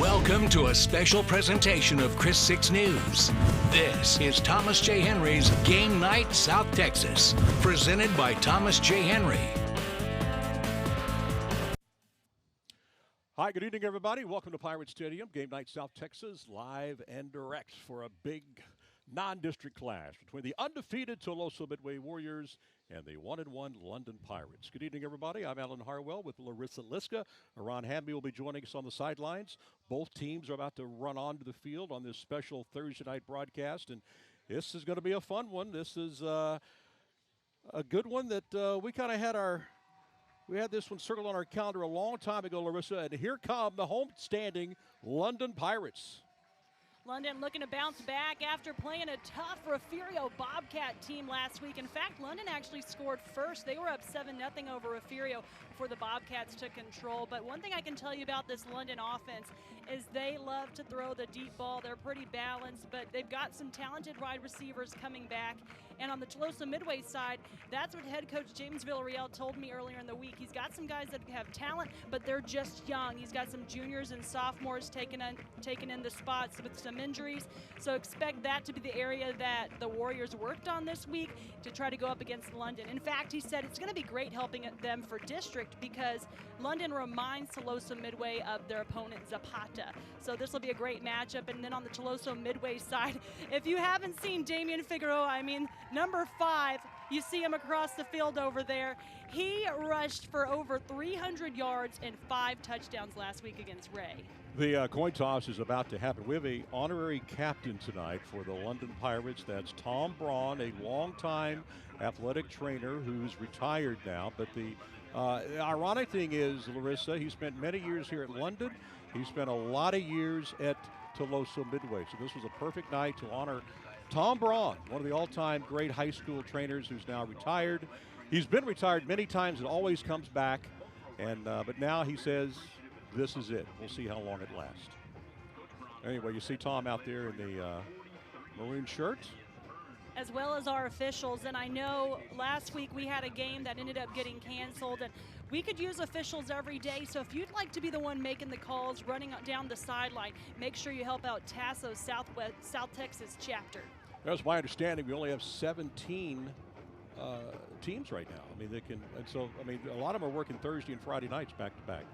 Welcome to a special presentation of Chris 6 News. This is Thomas J. Henry's Game Night South Texas, presented by Thomas J. Henry. Hi, good evening, everybody. Welcome to Pirate Stadium, Game Night South Texas, live and direct for a big non-district clash between the undefeated Tuloso-Midway Warriors and the 1-1 London Pirates. Good evening, everybody. I'm Alan Harwell with Larissa Liska. Ron Hamby will be joining us on the sidelines. Both teams are about to run onto the field on this special Thursday night broadcast, and this is going to be a fun one. This is a good one that we kind of had we had this one circled on our calendar a long time ago, Larissa, and here come the home-standing London Pirates. London looking to bounce back after playing a tough Refugio Bobcat team last week. In fact, London actually scored first. They were up 7-0 over Refugio before the Bobcats took control. But one thing I can tell you about this London offense is they love to throw the deep ball. They're pretty balanced, but they've got some talented wide receivers coming back. And on the Tuloso-Midway side, that's what head coach James Villarreal told me earlier in the week. He's got some guys that have talent, but they're just young. He's got some juniors and sophomores taking in the spots with some injuries. So expect that to be the area that the Warriors worked on this week to try to go up against London. In fact, he said it's going to be great helping them for district because London reminds Tuloso-Midway of their opponent Zapata. So this will be a great matchup. And then on the Tuloso-Midway side, if you haven't seen Damian Figueroa, I mean, number 5, you see him across the field over there. He rushed for over 300 yards and 5 touchdowns last week against Ray. The coin toss is about to happen. We have an honorary captain tonight for the London Pirates. That's Tom Braun, a longtime athletic trainer who's retired now. But the ironic thing is, Larissa, he spent many years here at London. He spent a lot of years at Tuloso-Midway. So this was a perfect night to honor Tom Braun, one of the all-time great high school trainers who's now retired. He's been retired many times and always comes back. And but now he says, this is it. We'll see how long it lasts. Anyway, you see Tom out there in the maroon shirt. As well as our officials. And I know last week we had a game that ended up getting canceled. And we could use officials every day. So if you'd like to be the one making the calls, running down the sideline, make sure you help out Tasso's South Texas chapter. That's my understanding. We only have 17 teams right now. I mean, they can, and so, I mean, a lot of them are working Thursday and Friday nights back to back.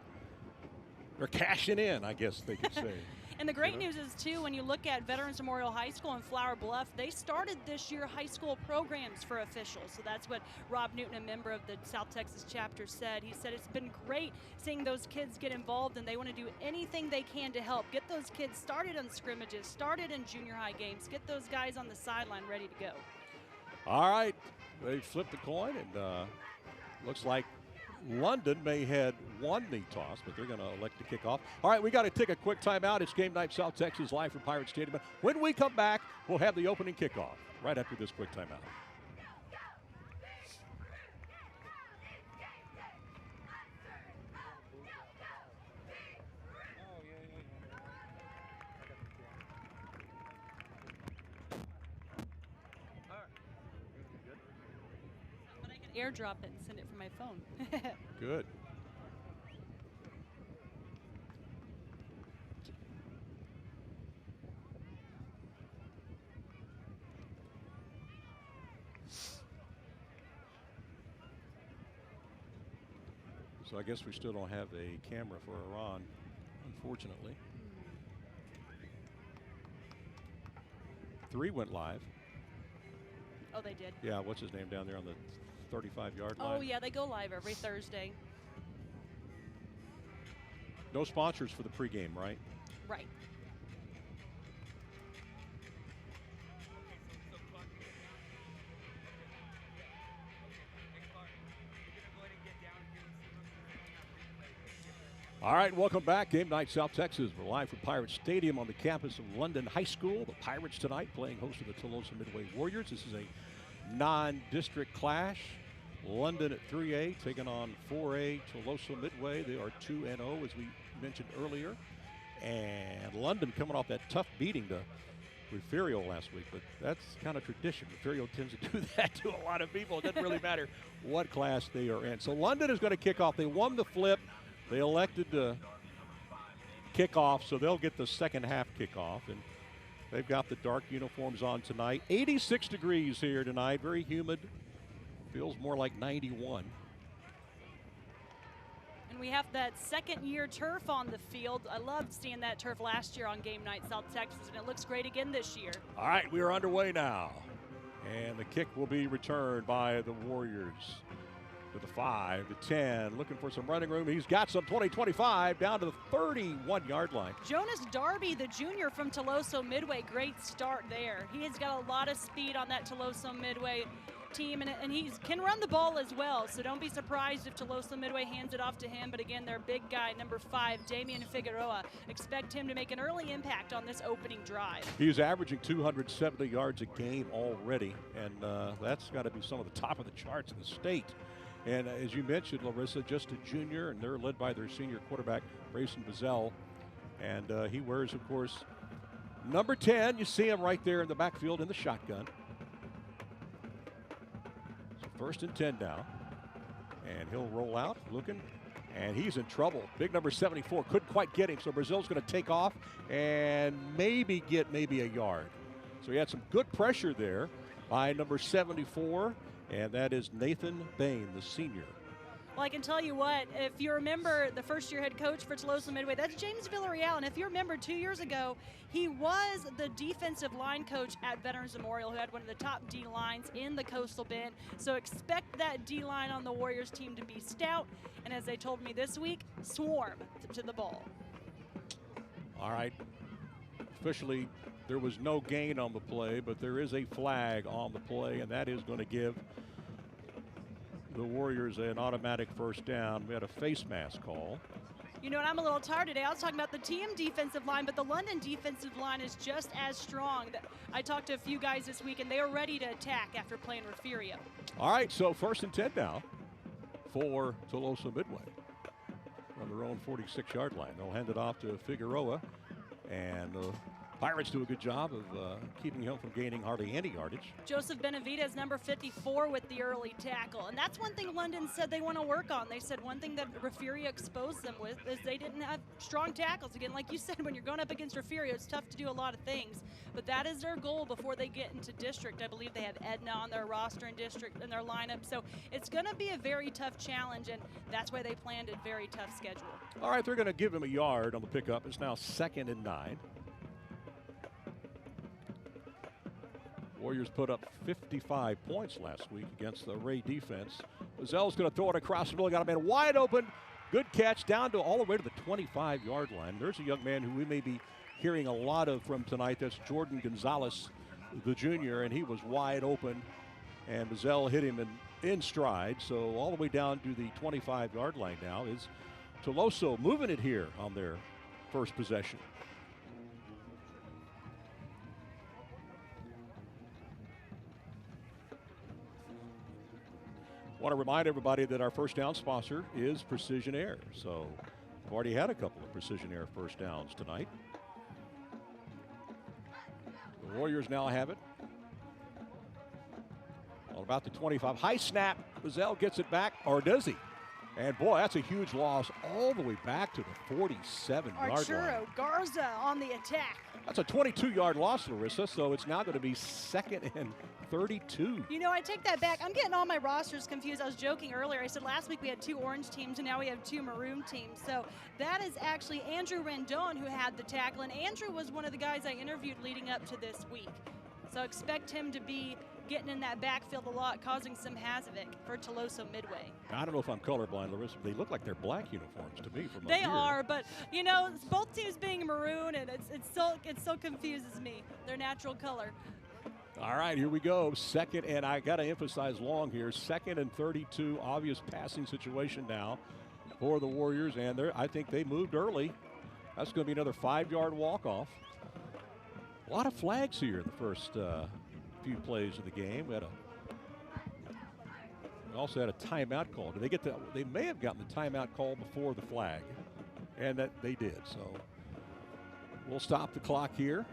They're cashing in, I guess they could say. And the great news is, too, when you look at Veterans Memorial High School in Flower Bluff, they started this year high school programs for officials. So that's what Rob Newton, a member of the South Texas chapter, said. He said it's been great seeing those kids get involved, and they want to do anything they can to help. Get those kids started on scrimmages, started in junior high games, get those guys on the sideline ready to go. All right. They flipped the coin, and looks like London may have won the toss, but they're going to elect to kick off. All right, we got to take a quick timeout. It's Game Night South Texas live from Pirate Stadium. When we come back, we'll have the opening kickoff right after this quick timeout. Airdrop it and send it from my phone. Good. So I guess we still don't have a camera for Iran, unfortunately. 3 went live. Oh, they did? Yeah, what's his name down there on the 35-yard line? Oh, yeah, they go live every Thursday. No sponsors for the pregame, right? Right. All right, welcome back. Game Night South Texas. We're live from Pirate Stadium on the campus of London High School. The Pirates tonight playing host to the Tuloso-Midway Warriors. This is a non-district clash. London at 3A taking on 4A Tuloso-Midway. They are 2-0, as we mentioned earlier. And London coming off that tough beating to Refugio last week, but that's kind of tradition. Refugio tends to do that to a lot of people. It doesn't really matter what class they are in. So London is going to kick off. They won the flip. They elected to kickoff, so they'll get the second half kickoff. And they've got the dark uniforms on tonight. 86 degrees here tonight, very humid. Feels more like 91. And we have that second-year turf on the field. I loved seeing that turf last year on game night South Texas, and it looks great again this year. All right, we are underway now. And the kick will be returned by the Warriors. To the 5, the 10, looking for some running room. He's got some 20-25 down to the 31-yard line. Jonas Darby, the junior from Tuloso-Midway, great start there. He has got a lot of speed on that Tuloso-Midway team, and he can run the ball as well, so don't be surprised if Tuloso-Midway hands it off to him. But again, their big guy, number 5, Damian Figueroa, expect him to make an early impact on this opening drive. He's averaging 270 yards a game already, and that's got to be some of the top of the charts in the state. And as you mentioned, Larissa, just a junior, and they're led by their senior quarterback, Grayson Bazell. And he wears, of course, number 10. You see him right there in the backfield in the shotgun. So 1st and 10 now. And he'll roll out, looking, and he's in trouble. Big number 74, couldn't quite get him, so Brazil's going to take off and maybe get a yard. So he had some good pressure there by number 74. And that is Nathan Bain, the senior. Well, I can tell you what, if you remember the first-year head coach for Tuloso-Midway, that's James Villarreal. And if you remember 2 years ago, he was the defensive line coach at Veterans Memorial, who had one of the top D-lines in the Coastal Bend. So expect that D-line on the Warriors team to be stout. And as they told me this week, swarm to the ball. All right. Officially, there was no gain on the play, but there is a flag on the play, and that is going to give the Warriors an automatic first down. We had a face mask call. You know what, I'm a little tired today. I was talking about the team defensive line, but the London defensive line is just as strong. I talked to a few guys this week, and they are ready to attack after playing Refugio. All right, so 1st and 10 now for Tuloso-Midway from their own 46-yard line. They'll hand it off to Figueroa, and Pirates do a good job of keeping him from gaining hardly any yardage. Joseph Benavidez, number 54, with the early tackle. And that's one thing London said they want to work on. They said one thing that Refugio exposed them with is they didn't have strong tackles. Again, like you said, when you're going up against Refugio, it's tough to do a lot of things. But that is their goal before they get into district. I believe they have Edna on their roster in district in their lineup. So it's going to be a very tough challenge, and that's why they planned a very tough schedule. All right, they're going to give him a yard on the pickup. It's now 2nd and 9. Warriors put up 55 points last week against the Ray defense. Bazell's going to throw it across the middle. Got a man wide open. Good catch down to all the way to the 25-yard line. There's a young man who we may be hearing a lot of from tonight. That's Jordan Gonzalez, the junior, and he was wide open. And Bazell hit him in stride. So all the way down to the 25-yard line now is Tuloso moving it here on their first possession. Want to remind everybody that our first down sponsor is Precision Air. So we've already had a couple of Precision Air first downs tonight. The Warriors now have it. All about the 25. High snap. Bazell gets it back, or does he? And boy, that's a huge loss all the way back to the 47-yard line. Arturo Garza on the attack. That's a 22-yard loss, Larissa, so it's now going to be 2nd and 32. You know, I take that back. I'm getting all my rosters confused. I was joking earlier. I said last week we had 2 orange teams, and now we have 2 maroon teams. So that is actually Andrew Rendon who had the tackle, and Andrew was one of the guys I interviewed leading up to this week. So expect him to be getting in that backfield a lot, causing some havoc for Tuloso-Midway. I don't know if I'm colorblind, Larissa, but they look like they're black uniforms to me from up They here. are, but you know, both teams being maroon, and it still confuses me. Their natural color. All right, here we go. 2nd, and I got to emphasize long here. 2nd and 32, obvious passing situation now for the Warriors, and I think they moved early. That's going to be another 5-yard walk-off. A lot of flags here in the first few plays of the game. We also had a timeout call. Did they get they may have gotten the timeout call before the flag, and that they did. So we'll stop the clock here.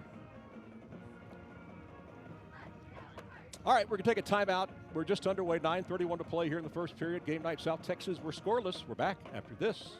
All right, we're going to take a timeout. We're just underway, 9:31 to play here in the first period. Game night, South Texas. We're scoreless. We're back after this.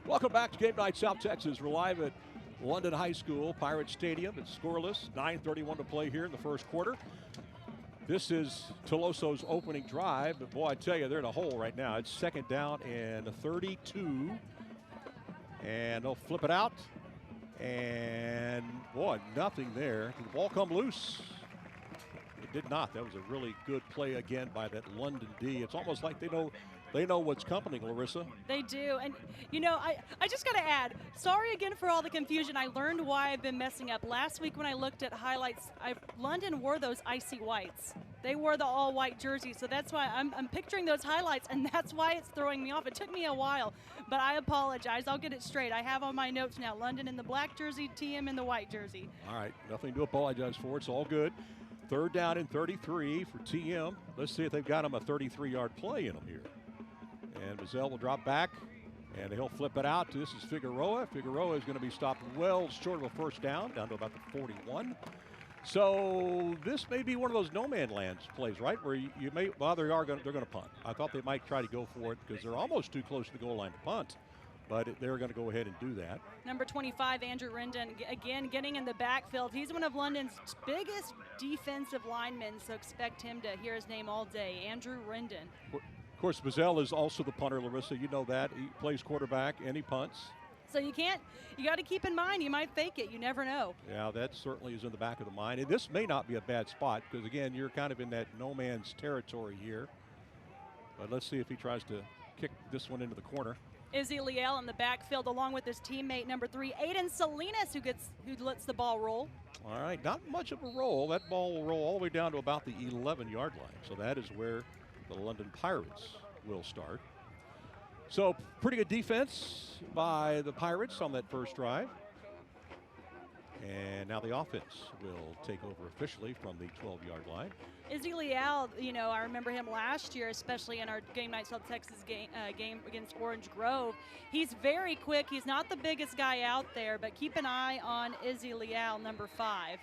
Welcome back to Game Night South Texas. We're live at London High School, Pirate Stadium. It's scoreless, 9:31 to play here in the first quarter. This is Tuloso's opening drive, but boy, I tell you, they're in a hole right now. It's second down and 32, and they'll flip it out, and boy, nothing there. Did the ball come loose? It did not. That was a really good play again by that London D. It's almost like they know what's coming, Larissa. They do. And, you know, I just got to add, sorry again for all the confusion. I learned why I've been messing up. Last week when I looked at highlights, London wore those icy whites. They wore the all-white jersey, so that's why I'm picturing those highlights, and that's why it's throwing me off. It took me a while, but I apologize. I'll get it straight. I have on my notes now, London in the black jersey, TM in the white jersey. All right, nothing to apologize for. It's all good. Third down and 33 for TM. Let's see if they've got him a 33-yard play in them here. And Mazzell will drop back, and he'll flip it out. This is Figueroa. Figueroa is going to be stopped well short of a first down to about the 41. So this may be one of those no-man land plays, right, where you may, well, they're going to punt. I thought they might try to go for it because they're almost too close to the goal line to punt, but they're going to go ahead and do that. Number 25, Andrew Rendon, again getting in the backfield. He's one of London's biggest defensive linemen, so expect him to hear his name all day, Andrew Rendon. Of course, Mazzell is also the punter, Larissa. You know that. He plays quarterback and he punts. So you got to keep in mind, you might fake it. You never know. Yeah, that certainly is in the back of the mind. And this may not be a bad spot because, again, you're kind of in that no man's territory here. But let's see if he tries to kick this one into the corner. Izzy Liel in the backfield along with his teammate number 3, Aiden Salinas, who lets the ball roll. All right, not much of a roll. That ball will roll all the way down to about the 11-yard line. So that is where the London Pirates will start. So pretty good defense by the Pirates on that first drive. And now the offense will take over officially from the 12-yard line. Izzy Liel, you know, I remember him last year, especially in our Game Night South Texas game against Orange Grove. He's very quick. He's not the biggest guy out there, but keep an eye on Izzy Liel, number 5.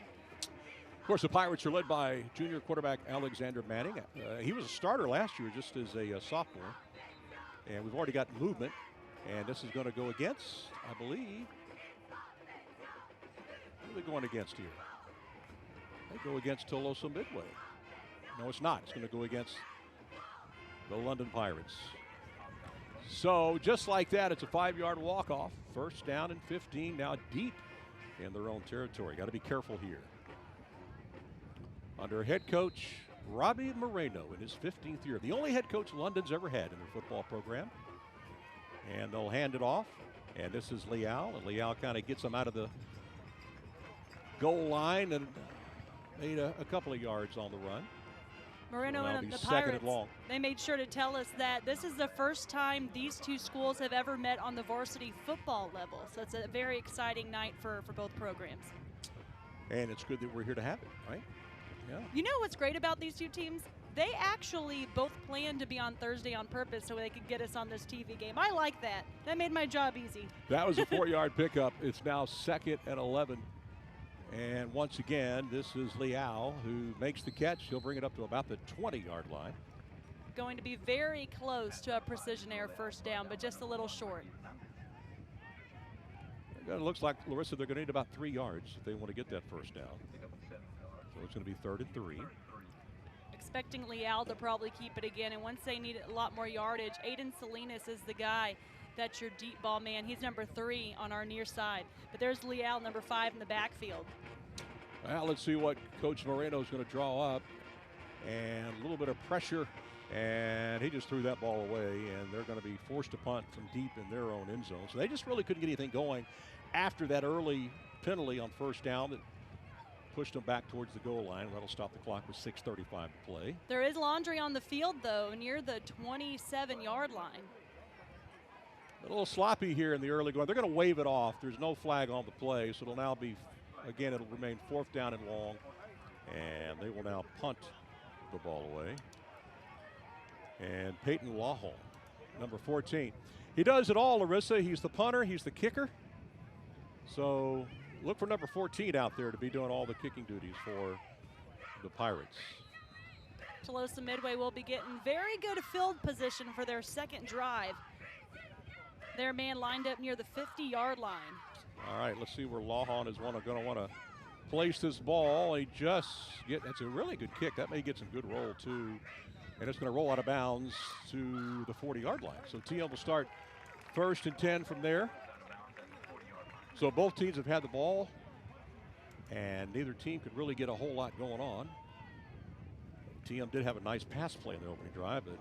Of course, the Pirates are led by junior quarterback Alexander Manning. He was a starter last year just as a sophomore. And we've already got movement. And this is going to go against, I believe. Who are they going against here? They go against Tuloso-Midway. No, it's not. It's going to go against the London Pirates. So just like that, it's a 5-yard walk-off. First down and 15, now deep in their own territory. Got to be careful here. Under head coach Robbie Moreno in his 15th year. The only head coach London's ever had in their football program. And they'll hand it off. And this is Leal. And Leal kind of gets them out of the goal line and made a couple of yards on the run. Moreno and the Pirates, they made sure to tell us that this is the first time these two schools have ever met on the varsity football level. So it's a very exciting night for both programs. And it's good that we're here to have it, right? Yeah. You know what's great about these two teams? They actually both planned to be on Thursday on purpose so they could get us on this TV game. I like that. That made my job easy. That was a 4-yard pickup. It's now 2nd and 11. And once again, this is Leal who makes the catch. He'll bring it up to about the 20-yard line. Going to be very close to a precision air first down, but just a little short. It looks like, Larissa, they're going to need about 3 yards if they want to get that first down. So it's going to be 3rd and 3. Expecting Leal to probably keep it again, and once they need a lot more yardage, Aiden Salinas is the guy that's your deep ball man. He's number 3 on our near side. But there's Leal, number 5 in the backfield. Well, let's see what Coach Moreno is going to draw up. And a little bit of pressure, and he just threw that ball away, and they're going to be forced to punt from deep in their own end zone. So they just really couldn't get anything going after that early penalty on first down that pushed them back towards the goal line. That'll stop the clock with 6:35 to play. There is laundry on the field, though, near the 27-yard line. A little sloppy here in the early going. They're going to wave it off. There's no flag on the play, so it'll now be, again, it'll remain 4th down and long, and they will now punt the ball away. And Peyton Lawhall, number 14. He does it all, Larissa. He's the punter. He's the kicker. So look for number 14 out there to be doing all the kicking duties for the Pirates. Tuloso-Midway will be getting very good field position for their second drive. their man lined up near the 50-yard line. All right, let's see where Lawhon is going to want to place this ball. That's a really good kick. That may get some good roll too. And it's going to roll out of bounds to the 40-yard line. So TM will start 1st and 10 from there. So both teams have had the ball, and neither team could really get a whole lot going on. TM did have a nice pass play in the opening drive, but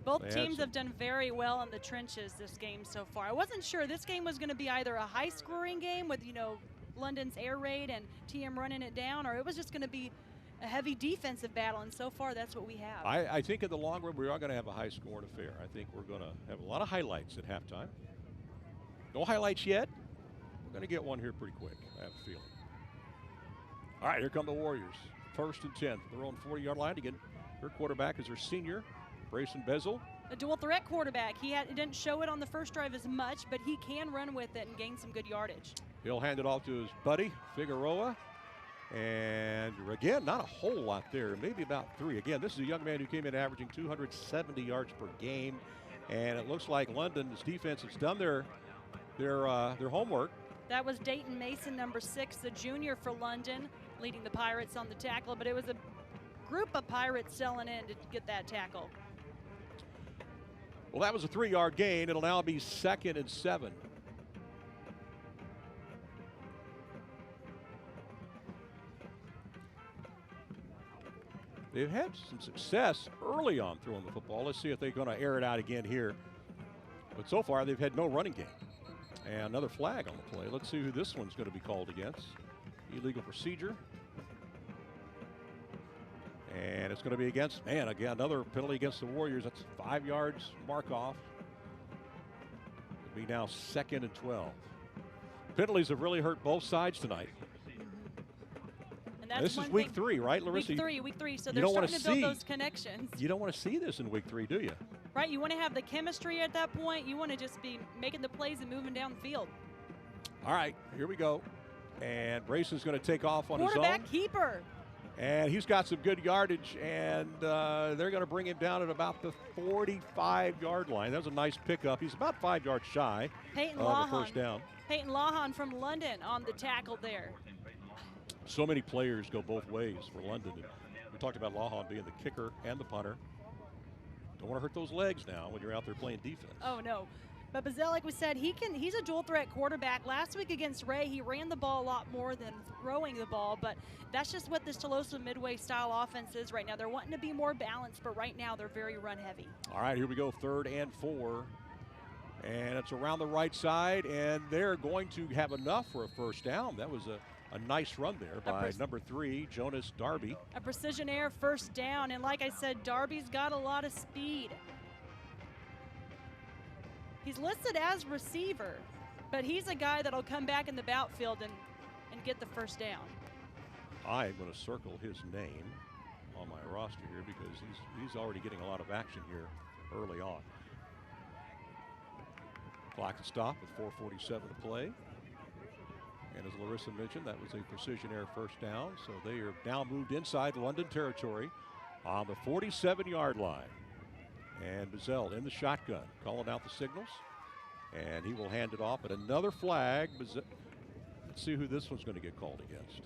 both teams have done very well in the trenches this game so far. I wasn't sure this game was going to be either a high-scoring game with, London's air raid and TM running it down, or it was just going to be a heavy defensive battle, and so far that's what we have. I think in the long run we are going to have a high-scoring affair. I think we're going to have a lot of highlights at halftime. No highlights yet. We're going to get one here pretty quick, I have a feeling. All right, here come the Warriors. 1st and 10 from their own 40-yard line. Again, their quarterback is their senior, Brayson Bezel. A dual-threat quarterback. He didn't show it on the first drive as much, but he can run with it and gain some good yardage. He'll hand it off to his buddy, Figueroa. And again, not a whole lot there, maybe about 3. Again, this is a young man who came in averaging 270 yards per game. And it looks like London's defense has done their homework. That was Dayton Mason, number 6, the junior for London, leading the Pirates on the tackle. But it was a group of Pirates selling in to get that tackle. Well, that was a 3-yard gain. It'll now be 2nd and 7. They've had some success early on throwing the football. Let's see if they're going to air it out again here. But so far, they've had no running game. And another flag on the play. Let's see who this one's going to be called against. Illegal procedure. And it's going to be against, again, another penalty against the Warriors. That's 5 yards mark off. It'll be now 2nd and 12. Penalties have really hurt both sides tonight. And this is week 3, right, Larissa? Week three. So they're starting to build those connections. You don't want to see this in week 3, do you? Right, you want to have the chemistry at that point. You want to just be making the plays and moving down the field. All right, here we go. And Brayson's going to take off on his own. Quarterback keeper. And he's got some good yardage, and they're going to bring him down at about the 45-yard line. That was a nice pickup. He's about 5 yards shy of the first down. Peyton Lawhon from London on the tackle there. So many players go both ways for London. We talked about Lawhon being the kicker and the punter. Don't want to hurt those legs now when you're out there playing defense. Oh, no. But Bezel, like we said, he's a dual-threat quarterback. Last week against Ray, he ran the ball a lot more than throwing the ball, but that's just what this Tuloso-Midway style offense is right now. They're wanting to be more balanced, but right now they're very run-heavy. All right, here we go, 3rd and 4. And it's around the right side, and they're going to have enough for a first down. That was a nice run there by number 3, Jonas Darby. A precision air first down, and like I said, Darby's got a lot of speed. He's listed as receiver, but he's a guy that'll come back in the outfield and get the first down. I'm going to circle his name on my roster here because he's already getting a lot of action here early on. Clock to stop with 4:47 to play. And as Larissa mentioned, that was a precision air first down. So they are now moved inside London territory on the 47-yard line. And Bezel in the shotgun, calling out the signals. And he will hand it off at another flag. Let's see who this one's going to get called against.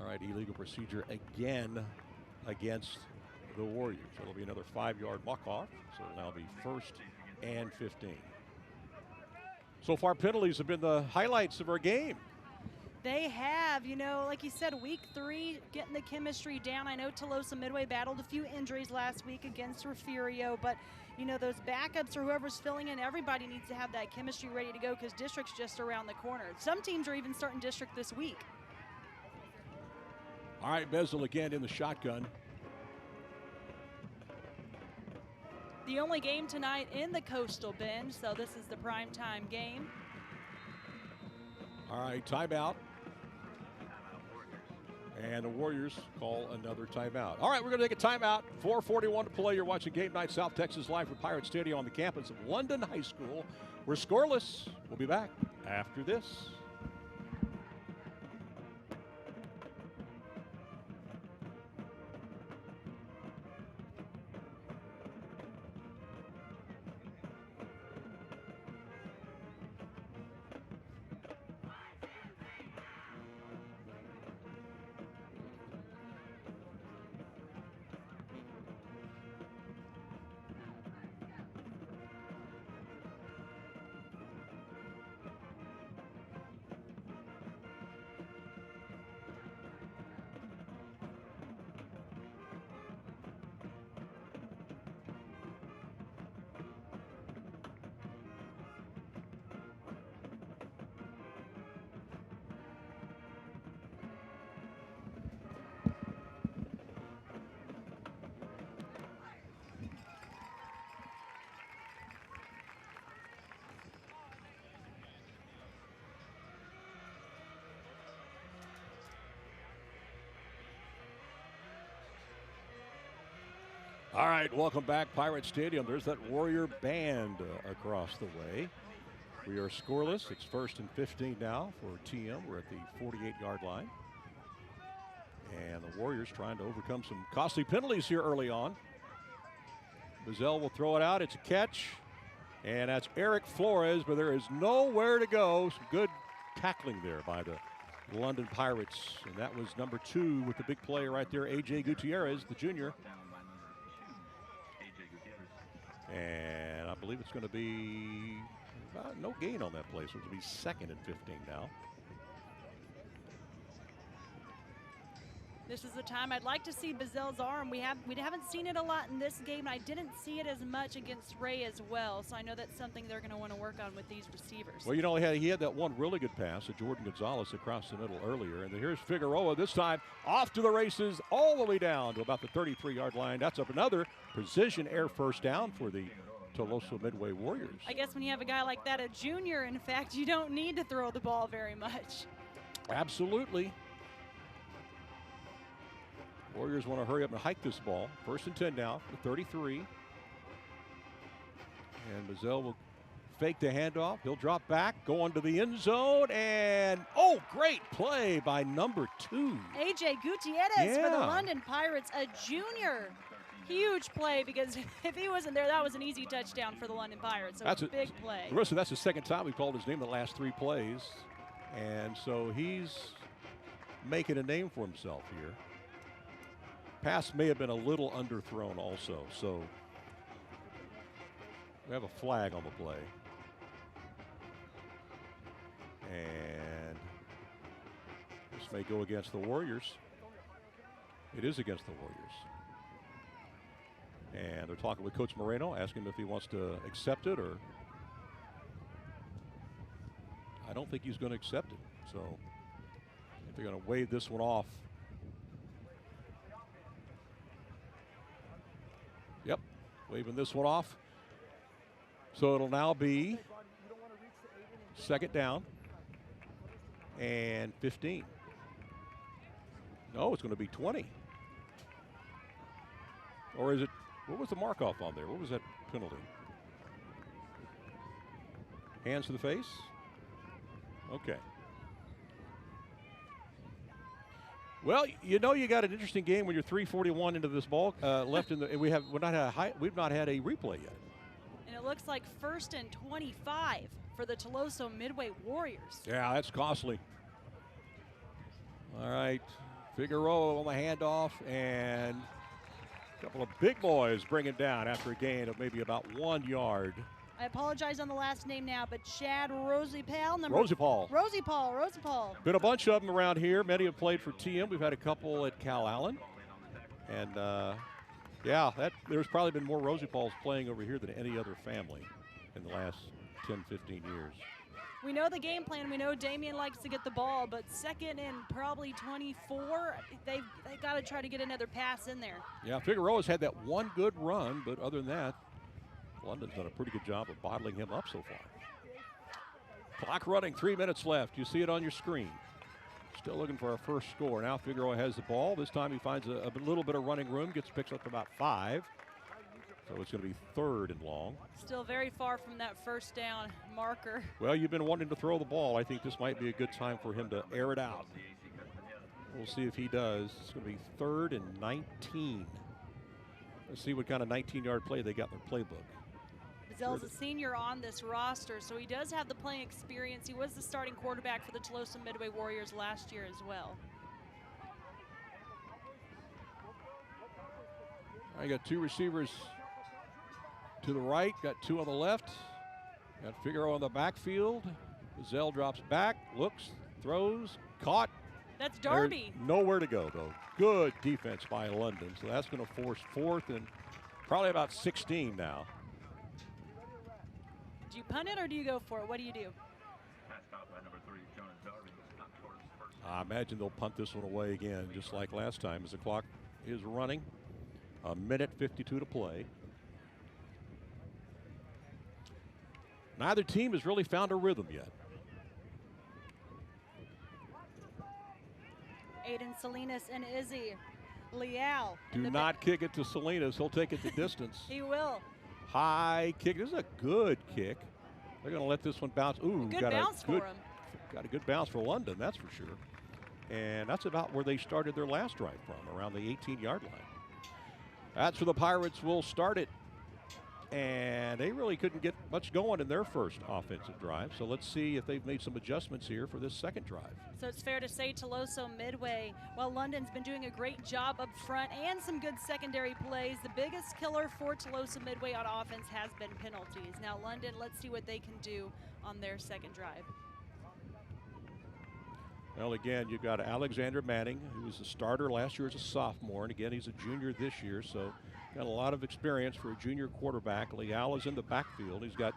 All right, illegal procedure again against the Warriors. It'll be another 5-yard muck-off. So it'll now be 1st and 15. So far, penalties have been the highlights of our game. They have, like you said, week 3, getting the chemistry down. I know Tuloso-Midway battled a few injuries last week against Refugio, but, those backups or whoever's filling in, everybody needs to have that chemistry ready to go because district's just around the corner. Some teams are even starting district this week. All right, Bezel again in the shotgun. The only game tonight in the Coastal Bend, so this is the primetime game. All right, timeout. And the Warriors call another timeout. All right, we're going to take a timeout. 4:41 to play. You're watching Game Night South Texas live from Pirate Stadium on the campus of London High School. We're scoreless. We'll be back after this. All right, welcome back, Pirate Stadium. There's that Warrior band across the way. We are scoreless. It's 1st and 15 now for TM. We're at the 48-yard line. And the Warriors trying to overcome some costly penalties here early on. Bizzell will throw it out. It's a catch. And that's Eric Flores, but there is nowhere to go. Some good tackling there by the London Pirates. And that was number 2 with the big play right there, A.J. Gutierrez, the junior. And I believe it's going to be no gain on that play, so it'll be 2nd and 15 now. This is the time I'd like to see Bizzell's arm. We haven't seen it a lot in this game. I didn't see it as much against Ray as well, so I know that's something they're going to want to work on with these receivers. Well, you know, he had that one really good pass to Jordan Gonzalez across the middle earlier, and here's Figueroa this time off to the races all the way down to about the 33-yard line. That's up another precision air first down for the Tuloso-Midway Warriors. I guess when you have a guy like that, a junior, in fact, you don't need to throw the ball very much. Absolutely. Warriors want to hurry up and hike this ball. 1st and 10 now, the 33. And Bizzell will fake the handoff. He'll drop back, go into the end zone, and oh, great play by number 2. A.J. Gutierrez for the London Pirates, a junior. Huge play, because if he wasn't there, that was an easy touchdown for the London Pirates. So that's a big play. Listen, that's the 2nd time we've called his name the last 3 plays. And so he's making a name for himself here. Pass may have been a little underthrown also, so we have a flag on the play. And this may go against the Warriors. It is against the Warriors. And they're talking with Coach Moreno, asking him if he wants to accept it, or I don't think he's going to accept it. So if they're going to wave this one off. Yep, waving this one off. So it'll now be 2nd down and 15. No, it's going to be 20. Or is it, what was the mark off on there? What was that penalty? Hands to the face? Okay. Well, you know, you got an interesting game when you're 3:41 into this ball left in the. And we've not had a replay yet. And it looks like 1st and 25 for the Tuloso-Midway Warriors. Yeah, that's costly. All right, Figueroa on the handoff, and a couple of big boys bring it down after a gain of maybe about 1 yard. I apologize on the last name now, but Chad Rosipal. Rosipal. Been a bunch of them around here. Many have played for TM. We've had a couple at Cal Allen. And, yeah, there's probably been more Rosipals playing over here than any other family in the last 10, 15 years. We know the game plan. We know Damian likes to get the ball, but 2nd and probably 24, they got to try to get another pass in there. Yeah, Figueroa's had that one good run, but other than that, London's done a pretty good job of bottling him up so far. Clock running, 3 minutes left. You see it on your screen. Still looking for our first score. Now Figueroa has the ball. This time he finds a little bit of running room, picks up about 5. So it's going to be 3rd and long. Still very far from that 1st down marker. Well, you've been wanting to throw the ball. I think this might be a good time for him to air it out. We'll see if he does. It's going to be 3rd and 19. Let's see what kind of 19-yard play they got in their playbook. Bizzell's a senior on this roster, so he does have the playing experience. He was the starting quarterback for the Tuloso-Midway Warriors last year as well. I got 2 receivers to the right, got 2 on the left. Got Figueroa on the backfield. Bizzell drops back, looks, throws, caught. That's Darby. There's nowhere to go, though. Good defense by London. So that's going to force 4th and probably about 16 now. Do you punt it or do you go for it? What do you do? I imagine they'll punt this one away again, just like last time, as the clock is running. 1:52 to play. Neither team has really found a rhythm yet. Aiden Salinas and Izzy Leal. Do not kick it to Salinas. He'll take it the distance. He will. High kick. This is a good kick. They're going to let this one bounce. Ooh, Good bounce for him. Got a good bounce for London, that's for sure. And that's about where they started their last drive from, around the 18-yard line. That's where the Pirates will start it. And they really couldn't get much going in their first offensive drive. So let's see if they've made some adjustments here for this second drive. So it's fair to say Tuloso-Midway, while London's been doing a great job up front and some good secondary plays, the biggest killer for Tuloso-Midway on offense has been penalties. Now London, let's see what they can do on their second drive. Well, again, you've got Alexander Manning, who was the starter last year as a sophomore, and again, he's a junior this year, so got a lot of experience for a junior quarterback. Leal is in the backfield. He's got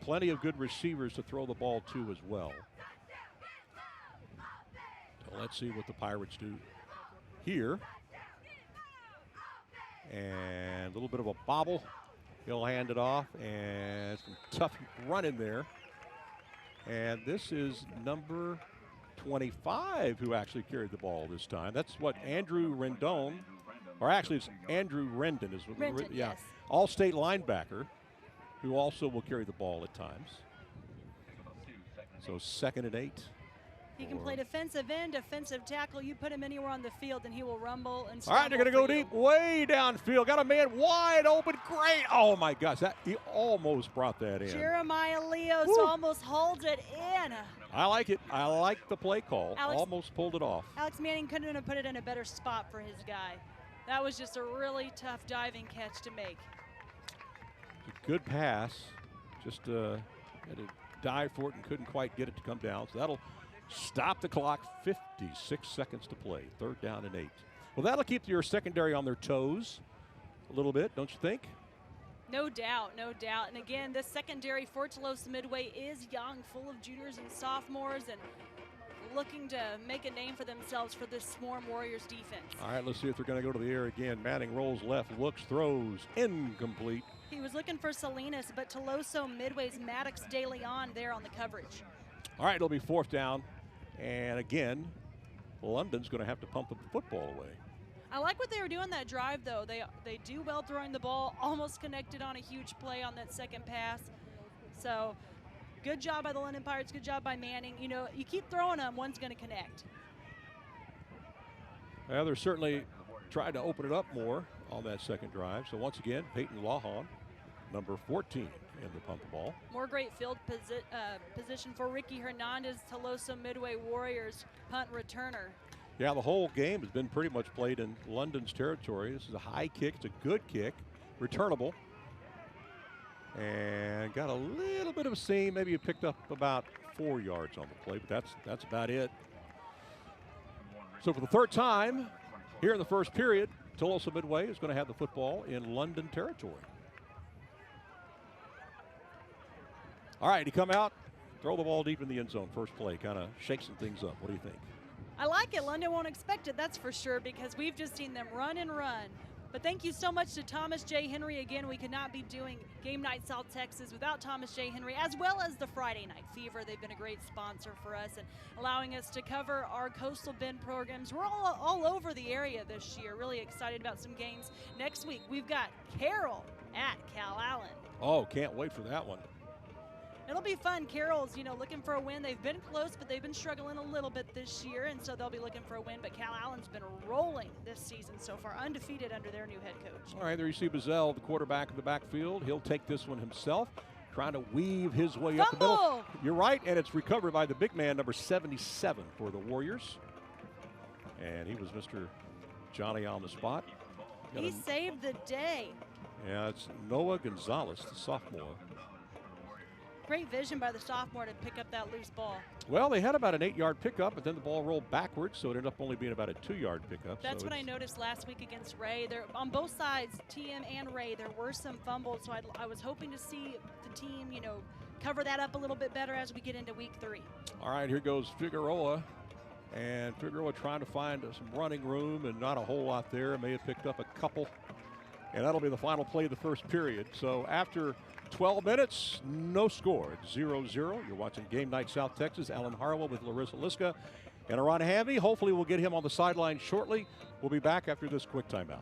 plenty of good receivers to throw the ball to as well. So let's see what the Pirates do here. And a little bit of a bobble. He'll hand it off, and some tough running there. And this is number 25 who actually carried the ball this time. That's what Andrew Rendon, or actually it's Andrew Rendon, is what Rendon, yes. All-state linebacker, who also will carry the ball at times. So 2nd and 8. He can play defensive end, defensive tackle. You put him anywhere on the field and he will rumble and all right, they're going to go deep, way downfield. Got a man wide open. Great. Oh, my gosh. He almost brought that in. Jeremiah Leos almost holds it in. I like it. I like the play call. Almost pulled it off. Alex Manning couldn't have put it in a better spot for his guy. That was just a really tough diving catch to make. A good pass. Just had to dive for it and couldn't quite get it to come down. So that'll stop the clock. 56 seconds to play. 3rd down and 8. Well, that'll keep your secondary on their toes a little bit, don't you think? No doubt, no doubt. And again, this secondary for Tuloso-Midway is young, full of juniors and sophomores, and looking to make a name for themselves for this Swarm Warriors defense. All right, let's see if they're going to go to the air again. Manning rolls left, looks, throws, incomplete. He was looking for Salinas, but Tuloso-Midway's Maddox De Leon there on the coverage. All right, it'll be 4th down. And again, London's going to have to pump the football away. I like what they were doing that drive, though. They do well throwing the ball, almost connected on a huge play on that second pass. So good job by the London Pirates, good job by Manning. You know, you keep throwing them, one's going to connect. Well, they're certainly trying to open it up more on that second drive. So once again, Peyton Lawhon, number 14, in the punt the ball. More great field position for Ricky Hernandez, Tuloso-Midway Warriors punt returner. Yeah, the whole game has been pretty much played in London's territory. This is a high kick. It's a good kick. Returnable. And got a little bit of a seam. Maybe you picked up about 4 yards on the play, but that's about it. So for the 3rd time here in the first period, Tuloso-Midway is going to have the football in London territory. All right, he come out, throw the ball deep in the end zone. First play, kind of shake some things up. What do you think? I like it. London won't expect it, that's for sure, because we've just seen them run and run. But thank you so much to Thomas J. Henry. Again, we could not be doing Game Night South Texas without Thomas J. Henry, as well as the Friday Night Fever. They've been a great sponsor for us and allowing us to cover our Coastal Bend programs. We're all over the area this year. Really excited about some games. Next week, we've got Carroll at Cal Allen. Oh, can't wait for that one. It'll be fun. Carroll's, looking for a win. They've been close, but they've been struggling a little bit this year, and so they'll be looking for a win. But Cal Allen's been rolling this season so far, undefeated under their new head coach. All right, there you see Bazell, the quarterback of the backfield. He'll take this one himself, trying to weave his way up the middle. You're right, and it's recovered by the big man, number 77 for the Warriors. And he was Mr. Johnny on the spot. He saved the day. Yeah, it's Noah Gonzalez, the sophomore. Great vision by the sophomore to pick up that loose ball. Well, they had about an 8-yard pickup, but then the ball rolled backwards, so it ended up only being about a 2-yard pickup. That's what I noticed last week against Ray. There, on both sides, TM and Ray, there were some fumbles, so I was hoping to see the team, cover that up a little bit better as we get into week 3. All right, here goes Figueroa. And Figueroa trying to find some running room, and not a whole lot there. May have picked up a couple. And that'll be the final play of the first period. So after 12 minutes, no score. It's 0-0. You're watching Game Night South Texas. Alan Harwell with Larissa Liska And Ron Hamby, hopefully we'll get him on the sideline shortly. We'll be back after this quick timeout.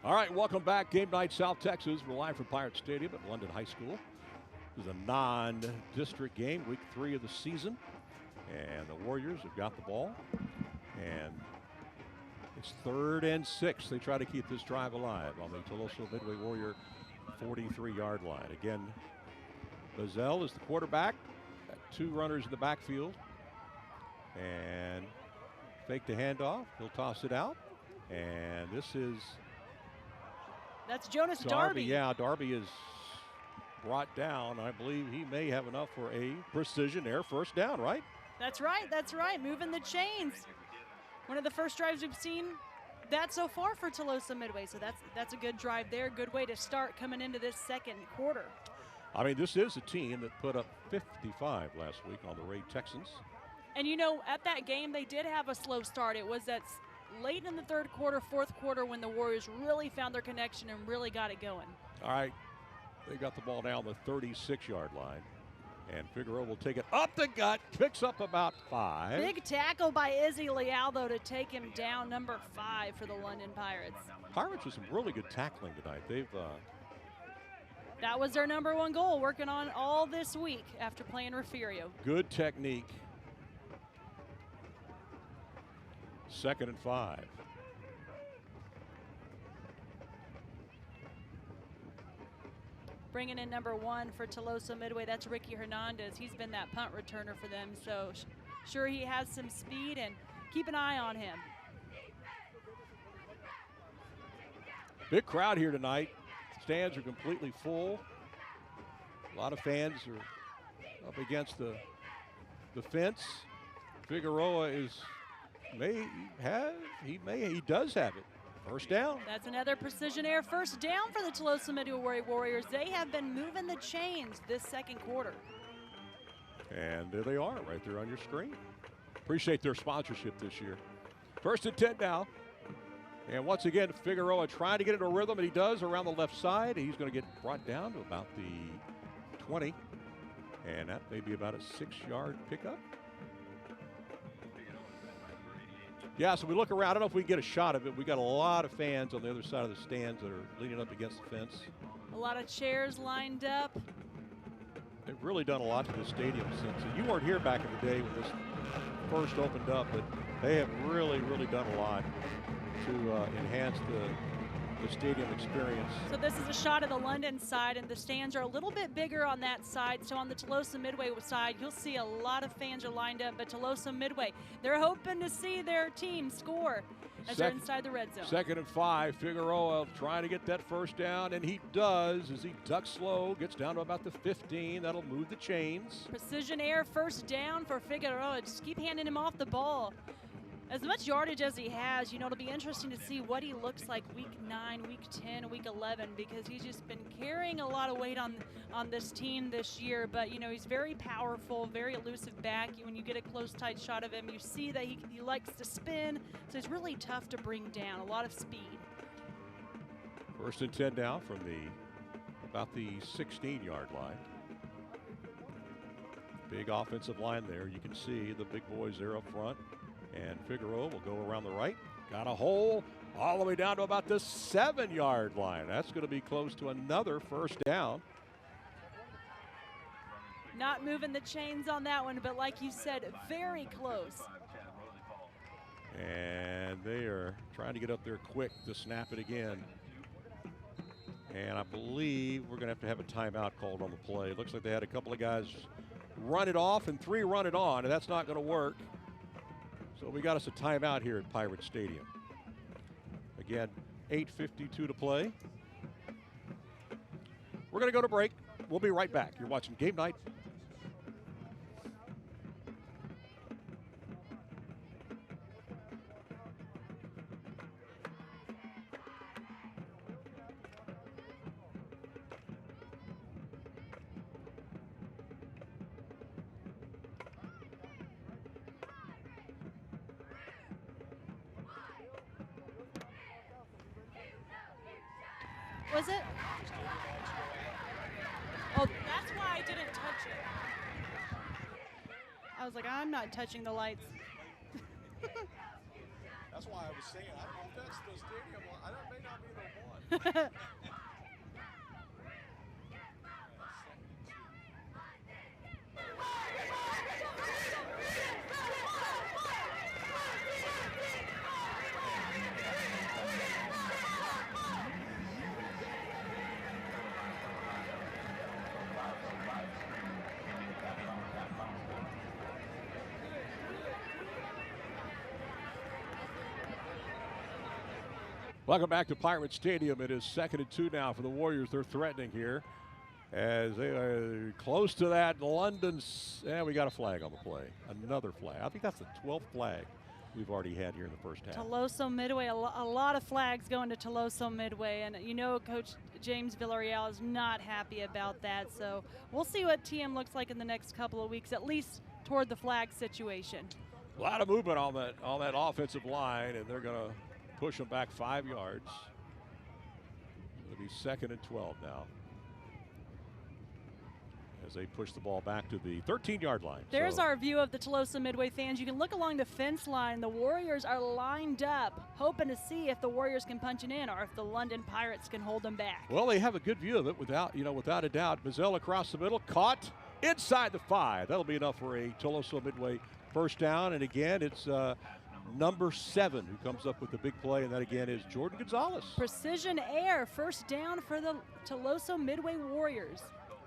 All right, welcome back. Game night, South Texas. We're live from Pirate Stadium at London High School. This is a non-district game, week 3 of the season. And the Warriors have got the ball. And it's 3rd and 6. They try to keep this drive alive on the Tuloso-Midway Warrior 43-yard line. Again, Bazell is the quarterback. Got 2 runners in the backfield. And fake the handoff. He'll toss it out. And this is... That's Jonas Darby. Yeah, Darby is brought down. I believe he may have enough for a precision air first down, right? That's right, that's right. Moving the chains. One of the first drives we've seen that so far for Tuloso-Midway. So that's a good drive there. Good way to start coming into this second quarter. I mean, this is a team that put up 55 last week on the Ray Texans. And you know, at that game, they did have a slow start. It was that late in the 3rd quarter, 4th quarter when the Warriors really found their connection and really got it going. All right, they got the ball down the 36-yard line. And Figueroa will take it up the gut, picks up about 5. Big tackle by Izzy Leal, though, to take him down, number 5 for the London Pirates. Pirates with some really good tackling tonight. That was their number 1 goal, working on all this week after playing Refugio. Good technique. 2nd and 5. Bringing in number 1 for Tuloso-Midway, that's Ricky Hernandez. He's been that punt returner for them, so sure he has some speed, and keep an eye on him. Big crowd here tonight. Stands are completely full. A lot of fans are up against the fence. Figueroa he does have it. First down. That's another precision air first down for the Tuloso-Midway Warriors. They have been moving the chains this second quarter. And there they are right there on your screen. Appreciate their sponsorship this year. 1st and 10 now. And once again, Figueroa trying to get into a rhythm, and he does around the left side. He's going to get brought down to about the 20. And that may be about a 6-yard pickup. Yeah, so we look around. I don't know if we can get a shot of it. We got a lot of fans on the other side of the stands that are leaning up against the fence. A lot of chairs lined up. They've really done a lot to the stadium since. You weren't here back in the day when this first opened up, but they have really, really done a lot to enhance the stadium experience. So this is a shot of the London side, and the stands are a little bit bigger on that side. So on the Tuloso-Midway side, you'll see a lot of fans are lined up, but Tuloso-Midway, they're hoping to see their team score as they're inside the red zone. 2nd and 5, Figueroa trying to get that first down, and he does as he ducks slow, gets down to about the 15. That'll move the chains. Precision air first down for Figueroa. Just keep handing him off the ball. As much yardage as he has, you know, it'll be interesting to see what he looks like week 9, week 10, week 11, because he's just been carrying a lot of weight on this team this year. But, you know, he's very powerful, very elusive back. When you get a close, tight shot of him, you see that he likes to spin, so he's really tough to bring down, a lot of speed. 1st and 10 now from about the 16-yard line. Big offensive line there. You can see the big boys there up front. And Figueroa will go around the right. Got a hole all the way down to about the 7-yard line. That's going to be close to another first down. Not moving the chains on that one, but like you said, very close. And they are trying to get up there quick to snap it again. And I believe we're going to have a timeout called on the play. It looks like they had a couple of guys run it off and 3 run it on, and that's not going to work. So we got us a timeout here at Pirate Stadium. Again, 8:52 to play. We're going to go to break. We'll be right back. You're watching Game Night. Was it? Oh, that's why I didn't touch it. I was like, I'm not touching the lights. That's why I was saying, I don't know if that's the stadium one. I don't, may not be the one. Welcome back to Pirate Stadium. It is 2nd and 2 now for the Warriors. They're threatening here as they are close to that. London's, we got a flag on the play. Another flag. I think that's the 12th flag we've already had here in the first half. Tuloso-Midway, a lot of flags going to Tuloso-Midway, and you know Coach James Villarreal is not happy about that. So we'll see what TM looks like in the next couple of weeks, at least toward the flag situation. A lot of movement on that offensive line, and they're going to push them back 5 yards. It'll be 2nd and 12 now as they push the ball back to the 13-yard line. There's our view of the Tuloso-Midway fans. You can look along the fence line. The Warriors are lined up, hoping to see if the Warriors can punch it in or if the London Pirates can hold them back. Well, they have a good view of it without a doubt. Mazzell across the middle, caught inside the 5. That'll be enough for a Tuloso-Midway first down. And again, it's number 7 who comes up with the big play, and that again is Jordan Gonzalez. Precision air, first down for the Tuloso-Midway Warriors.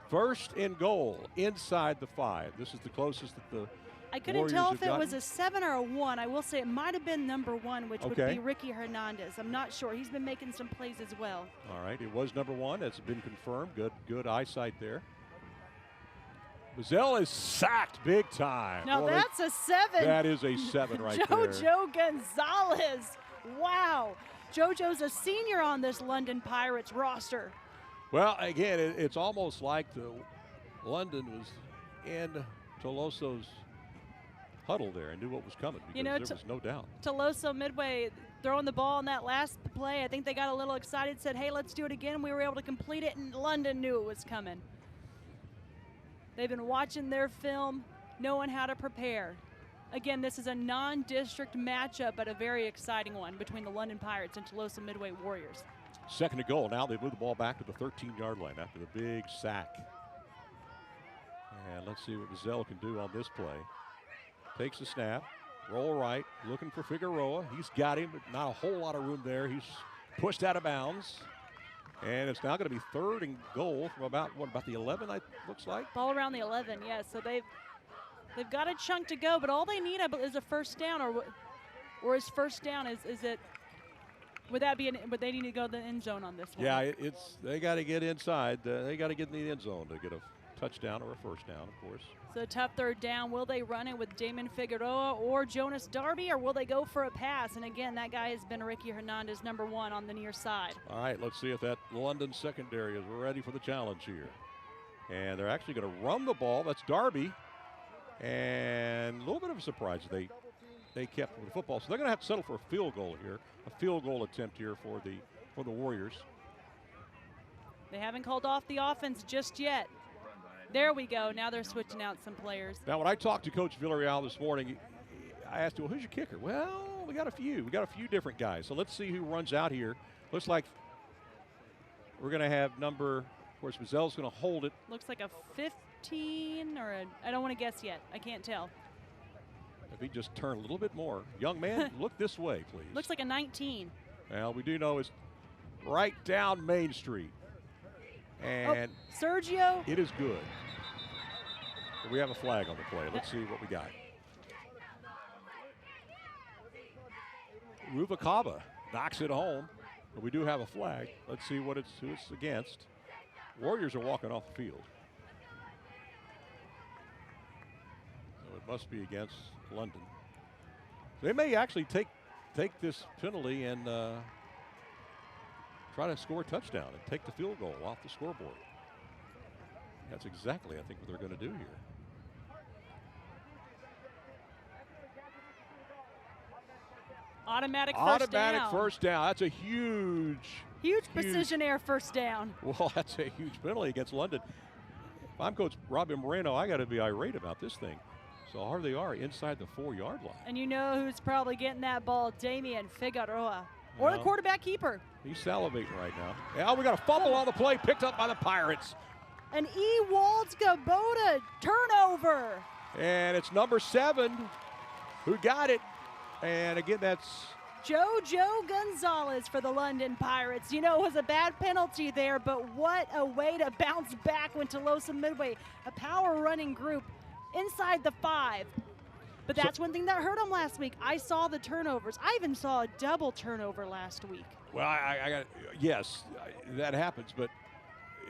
First and goal inside the 5. This is the closest that the I couldn't Warriors tell if have it gotten. was a 7 or a 1. I will say it might have been number 1, which would be Ricky Hernandez. I'm not sure. He's been making some plays as well. All right, it was number 1. That's been confirmed. Good eyesight there. Mazzell is sacked big time. Now that's a 7. That is a 7 right there. JoJo Gonzalez. Wow. JoJo's a senior on this London Pirates roster. Well, again, it's almost like the London was in Tuloso's huddle there and knew what was coming because there was no doubt. Tuloso-Midway throwing the ball on that last play. I think they got a little excited, said, hey, let's do it again. We were able to complete it, and London knew it was coming. They've been watching their film, knowing how to prepare. Again, this is a non-district matchup, but a very exciting one between the London Pirates and Tuloso-Midway Warriors. 2nd and goal. Now they move the ball back to the 13-yard line after the big sack. And let's see what Mazzell can do on this play. Takes the snap, roll right, looking for Figueroa. He's got him, but not a whole lot of room there. He's pushed out of bounds. And it's now going to be 3rd and goal from about the 11, looks like? Ball around the 11, yes. So they've got a chunk to go, but all they need is a first down, or is first down, is it, would they need to go to the end zone on this one? Yeah, they got to get inside. They got to get in the end zone to get a touchdown or a first down, of course. So a tough 3rd down. Will they run it with Damian Figueroa or Jonas Darby, or will they go for a pass? And again, that guy has been Ricky Hernandez, number 1 on the near side. All right, let's see if that London secondary is ready for the challenge here. And they're actually going to run the ball. That's Darby. And a little bit of a surprise they kept with the football. So they're going to have to settle for a field goal here, a field goal attempt here for the Warriors. They haven't called off the offense just yet. There we go. Now they're switching out some players. Now, when I talked to Coach Villarreal this morning, I asked him, well, who's your kicker? Well, we got a few. We got a few different guys. So let's see who runs out here. Looks like we're going to have of course, Mazzell's going to hold it. Looks like a 15 or I don't want to guess yet. I can't tell. If he just turned a little bit more. Young man, look this way, please. Looks like a 19. Well, we do know it's right down Main Street. And Sergio. it is good. We have a flag on the play. Let's see what we got. Ruvalcaba knocks it home, but we do have a flag. Let's see who it's against. Warriors are walking off the field. So it must be against London. They may actually take this penalty and try to score a touchdown and take the field goal off the scoreboard. That's exactly, I think, what they're going to do here. Automatic first down. That's a huge precision air first down. Well, that's a huge penalty against London. If I'm Coach Robbie Moreno, I got to be irate about this thing. So here they are inside the 4-yard line. And you know who's probably getting that ball? Damian Figueroa. Or the quarterback keeper. He's salivating right now. Yeah, we got a fumble on the play, picked up by the Pirates. An Ewald's Gabota turnover. And it's number 7 who got it. And again, that's Jojo Gonzalez for the London Pirates. You know, it was a bad penalty there, but what a way to bounce back when Tuloso-Midway, a power running group inside the 5. But that's one thing that hurt them last week. I saw the turnovers. I even saw a double turnover last week. Well, I got yes, that happens. But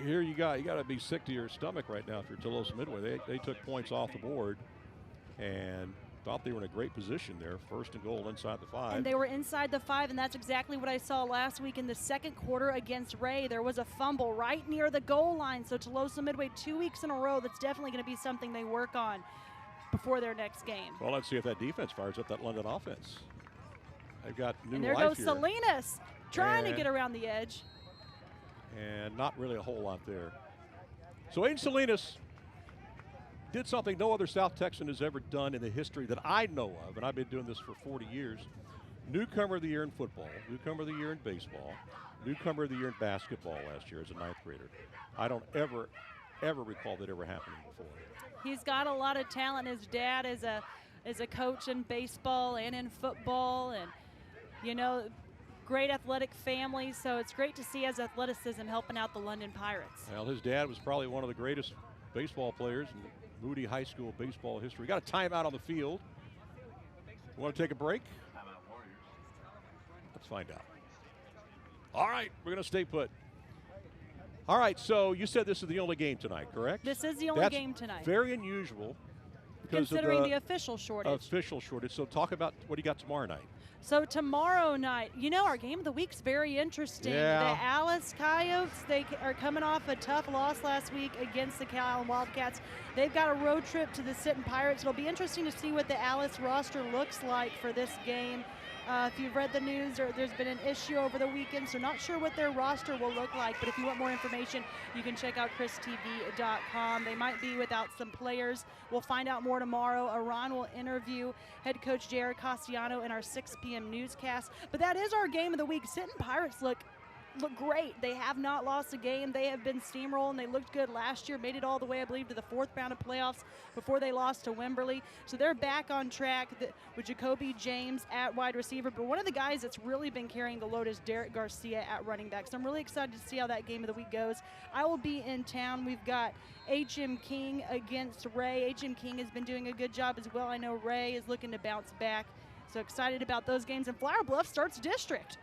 here you got to be sick to your stomach right now if you're Tuloso-Midway. They took points off the board and thought they were in a great position there, 1st and goal inside the 5. And they were inside the 5, and that's exactly what I saw last week in the second quarter against Ray. There was a fumble right near the goal line. So Tuloso-Midway 2 weeks in a row, that's definitely going to be something they work on before their next game. Well, let's see if that defense fires up that London offense. They've got new and there life goes here. Salinas trying to get around the edge. And not really a whole lot there. So Aiden Salinas did something no other South Texan has ever done in the history that I know of, and I've been doing this for 40 years. Newcomer of the year in football, newcomer of the year in baseball, newcomer of the year in basketball last year as a 9th grader. I don't ever recall that ever happening before. He's got a lot of talent. His dad is a coach in baseball and in football, and you know, great athletic family. So it's great to see his athleticism helping out the London Pirates. Well, his dad was probably one of the greatest baseball players in Moody High School baseball history. Got a timeout on the field. Want to take a break? Let's find out. All right, we're going to stay put. All right, so you said this is the only game tonight, correct? This is the only game tonight. Very unusual. Considering the official shortage. So talk about what you got tomorrow night. So tomorrow night, you know, our game of the week's very interesting. Yeah. The Alice Coyotes, they are coming off a tough loss last week against the Cal Allen Wildcats. They've got a road trip to the Sinton Pirates. It'll be interesting to see what the Alice roster looks like for this game. If you've read the news, there's been an issue over the weekend, so not sure what their roster will look like. But if you want more information, you can check out christv.com. They might be without some players. We'll find out more tomorrow. Iran will interview head coach Jared Castellano in our 6 p.m. newscast. But that is our game of the week. Sinton Pirates look great. They have not lost a game. They have been steamrolling. They looked good last year, made it all the way, I believe, to the 4th round of playoffs before they lost to Wimberley. So they're back on track with Jacoby James at wide receiver. But one of the guys that's really been carrying the load is Derek Garcia at running back. So I'm really excited to see how that game of the week goes. I will be in town. We've got H.M. King against Ray. H.M. King has been doing a good job as well. I know Ray is looking to bounce back. So excited about those games. And Flower Bluff starts district.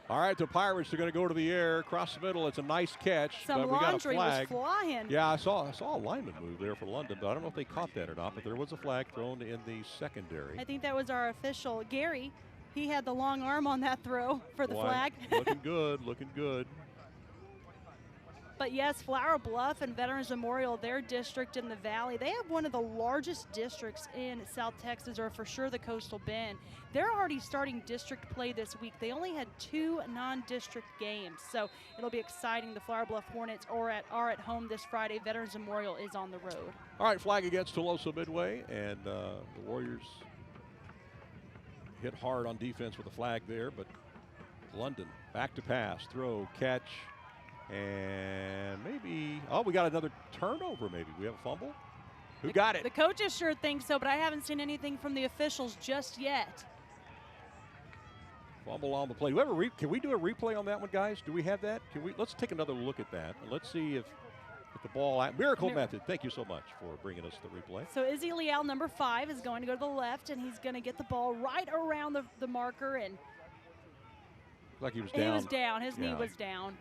All right, the Pirates are going to go to the air across the middle. It's a nice catch, Some but we got a laundry flag. was flying. Yeah, I saw a lineman move there for London, but I don't know if they caught that or not. But there was a flag thrown in the secondary. I think that was our official, Gary. He had the long arm on that throw for the flag. Looking good, looking good. But yes, Flower Bluff and Veterans Memorial, their district in the Valley, they have one of the largest districts in South Texas, or for sure the Coastal Bend. They're already starting district play this week. They only had 2 non-district games, so it'll be exciting. The Flower Bluff Hornets are at home this Friday. Veterans Memorial is on the road. All right, flag against Tuloso-Midway, and the Warriors hit hard on defense with a flag there, but London back to pass, throw, catch. And maybe, oh, we got another turnover maybe. We have a fumble? Who got it? The coaches sure think so, but I haven't seen anything from the officials just yet. Fumble on the play. Can we do a replay on that one, guys? Do we have that? Let's take another look at that. And let's see if the ball, miracle method. Thank you so much for bringing us the replay. So Izzy Leal, number 5, is going to go to the left, and he's going to get the ball right around the marker. And like he was down. He was down. His knee was down.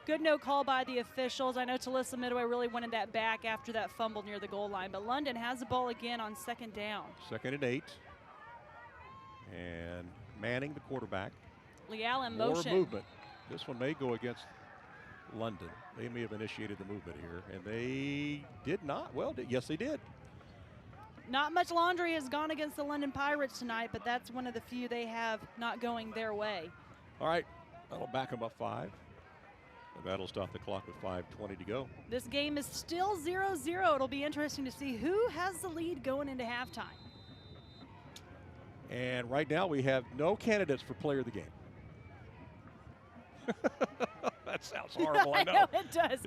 Good no call by the officials. I know Tuloso-Midway really wanted that back after that fumble near the goal line, but London has the ball again on 2nd down. 2nd and 8. And Manning, the quarterback. Leal in motion. More movement. This one may go against London. They may have initiated the movement here, and they did not. Well, yes, they did. Not much laundry has gone against the London Pirates tonight, but that's one of the few they have not going their way. All right, that'll back them up 5. And that'll stop the clock with 5:20 to go. This game is still 0-0. It'll be interesting to see who has the lead going into halftime. And right now we have no candidates for player of the game. That sounds horrible, I know. I know it does.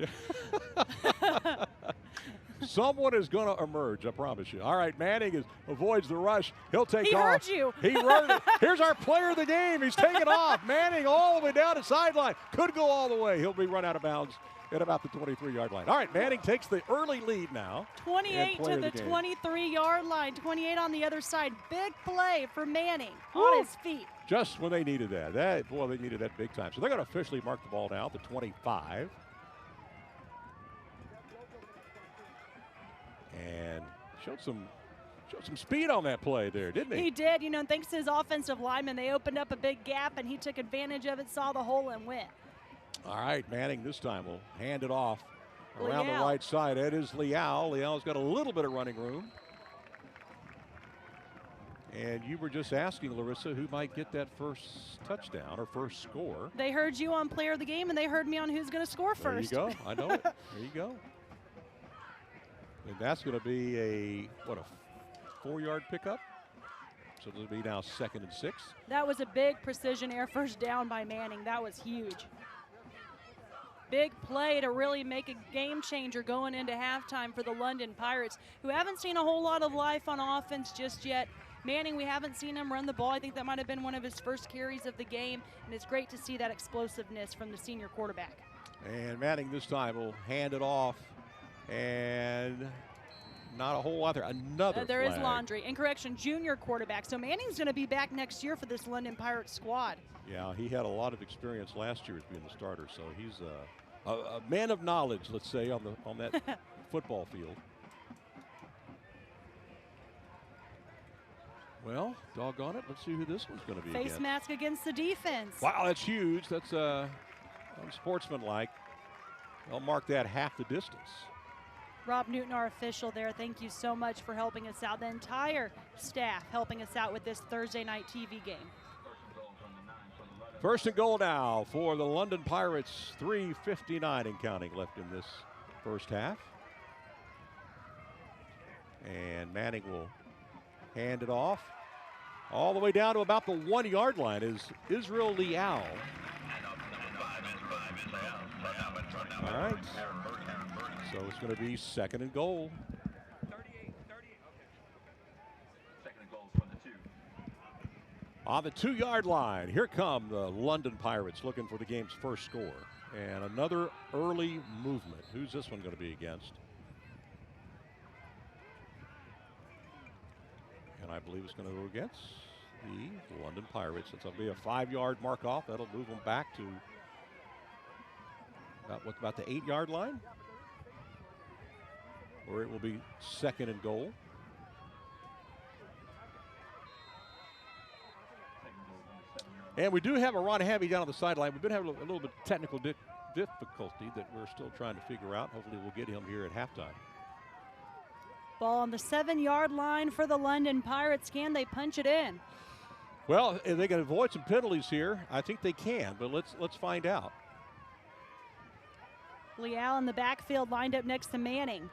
Someone is going to emerge, I promise you. All right, Manning avoids the rush. He'll take off. He heard you. He heard it. Here's our player of the game. He's taking off. Manning all the way down the sideline. Could go all the way. He'll be run out of bounds at about the 23-yard line. All right, Manning takes the early lead now. 28 to the 23-yard line. 28 on the other side. Big play for Manning on his feet. Just when they needed that. Boy, they needed that big time. So they're going to officially mark the ball now at the 25. And showed some speed on that play there, didn't he? He did. You know, thanks to his offensive lineman, they opened up a big gap, and he took advantage of it, saw the hole, and went. All right, Manning this time will hand it off around the Leal. right side. It is Leal. Leal's got a little bit of running room. And you were just asking, Larissa, who might get that first touchdown or first score. They heard you on player of the game, and they heard me on who's going to score first. There you go. I know it. There you go. And that's going to be a 4-yard pickup. So this will be now 2nd and 6. That was a big precision air first down by Manning. That was huge. Big play to really make a game changer going into halftime for the London Pirates, who haven't seen a whole lot of life on offense just yet. Manning, we haven't seen him run the ball. I think that might have been one of his first carries of the game, and it's great to see that explosiveness from the senior quarterback. And Manning this time will hand it off. And not a whole lot there. Another There is flag. laundry. And correction, junior quarterback. So Manning's going to be back next year for this London Pirates squad. Yeah, he had a lot of experience last year as being the starter, so he's a man of knowledge, let's say, on that football field. Well, doggone it. Let's see who this one's going to be Face against. mask against the defense. Wow, that's huge. That's unsportsmanlike. I'll mark that half the distance. Rob Newton, our official there, thank you so much for helping us out. The entire staff helping us out with this Thursday night TV game. 1st and goal now for the London Pirates. 3:59 and counting left in this first half. And Manning will hand it off. All the way down to about the 1-yard line is Israel Leal. All right. So it's going to be 2nd and goal. On the 2-yard line, here come the London Pirates looking for the game's first score. And another early movement. Who's this one going to be against? And I believe it's going to go against the London Pirates. It's going to be a 5-yard mark off. That'll move them back to about the 8-yard line, where it will be 2nd and goal. And we do have a Ron Habby down on the sideline. We've been having a little bit of technical difficulty that we're still trying to figure out. Hopefully we'll get him here at halftime. Ball on the 7-yard line for the London Pirates. Can they punch it in? Well, if they can avoid some penalties here, I think they can, but let's find out. Leal in the backfield lined up next to Manning.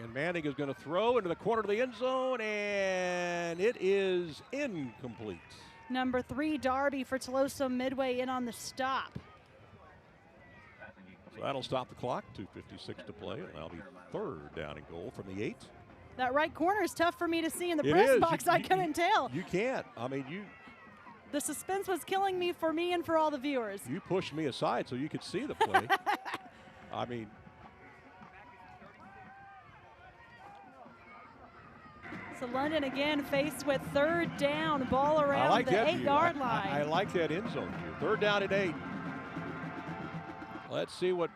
And Manning is going to throw into the corner of the end zone, and it is incomplete. Number 3, Darby for Tuloso-Midway in on the stop. So that'll stop the clock. 2:56 to play. It'll now be 3rd down and goal from the 8. That right corner is tough for me to see in the It press is. box. I couldn't tell. You can't. I mean, The suspense was killing me for me and for all the viewers. you pushed me aside so you could see the play. I mean, So London again faced with 3rd down, ball I around like the that 8-yard view. line. I like that end zone view. 3rd down and 8. Let's see what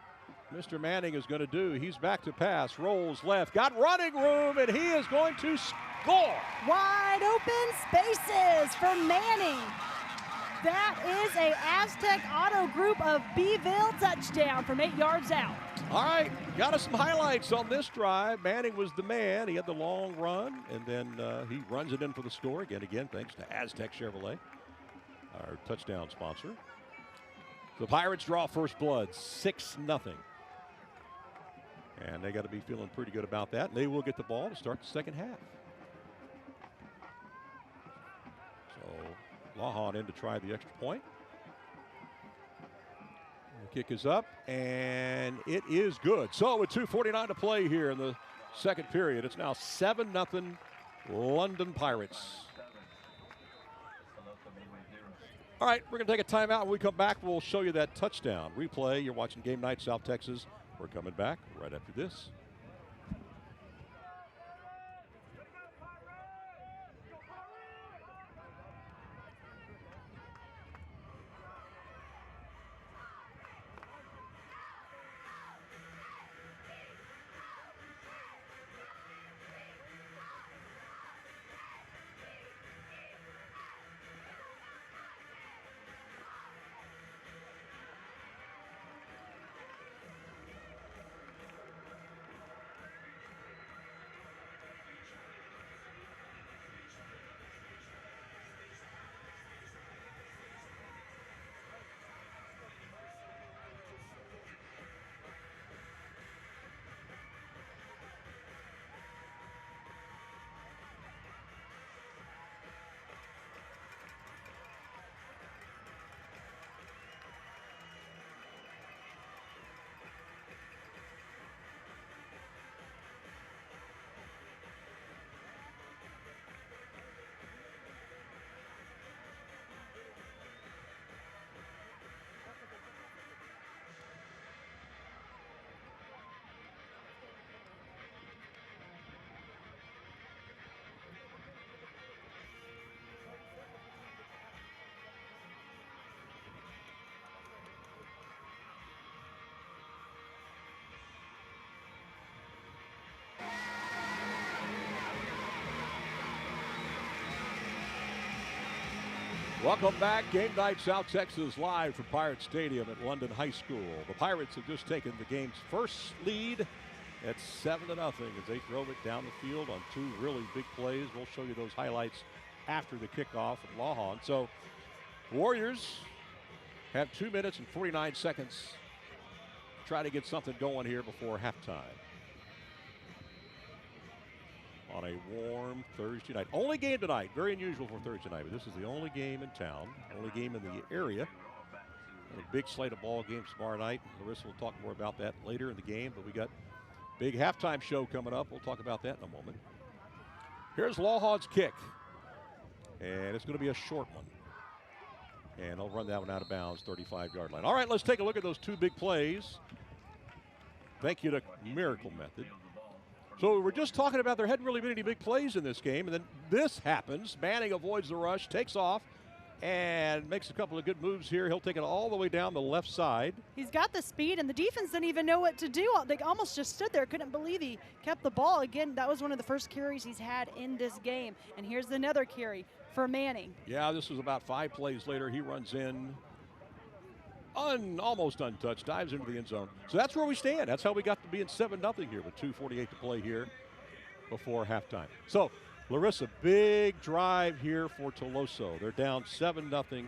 Mr. Manning is going to do. He's back to pass, rolls left, got running room, and he is going to score. Wide open spaces for Manning. That is a Aztec Auto Group of Beeville touchdown from 8 yards out. All right, got us some highlights on this drive. Manning was the man. He had the long run, and then he runs it in for the score. Again, thanks to Aztec Chevrolet, our touchdown sponsor. The Pirates draw first blood, 6-0. And they got to be feeling pretty good about that. They will get the ball to start the second half. So Lawhon in to try the extra point. The kick is up, and it is good. So with 2:49 to play here in the second period, it's now 7-0 London Pirates. All right, we're going to take a timeout. When we come back, we'll show you that touchdown replay. You're watching Game Night South Texas. We're coming back right after this. Welcome back. Game Night South Texas live from Pirate Stadium at London High School. The Pirates have just taken the game's first lead at 7-0 as they drove it down the field on 2 really big plays. We'll show you those highlights after the kickoff at Lawhon. So Warriors have 2 minutes and 49 seconds to try to get something going here before halftime. On a warm Thursday night. Only game tonight. Very unusual for Thursday night, but this is the only game in town, only game in the area. And a big slate of ball games tomorrow night. Larissa will talk more about that later in the game, but we got big halftime show coming up. We'll talk about that in a moment. Here's Lawhon's kick, and it's going to be a short one. And they'll run that one out of bounds, 35-yard line. All right, let's take a look at those 2 big plays. Thank you to Miracle Method. So we were just talking about there hadn't really been any big plays in this game, and then this happens. Manning avoids the rush, takes off, and makes a couple of good moves here. He'll take it all the way down the left side. He's got the speed, and the defense didn't even know what to do. They almost just stood there, couldn't believe he kept the ball. Again, that was one of the first carries he's had in this game. And here's another carry for Manning. Yeah, this was about 5 plays later. He runs in almost untouched, dives into the end zone. So that's where we stand. That's how we got to be in 7-0 here with 2:48 to play here before halftime. So Larissa, big drive here for Tuloso. They're down 7-0.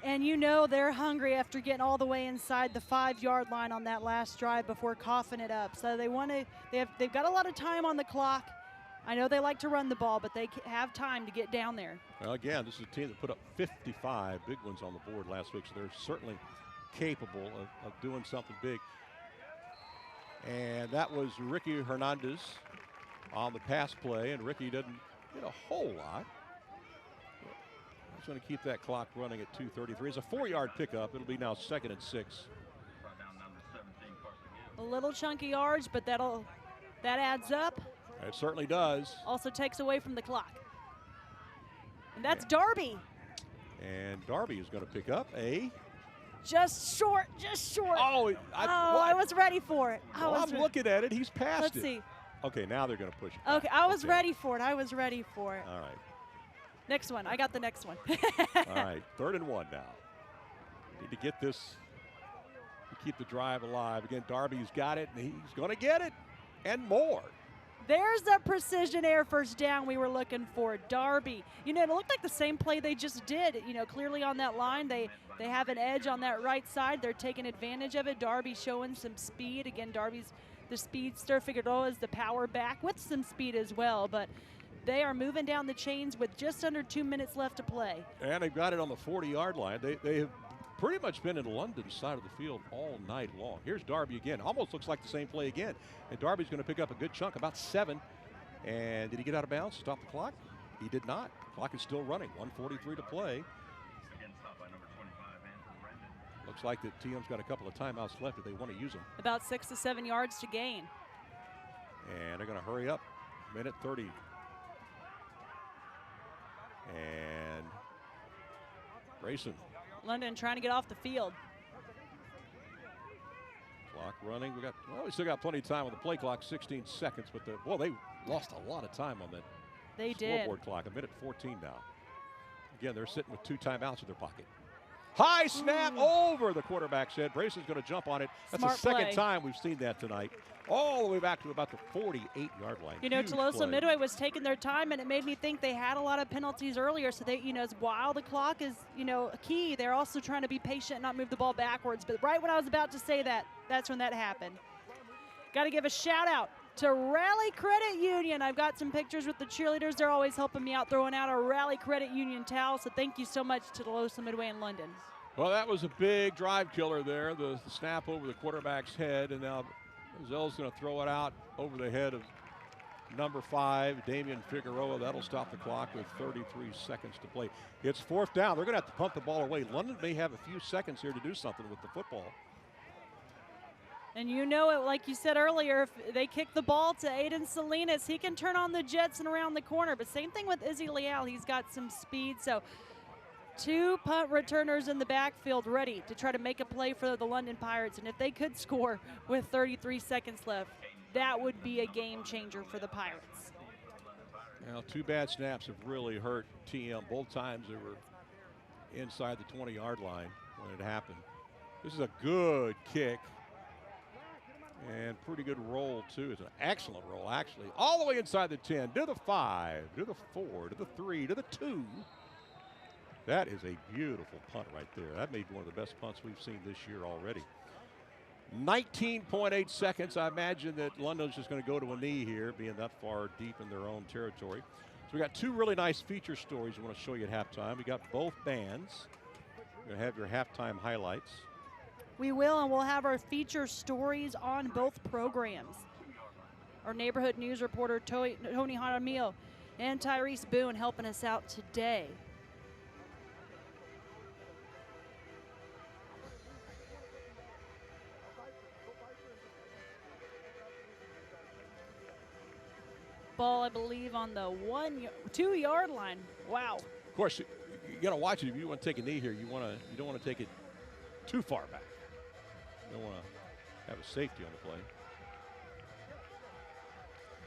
And you know they're hungry after getting all the way inside the 5-yard line on that last drive before coughing it up. So they've got a lot of time on the clock. I know they like to run the ball, but they have time to get down there. Well, again, this is a team that put up 55 big ones on the board last week, so they're certainly capable of doing something big. And that was Ricky Hernandez on the pass play, and Ricky doesn't get a whole lot. He's going to keep that clock running at 2:33. It's a 4-yard pickup. It'll be now 2nd and 6. A little chunky yards, but that adds up. It certainly does. Also takes away from the clock. And that's Darby. And Darby is going to pick up a... Just short, just short. Oh, I was ready for it. I'm looking at it. He's past Let's it. see. Okay, now they're going to push it. Okay, I was ready for it. I was ready for it. All right. Next one. I got the next one. All right, 3rd and 1 now. Need to get this, to keep the drive alive. Again, Darby's got it, and he's going to get it, and more. There's that precision air first down we were looking for. Darby. You know, it looked like the same play they just did. You know, clearly on that line, they have an edge on that right side. They're taking advantage of it. Darby showing some speed. Again, Darby's the speedster. Figueroa is the power back with some speed as well. But they are moving down the chains with just under 2 minutes left to play. And they've got it on the 40-yard line. They have pretty much been in London's side of the field all night long. Here's Darby again. Almost looks like the same play again. And Darby's going to pick up a good chunk, about 7. And did he get out of bounds, stop the clock? He did not. Clock is still running, 1:43 to play. Looks like that TM's got a couple of timeouts left if they want to use them. About 6 to 7 yards to gain. And they're going to hurry up. Minute 30. And Grayson. London trying to get off the field. Clock running. We still got plenty of time on the play clock, 16 seconds. But they lost a lot of time on that scoreboard clock. A minute 14 now. Again, they're sitting with 2 timeouts in their pocket. High snap over the quarterback's head. Brayson's going to jump on it. That's the second time we've seen that tonight. All the way back to about the 48-yard line. You know, Tuloso-Midway was taking their time, and it made me think they had a lot of penalties earlier. So they, you know, while the clock is, you know, key, they're also trying to be patient and not move the ball backwards. But right when I was about to say that, that's when that happened. Got to give a shout out to Rally Credit Union. I've got some pictures with the cheerleaders. They're always helping me out, throwing out a Rally Credit Union towel. So thank you so much to Tuloso-Midway and London. Well, that was a big drive killer there. The snap over the quarterback's head, and now Zell's going to throw it out over the head of number 5, Damian Figueroa. That'll stop the clock with 33 seconds to play. It's 4th down. They're going to have to pump the ball away. London may have a few seconds here to do something with the football. And you know it, like you said earlier, if they kick the ball to Aiden Salinas, he can turn on the jets and around the corner. But same thing with Izzy Leal. He's got some speed. So 2 punt returners in the backfield ready to try to make a play for the London Pirates. And if they could score with 33 seconds left, that would be a game changer for the Pirates. Now, 2 bad snaps have really hurt TM. Both times they were inside the 20-yard line when it happened. This is a good kick and pretty good roll, too. It's an excellent roll, actually. All the way inside the 10, to the 5, to the 4, to the 3, to the 2. That is a beautiful punt right there. That may be one of the best punts we've seen this year already. 19.8 seconds. I imagine that London's just going to go to a knee here, being that far deep in their own territory. So we got 2 really nice feature stories we want to show you at halftime. We got both bands. You're going to have your halftime highlights. We will, and we'll have our feature stories on both programs. Our neighborhood news reporter, Tony Jaramillo, and Tyrese Boone helping us out today. Ball, I believe, on the 2-yard line. Wow. Of course, you got to watch it. If you want to take a knee here, you don't want to take it too far back. You don't want to have a safety on the play.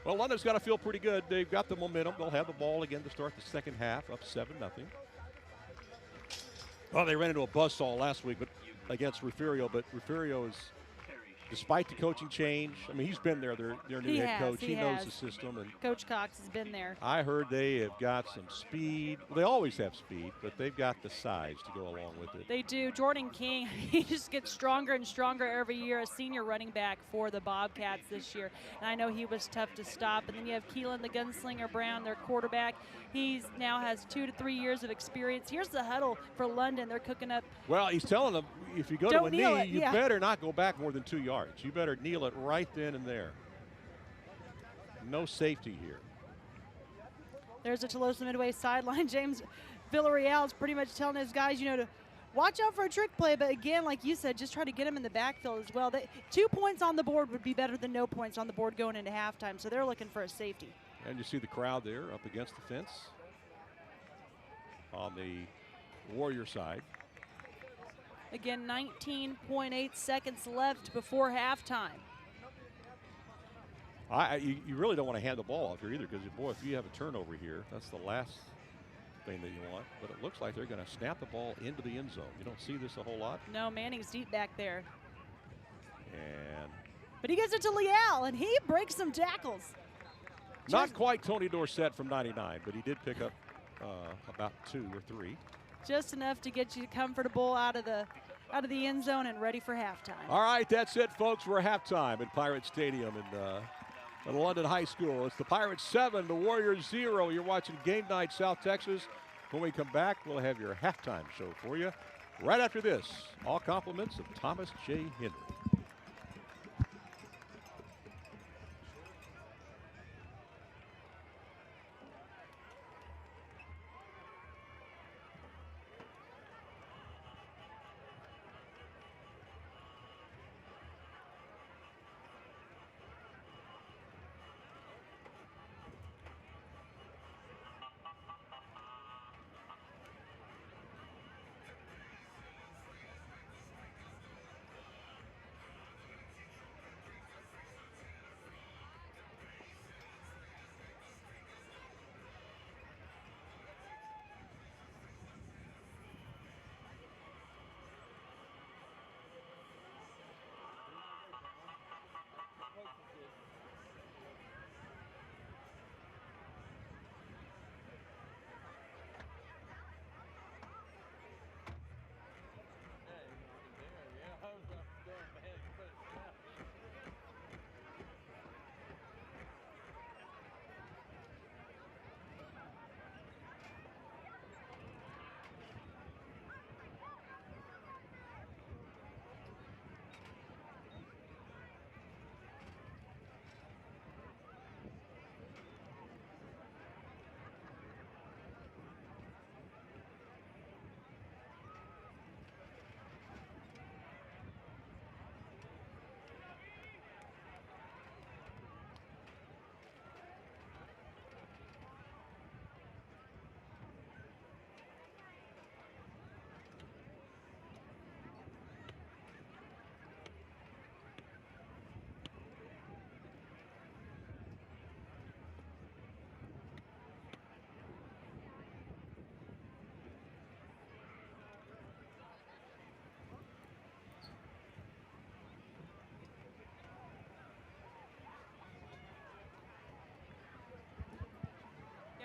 Well, London's got to feel pretty good. They've got the momentum. They'll have the ball again to start the second half, up 7-0. Well, they ran into a buzzsaw last week against Refugio, but Refugio is, despite the coaching change, I mean, he's been there, their new head coach. He knows the system. And Coach Cox has been there. I heard they have got some speed. Well, they always have speed, but they've got the size to go along with it. They do. Jordan King, he just gets stronger and stronger every year, a senior running back for the Bobcats this year. And I know he was tough to stop. And then you have Keelan the Gunslinger Brown, their quarterback. He now has 2 to 3 years of experience. Here's the huddle for London. They're cooking up. Well, he's telling them, if you go to a knee, you better not go back more than 2 yards. yards. You better kneel it right then and there. No safety here. There's a Tuloso-Midway sideline. James Villarreal is pretty much telling his guys, to watch out for a trick play. But again, like you said, just try to get him in the backfield as well. 2 points on the board would be better than no points on the board going into halftime. So they're looking for a safety. And you see the crowd there up against the fence on the Warrior side. Again, 19.8 seconds left before halftime. You really don't want to hand the ball off here either, because, boy, if you have a turnover here, that's the last thing that you want. But it looks like they're going to snap the ball into the end zone. You don't see this a whole lot. No, Manning's deep back there. But he gives it to Leal, and he breaks some tackles. Not quite Tony Dorsett from 99, but he did pick up about 2 or 3. Just enough to get you comfortable out of the end zone and ready for halftime. All right, that's it, folks. We're halftime at Pirate Stadium in London High School. It's the Pirates 7, the Warriors 0. You're watching Game Night South Texas. When we come back, we'll have your halftime show for you. Right after this, all compliments of Thomas J. Henry.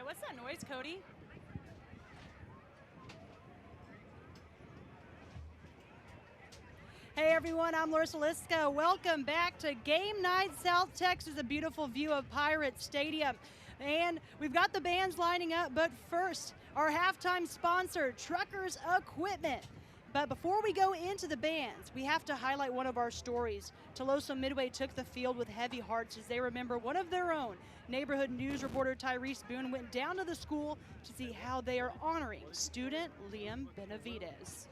What's that noise, Cody? Hey everyone, I'm Larissa Liska. Welcome back to Game Night South Texas, a beautiful view of Pirate Stadium. And we've got the bands lining up, but first, our halftime sponsor, Truckers Equipment. But before we go into the bands, we have to highlight one of our stories. Tuloso-Midway took the field with heavy hearts as they remember one of their own. Neighborhood news reporter Tyrese Boone went down to the school to see how they are honoring student Liam Benavidez.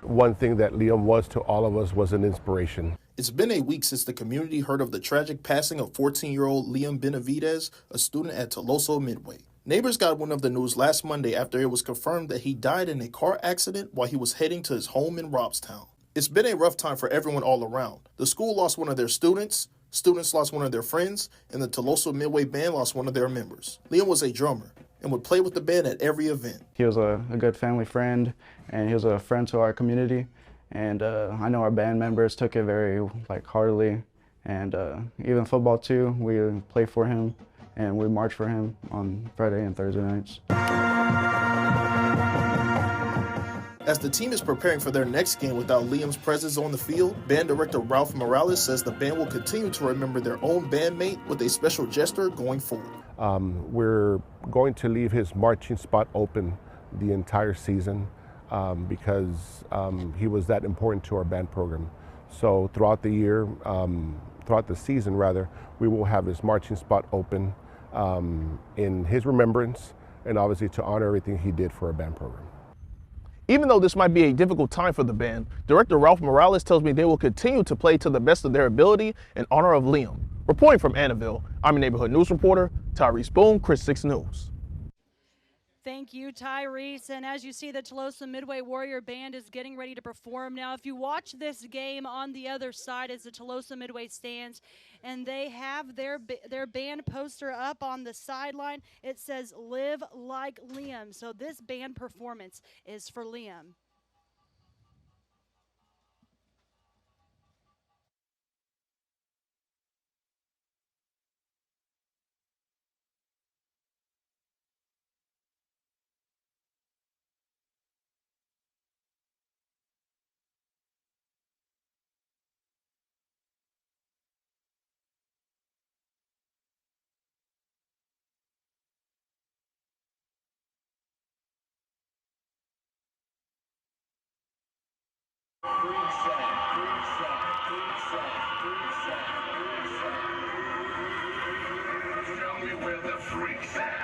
One thing that Liam was to all of us was an inspiration. It's been a week since the community heard of the tragic passing of 14-year-old Liam Benavidez, a student at Tuloso-Midway. Neighbors got wind of the news last Monday after it was confirmed that he died in a car accident while he was heading to his home in Robstown. It's been a rough time for everyone all around. The school lost one of their students lost one of their friends, and the Tuloso-Midway band lost one of their members. Liam was a drummer and would play with the band at every event. He was a good family friend, and he was a friend to our community. And I know our band members took it very heartily, and even football too. We play for him, and we march for him on Friday and Thursday nights. As the team is preparing for their next game without Liam's presence on the field, band director Ralph Morales says the band will continue to remember their own bandmate with a special gesture going forward. We're going to leave his marching spot open the entire season. because he was that important to our band program. So throughout the year, throughout the season rather, we will have this marching spot open in his remembrance and obviously to honor everything he did for our band program. Even though this might be a difficult time for the band, Director Ralph Morales tells me they will continue to play to the best of their ability in honor of Liam. Reporting from Annabelle, I'm your neighborhood news reporter, Tyrese Boone, Chris 6 News. Thank you, Tyrese. And as you see, the Tuloso-Midway Warrior Band is getting ready to perform. Now, if you watch this game on the other side as the Tuloso-Midway stands, and they have their band poster up on the sideline, it says, "Live like Liam." So this band performance is for Liam. Tell me where the freaks at.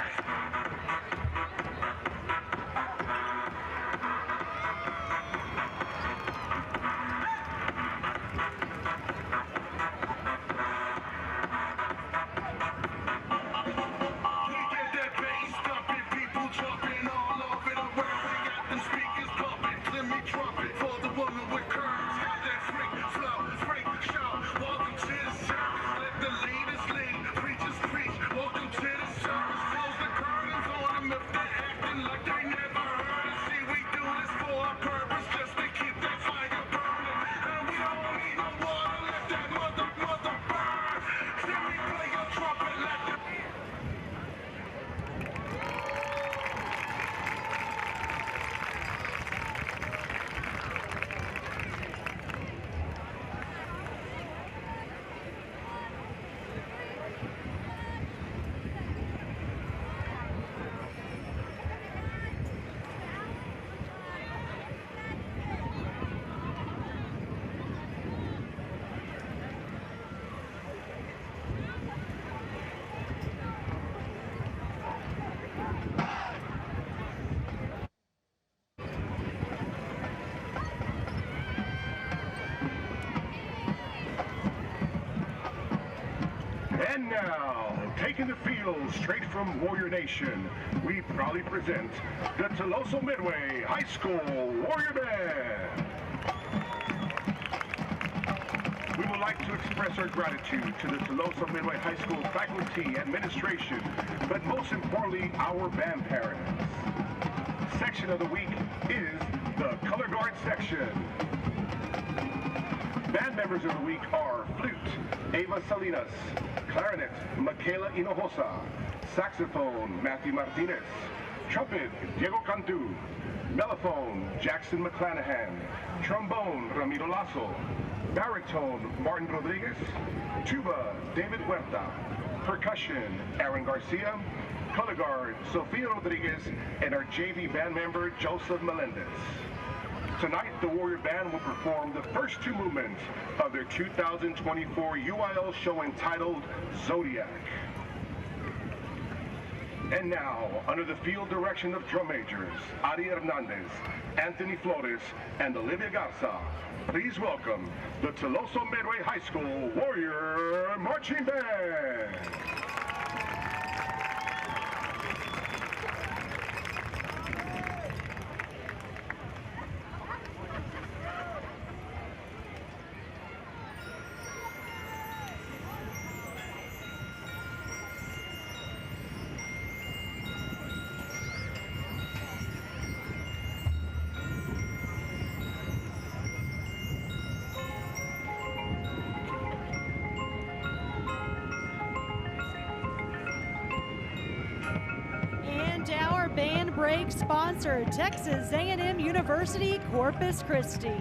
And now, taking the field straight from Warrior Nation, we proudly present the Tuloso-Midway High School Warrior Band. We would like to express our gratitude to the Tuloso-Midway High School faculty, administration, but most importantly, our band parents. Section of the week is the Color Guard section. Band members of the week are flute, Ava Salinas; clarinet, Michaela Hinojosa; saxophone, Matthew Martinez; trumpet, Diego Cantu; mellophone, Jackson McClanahan; trombone, Ramiro Lasso; baritone, Martin Rodriguez; tuba, David Huerta; percussion, Aaron Garcia; color guard, Sofia Rodriguez; and our JV band member, Joseph Melendez. Tonight, the Warrior Band will perform the first two movements of their 2024 UIL show entitled Zodiac. And now, under the field direction of drum majors, Ari Hernandez, Anthony Flores, and Olivia Garza, please welcome the Tuloso-Midway High School Warrior Marching Band. Our band break sponsor, Texas A&M University, Corpus Christi.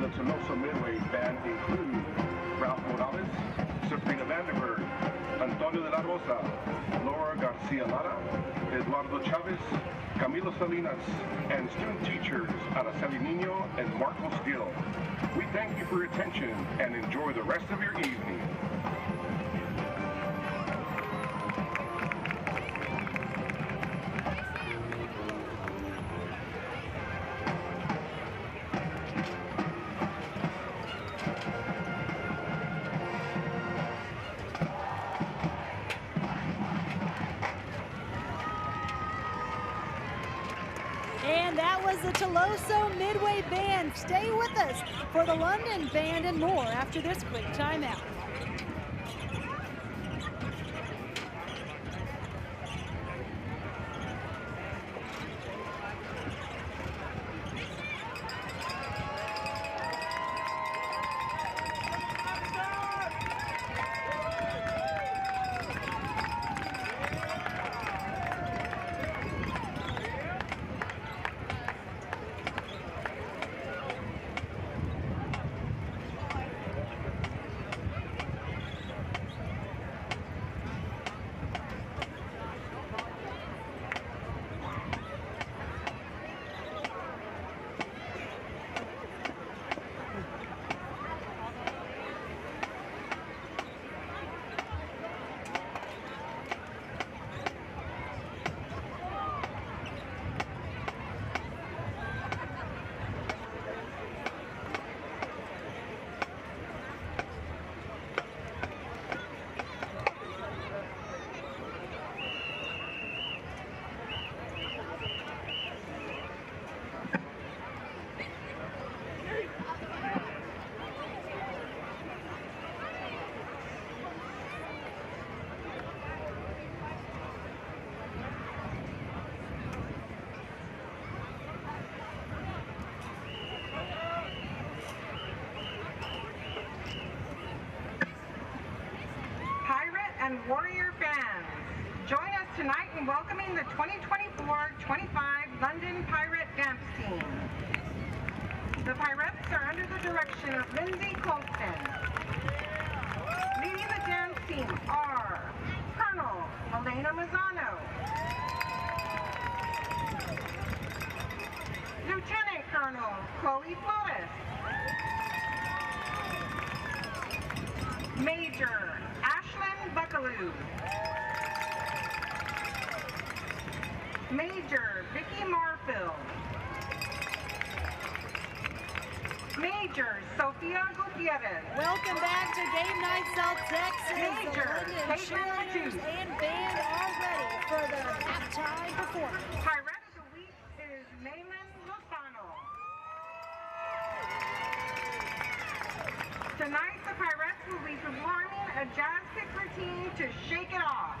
the Tuloso-Midway band include Ralph Morales, Sabrina Vanderberg, Antonio de la Rosa, Laura Garcia Lara, Eduardo Chavez, Camilo Salinas, and student teachers Araceli Nino and Marcos Gill. We thank you for your attention and enjoy the rest of your evening. And that was the Tuloso-Midway Band. Stay with us for the London Band and more after this quick timeout. And Warrior fans, join us tonight in welcoming the 2024-25 London Pirate Dance Team. The Pirates are under the direction of Lindsay Colston. Leading the dance team are Colonel Elena Mazzano, Lieutenant Colonel Chloe Flores, Major Ashlyn Buckaloo, Major Vicky Marfield, Major Sophia Gutierrez. Welcome back to Game Night South Texas. Major The London Caitlin cheerleaders Matute. and band are ready for their halftime performance. Pirate of the Week is Nayland Lozano. Tonight, the Pirates will be performing a jazz kick routine to shake it off.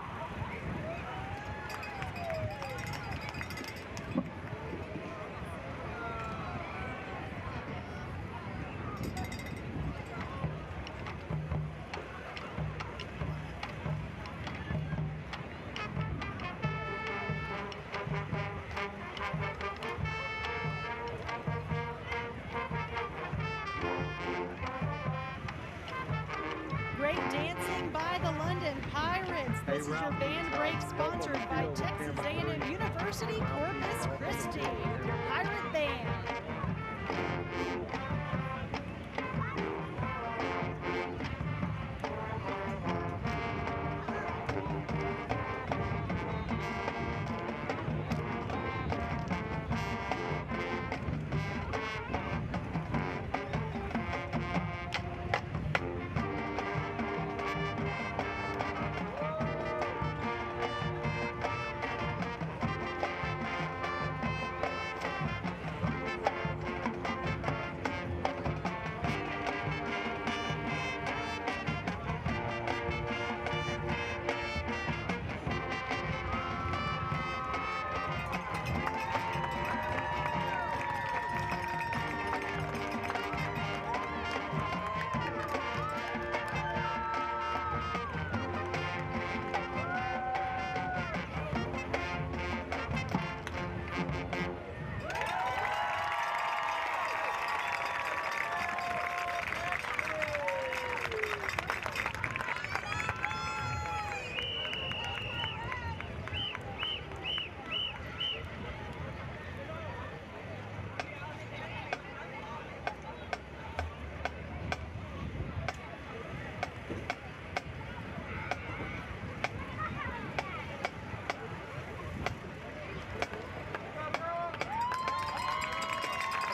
Great dancing by the London Pirates. This is your band break sponsored by Texas A&M University Corpus Christi with your Pirate Band.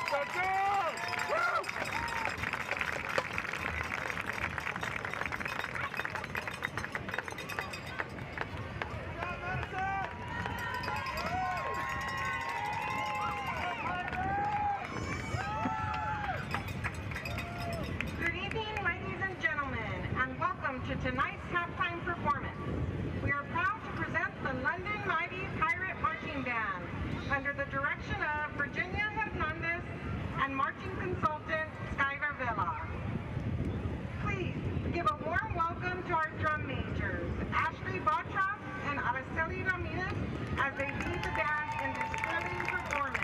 Good evening, ladies and gentlemen, and welcome to tonight's halftime performance. We are proud to present the London Mighty Pirate Marching Band under the direction of Virginia Hernandez and marching consultant Skylar Villa. Please give a warm welcome to our drum majors, Ashley Botros and Araceli Ramirez, as they lead the band in this thrilling performance.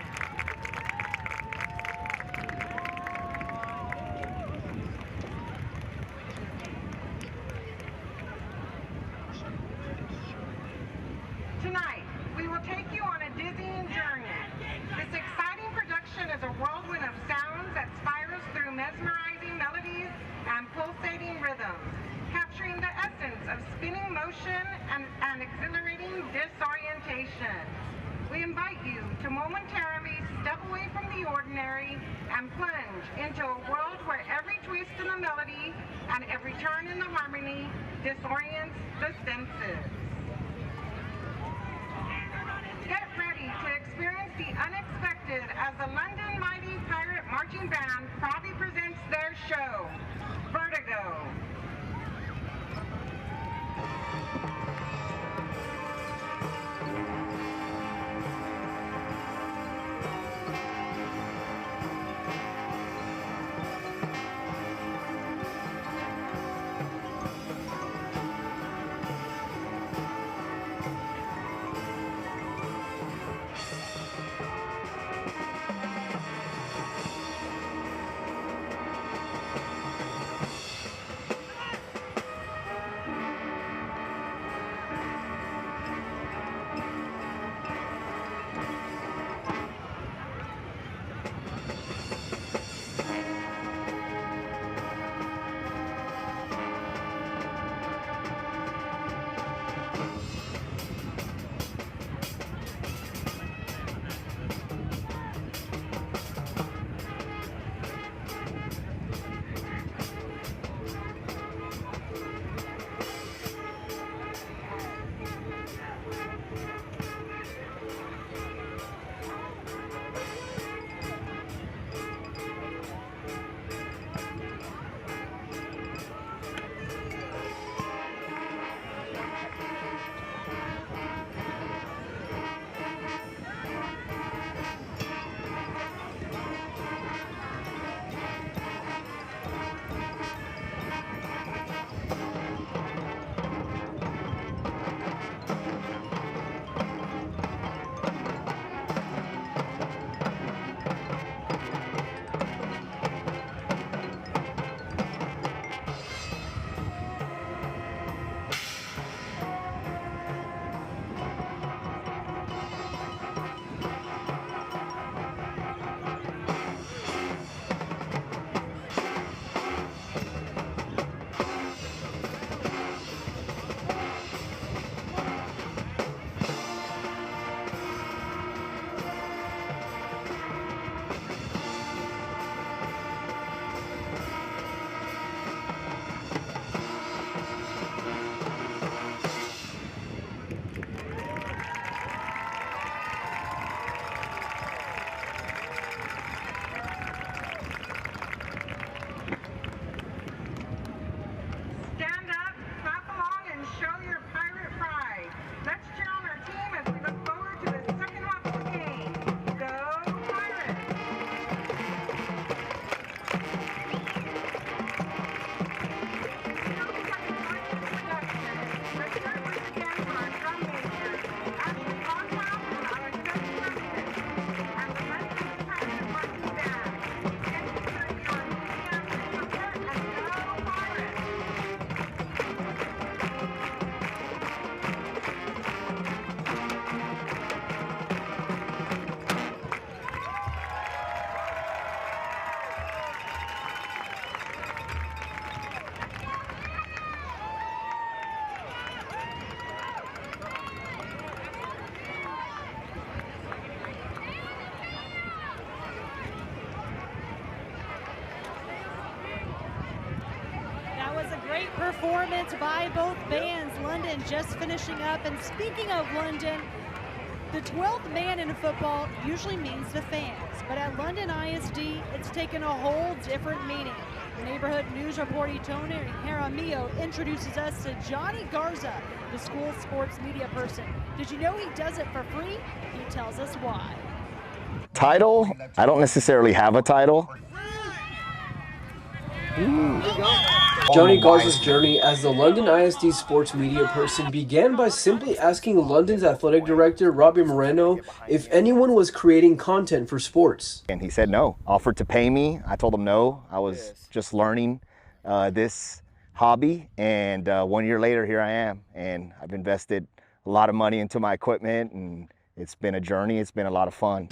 Tonight, we will take you on a dizzying journey. This exciting production is a whirlwind of sounds that spirals through mesmerizing melodies and pulsating rhythms, capturing the essence of spinning motion and exhilarating disorientation. We invite you to momentarily step away from the ordinary and plunge into a world where every twist in the melody and every turn in the harmony disorients the senses. Get ready to experience the unexpected as the London Mighty Pirate Marching Band proudly presents their show, Vertigo. performance by both bands. London just finishing up. And speaking of London, the 12th man in football usually means the fans, but at London ISD, it's taken a whole different meaning. Neighborhood news reporter Tony Jaramillo introduces us to Johnny Garza, the school sports media person. Did you know he does it for free? He tells us why. Title? I don't necessarily have a title. Johnny Garza's journey as the London ISD sports media person began by simply asking London's athletic director, Robbie Moreno, if anyone was creating content for sports. And he said no. Offered to pay me. I told him no. I was just learning this hobby. And 1 year later, here I am. And I've invested a lot of money into my equipment, and it's been a journey. It's been a lot of fun.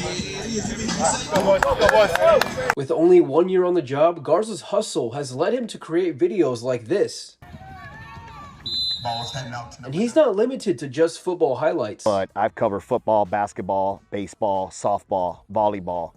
With only 1 year on the job, Garza's hustle has led him to create videos like this. And he's not limited to just football highlights. But I've covered football, basketball, baseball, softball, volleyball,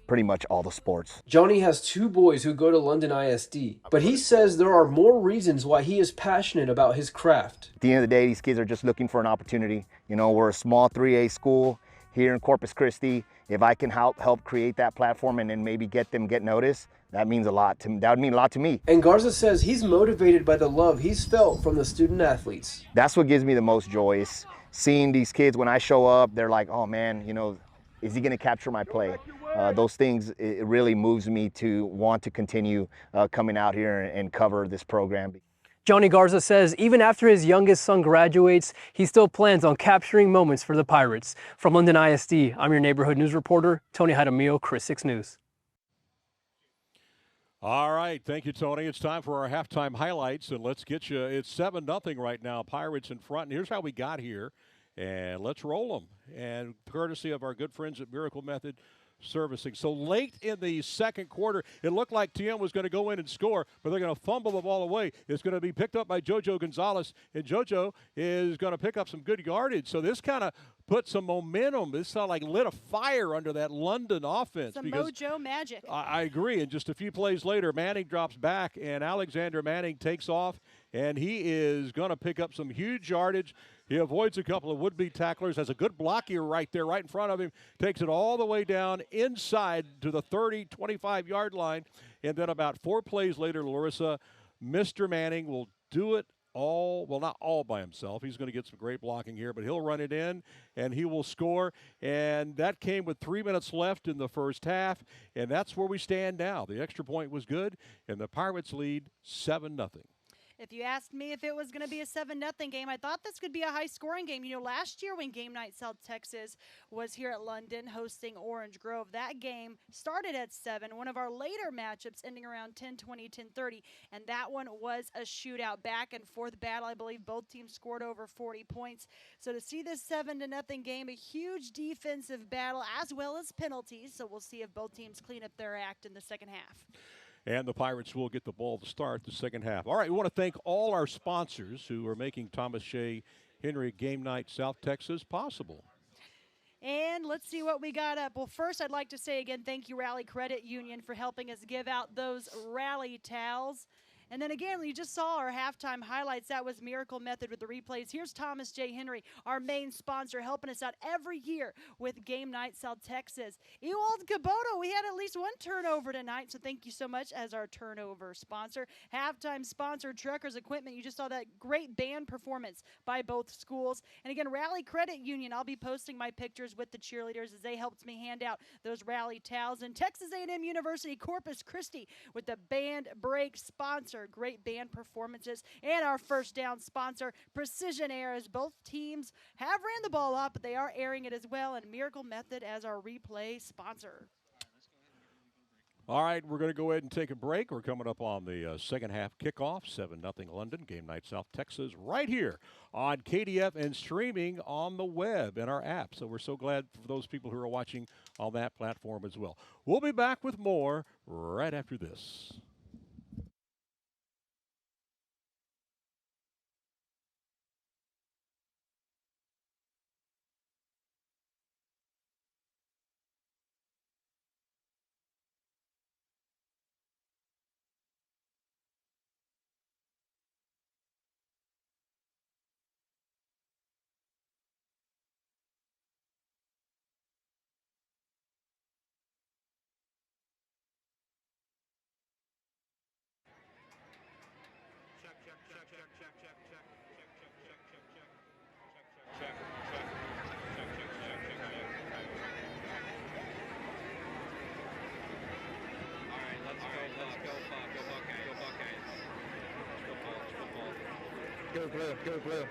pretty much all the sports. Johnny has 2 boys who go to London ISD, but he says there are more reasons why he is passionate about his craft. At the end of the day, these kids are just looking for an opportunity. You know, we're a small 3A school here in Corpus Christi. If I can help create that platform and then maybe get noticed, that means a lot to me. That would mean a lot to me. And Garza says he's motivated by the love he's felt from the student athletes. That's what gives me the most joy, is seeing these kids when I show up. They're like, oh man, you know, is he going to capture my play? Those things, it really moves me to want to continue coming out here and cover this program. Johnny Garza says even after his youngest son graduates, he still plans on capturing moments for the Pirates. From London ISD, I'm your neighborhood news reporter, Tony Jaramillo, Chris 6 News. All right, thank you, Tony. It's time for our halftime highlights, and let's get you. It's 7-0 right now, Pirates in front. And here's how we got here, and let's roll them. And courtesy of our good friends at Miracle Method Servicing. So late in the second quarter, it looked like TM was going to go in and score, but they're going to fumble the ball away. It's going to be picked up by JoJo Gonzalez, and JoJo is going to pick up some good yardage. So this kind of put some momentum. This sounded like lit a fire under that London offense. Some mojo magic. I agree. And just a few plays later, Manning drops back, and Alexander Manning takes off, and he is going to pick up some huge yardage. He avoids a couple of would-be tacklers, has a good block here right there, right in front of him, takes it all the way down inside to the 30, 25-yard line. And then about 4 plays later, Larissa, Mr. Manning will do it all, well, not all by himself. He's going to get some great blocking here, but he'll run it in, and he will score. And that came with 3 minutes left in the first half, and that's where we stand now. The extra point was good, and the Pirates lead 7-0. If you asked me if it was going to be a 7-0 game, I thought this could be a high-scoring game. You know, last year when Game Night South Texas was here at London hosting Orange Grove, that game started at 7. One of our later matchups ending around 10:20, 10:30, and that one was a shootout, back and forth battle. I believe both teams scored over 40 points. So to see this 7-0 game, a huge defensive battle as well as penalties. So we'll see if both teams clean up their act in the second half. And the Pirates will get the ball to start the second half. All right, we want to thank all our sponsors who are making Thomas J. Henry Game Night South Texas possible. And let's see what we got up. Well, first, I'd like to say again, thank you, Rally Credit Union, for helping us give out those rally towels. And then again, you just saw our halftime highlights. That was Miracle Method with the replays. Here's Thomas J. Henry, our main sponsor, helping us out every year with Game Night South Texas. Ewald Kubota, we had at least one turnover tonight, so thank you so much as our turnover sponsor. Halftime sponsor, Truckers Equipment. You just saw that great band performance by both schools. And again, Rally Credit Union, I'll be posting my pictures with the cheerleaders as they helped me hand out those rally towels. And Texas A&M University Corpus Christi with the band break sponsor. Great band performances. And our first down sponsor, Precision Air, as both teams have ran the ball up, but they are airing it as well, and Miracle Method as our replay sponsor. All right, we're going to go ahead and take a break. We're coming up on the second half kickoff, 7-0 London, Game Night South Texas, right here on KDF and streaming on the web and our app. So we're so glad for those people who are watching on that platform as well. We'll be back with more right after this. Go blue, go blue.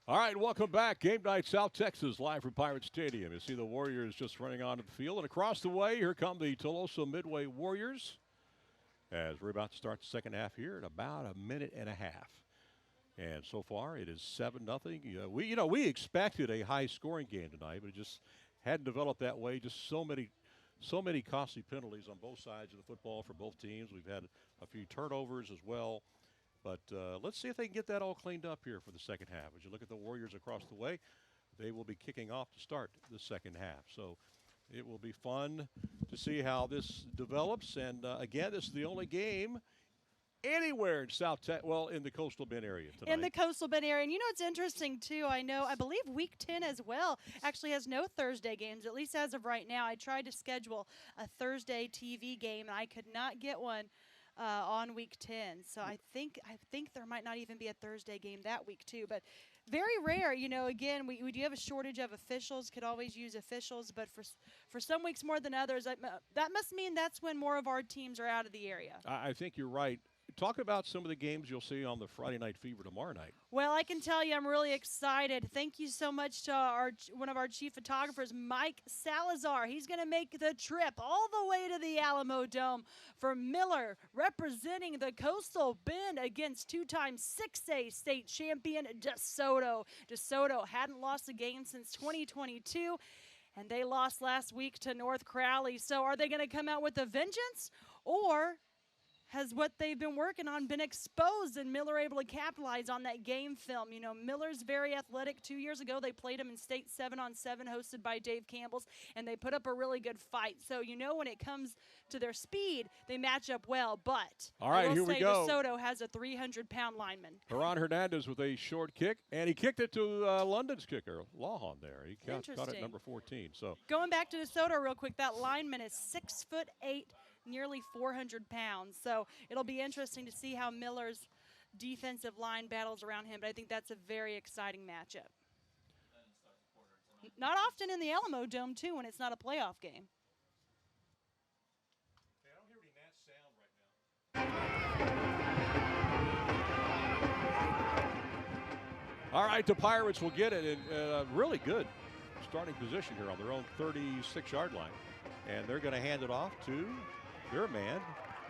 All right, welcome back. Game night, South Texas, live from Pirate Stadium. You see the Warriors just running onto the field. And across the way, here come the Tuloso-Midway Warriors as we're about to start the second half here in about a minute and a half. And so far, it is 7-0. We expected a high-scoring game tonight, but it just hadn't developed that way. Just so many costly penalties on both sides of the football for both teams. We've had a few turnovers as well. But let's see if they can get that all cleaned up here for the second half. As you look at the Warriors across the way, they will be kicking off to start the second half. So it will be fun to see how this develops. And, again, this is the only game anywhere in in the Coastal Bend area tonight. In the Coastal Bend area. And you know, it's interesting, too. I believe Week 10 as well actually has no Thursday games, at least as of right now. I tried to schedule a Thursday TV game, and I could not get one on Week 10. So I think there might not even be a Thursday game that week, too. But very rare. Again, we do have a shortage of officials, could always use officials. But for some weeks more than others, that must mean that's when more of our teams are out of the area. I think you're right. Talk about some of the games you'll see on the Friday Night Fever tomorrow night. Well, I can tell you I'm really excited. Thank you so much to one of our chief photographers, Mike Salazar. He's going to make the trip all the way to the Alamo Dome for Miller, representing the Coastal Bend against two-time 6A state champion DeSoto. DeSoto hadn't lost a game since 2022, and they lost last week to North Crowley. So are they going to come out with a vengeance, or has what they've been working on been exposed and Miller able to capitalize on that game film? Miller's very athletic. 2 years ago, they played him in state 7-on-7 hosted by Dave Campbell's, and they put up a really good fight. So, when it comes to their speed, they match up well. But all right, here we go. DeSoto has a 300-pound lineman. Ron Hernandez with a short kick, and he kicked it to London's kicker, Lawhon there. He caught it number 14. So going back to DeSoto real quick, that lineman is 6'8", nearly 400 pounds. So it'll be interesting to see how Miller's defensive line battles around him, but I think that's a very exciting matchup. Not often in the Alamo Dome, too, when it's not a playoff game. Hey, I don't hear any Nats sound right now. All right, the Pirates will get it in a really good starting position here on their own 36-yard line. And they're going to hand it off to their man,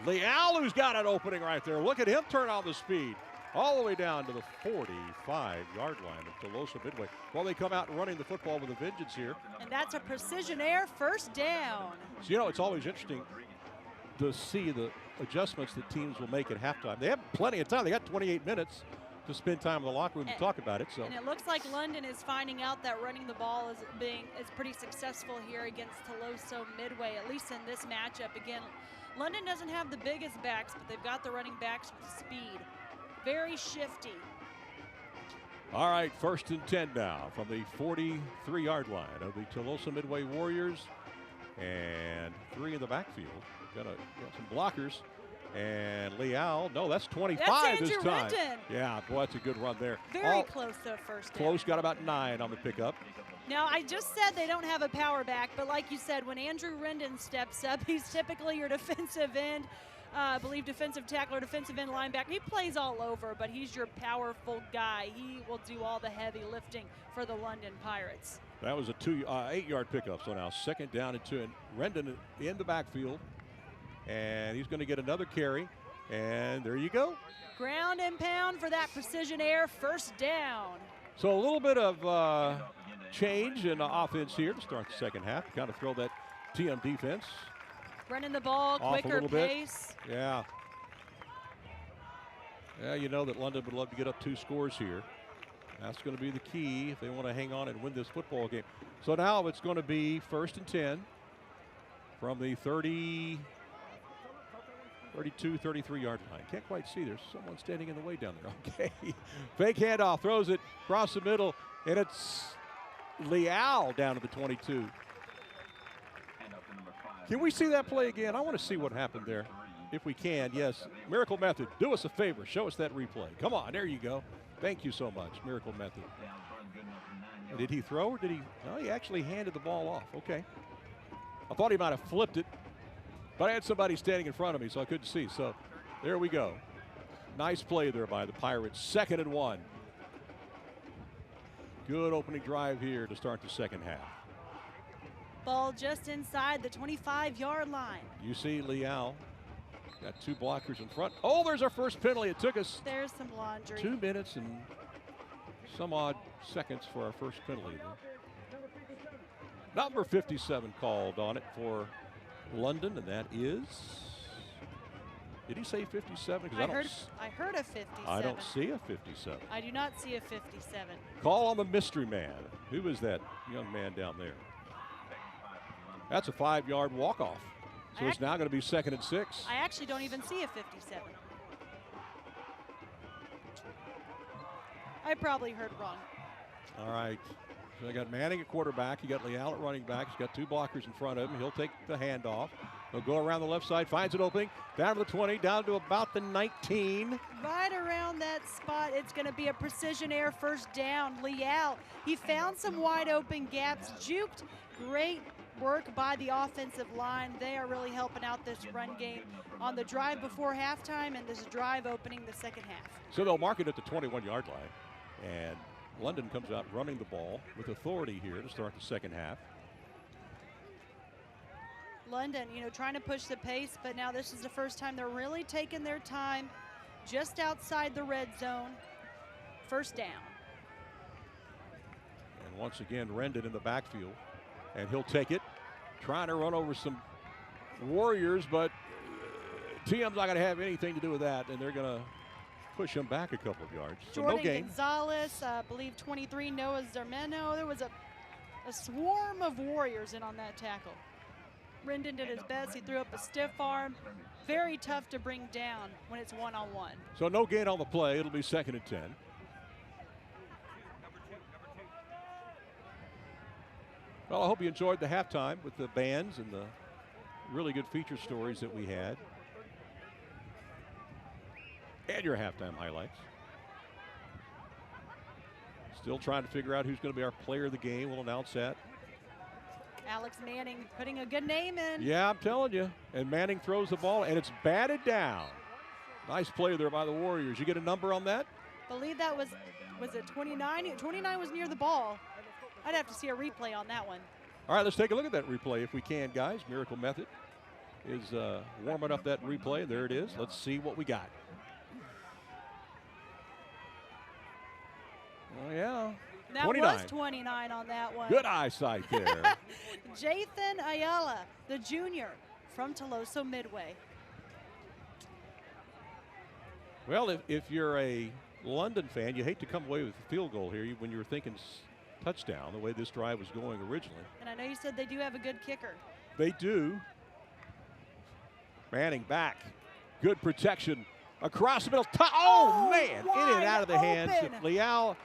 Leal, who's got an opening right there. Look at him turn on the speed all the way down to the 45-yard line of Tuloso-Midway. Well, they come out running the football with a vengeance here. And that's a precision air first down. So, it's always interesting to see the adjustments that teams will make at halftime. They have plenty of time. They got 28 minutes to spend time in the locker room to talk about it. And it looks like London is finding out that running the ball is pretty successful here against Tuloso-Midway, at least in this matchup. Again, London doesn't have the biggest backs, but they've got the running backs with speed. Very shifty. All right, 1st and 10 now from the 43-yard line of the Tuloso-Midway Warriors. And 3 in the backfield. Got some blockers. And Leal, no, that's 25 this time. Renton. Yeah, boy, that's a good run there. Very close to first down. Close, got about 9 on the pickup. Now, I just said they don't have a power back, but like you said, when Andrew Rendon steps up, he's typically your defensive end, I believe defensive tackler, defensive end linebacker. He plays all over, but he's your powerful guy. He will do all the heavy lifting for the London Pirates. That was a 8-yard pickup. So now 2nd down and 2. And Rendon in the backfield. And he's going to get another carry. And there you go. Ground and pound for that precision air 1st down. So a little bit of change in offense here to start the 2nd half. Kind of throw that TM defense. Running the ball, off quicker a little pace. Bit. Yeah. Yeah, you know that London would love to get up 2 scores here. That's going to be the key if they want to hang on and win this football game. So now it's going to be 1st and 10 from the 32, 33-yard line. Can't quite see. There's someone standing in the way down there. Okay. Fake handoff, throws it across the middle, and it's Leal down to the 22. Can we see that play again? I want to see what happened there. If we can, yes. Miracle Method, do us a favor. Show us that replay. Come on, there you go. Thank you so much, Miracle Method. Did he throw or did he? No, he actually handed the ball off. Okay. I thought he might have flipped it, but I had somebody standing in front of me, so I couldn't see. So there we go. Nice play there by the Pirates. 2nd and 1. Good opening drive here to start the 2nd half. Ball just inside the 25-yard line. You see Leal got 2 blockers in front. Oh, there's our first penalty. It took us There's some laundry. 2 minutes and some odd seconds for our first penalty. Number 57 called on it for London, and that is, did he say 57? I heard a 57. I don't see a 57. I do not see a 57. Call on the mystery man. Who is that young man down there? That's a 5-yard walk-off. So it's now going to be 2nd and 6. I actually don't even see a 57. I probably heard wrong. All right. So they got Manning at quarterback. You got Leal at running back. He's got 2 blockers in front of him. He'll take the handoff. He'll go around the left side, finds it opening, down to the 20, down to about the 19. Right around that spot, it's going to be a precision air 1st down. Leal, he found some wide open gaps, juked. Great work by the offensive line. They are really helping out this run game on the drive before halftime and this drive opening the 2nd half. So they'll mark it at the 21-yard line. And London comes out running the ball with authority here to start the 2nd half. London, trying to push the pace, but now this is the first time they're really taking their time just outside the red zone. 1st down. And once again, Rendon in the backfield. And he'll take it, trying to run over some Warriors, but TM's not going to have anything to do with that, and they're going to push him back a couple of yards. So Jordan no gain. Gonzalez, I believe 23, Noah Zermeno. There was a swarm of Warriors in on that tackle. Rendon did his best. He threw up a stiff arm. Very tough to bring down when it's one-on-one. So no gain on the play. It'll be 2nd and 10. Well, I hope you enjoyed the halftime with the bands and the really good feature stories that we had. And your halftime highlights. Still trying to figure out who's going to be our player of the game. We'll announce that. Alex Manning putting a good name in. Yeah, I'm telling you. And Manning throws the ball, and it's batted down. Nice play there by the Warriors. You get a number on that? Believe that was it 29? 29 was near the ball. I'd have to see a replay on that one. All right, let's take a look at that replay if we can, guys. Miracle Method is warming up that replay. There it is. Let's see what we got. Oh, yeah. That 29. was 29 on that one. Good eyesight there. Jathan Ayala, the junior from Tuloso-Midway. Well, if you're a London fan, you hate to come away with a field goal here when you were thinking touchdown, the way this drive was going originally. And I know you said they do have a good kicker. They do. Manning back. Good protection. Across the middle. Oh, man. In and out of the hands of Leal.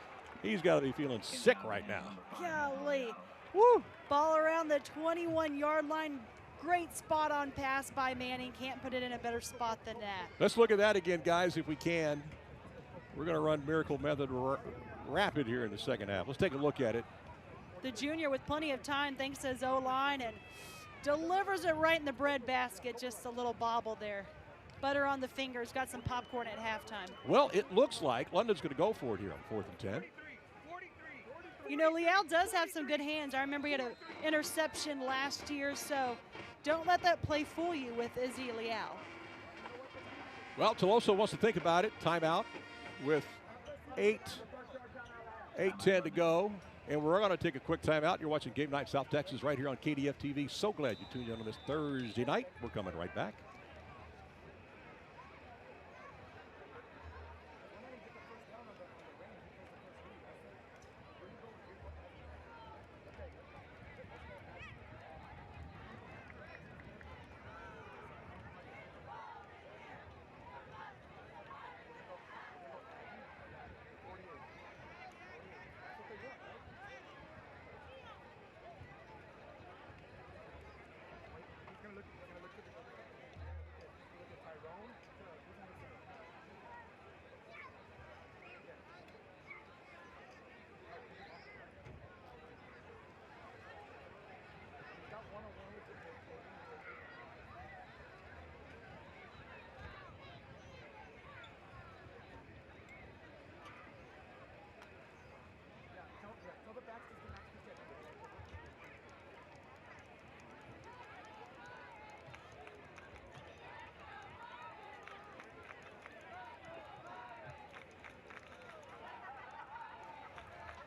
He's got to be feeling sick right now. Golly. Woo. Ball around the 21-yard line. Great spot on pass by Manning. Can't put it in a better spot than that. Let's look at that again, guys, if we can. We're going to run Miracle Method rapid here in the 2nd half. Let's take a look at it. the junior with plenty of time thanks to his O-line, and delivers it right in the bread basket. Just a little bobble there. Butter on the fingers, got some popcorn at halftime. Well, it looks like London's going to go for it here on 4th and 10. You know, Leal does have some good hands. I remember he had an interception last year, so don't let that play fool you with Izzy Leal. Well, Tuloso wants to think about it. Timeout with 8:10 to go. And we're going to take a quick timeout. You're watching Game Night South Texas right here on KDF TV. So glad you tuned in on this Thursday night. We're coming right back.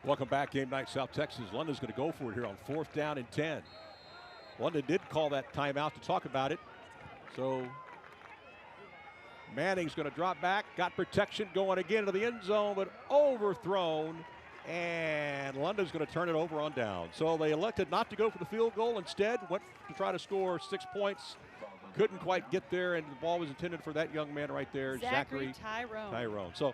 Welcome back, Game Night South Texas. London's going to go for it here on 4th down and 10. London did call that timeout to talk about it. So Manning's going to drop back, got protection going again into the end zone, but overthrown. And London's going to turn it over on down. So they elected not to go for the field goal. Instead, went to try to score 6 points. Couldn't quite get there, and the ball was intended for that young man right there, Zachary Tyrone. So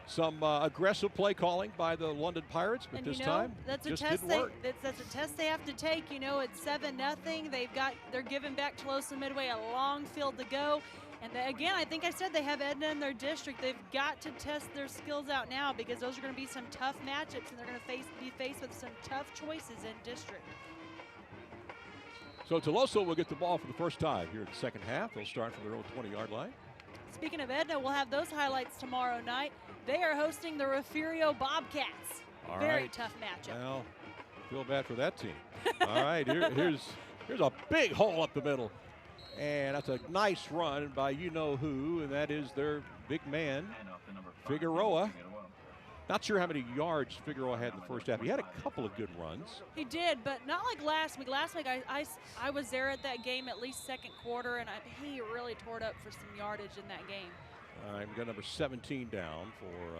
some aggressive play calling by the London Pirates, but this time that's just a test didn't work. That's a test they have to take. You know, it's 7-0. They're giving back Tuloso-Midway a long field to go. And again, I think I said they have Edna in their district. They've got to test their skills out now, because those are going to be some tough matchups, and they're going to be faced with some tough choices in district. So Tuloso will get the ball for the first time here in the second half. They'll start from their own 20-yard line. Speaking of Edna, we'll have those highlights tomorrow night. They are hosting the Refugio Bobcats. Very tough matchup. Well, feel bad for that team. All right, here's a big hole up the middle. And that's a nice run by you-know-who, and that is their big man, Figueroa. Not sure how many yards Figueroa had in the first half. He had a couple of good runs. He did, but not like last week. Last week, I was there at that game at least second quarter, and he really tore it up for some yardage in that game. All right, we got number 17 down for,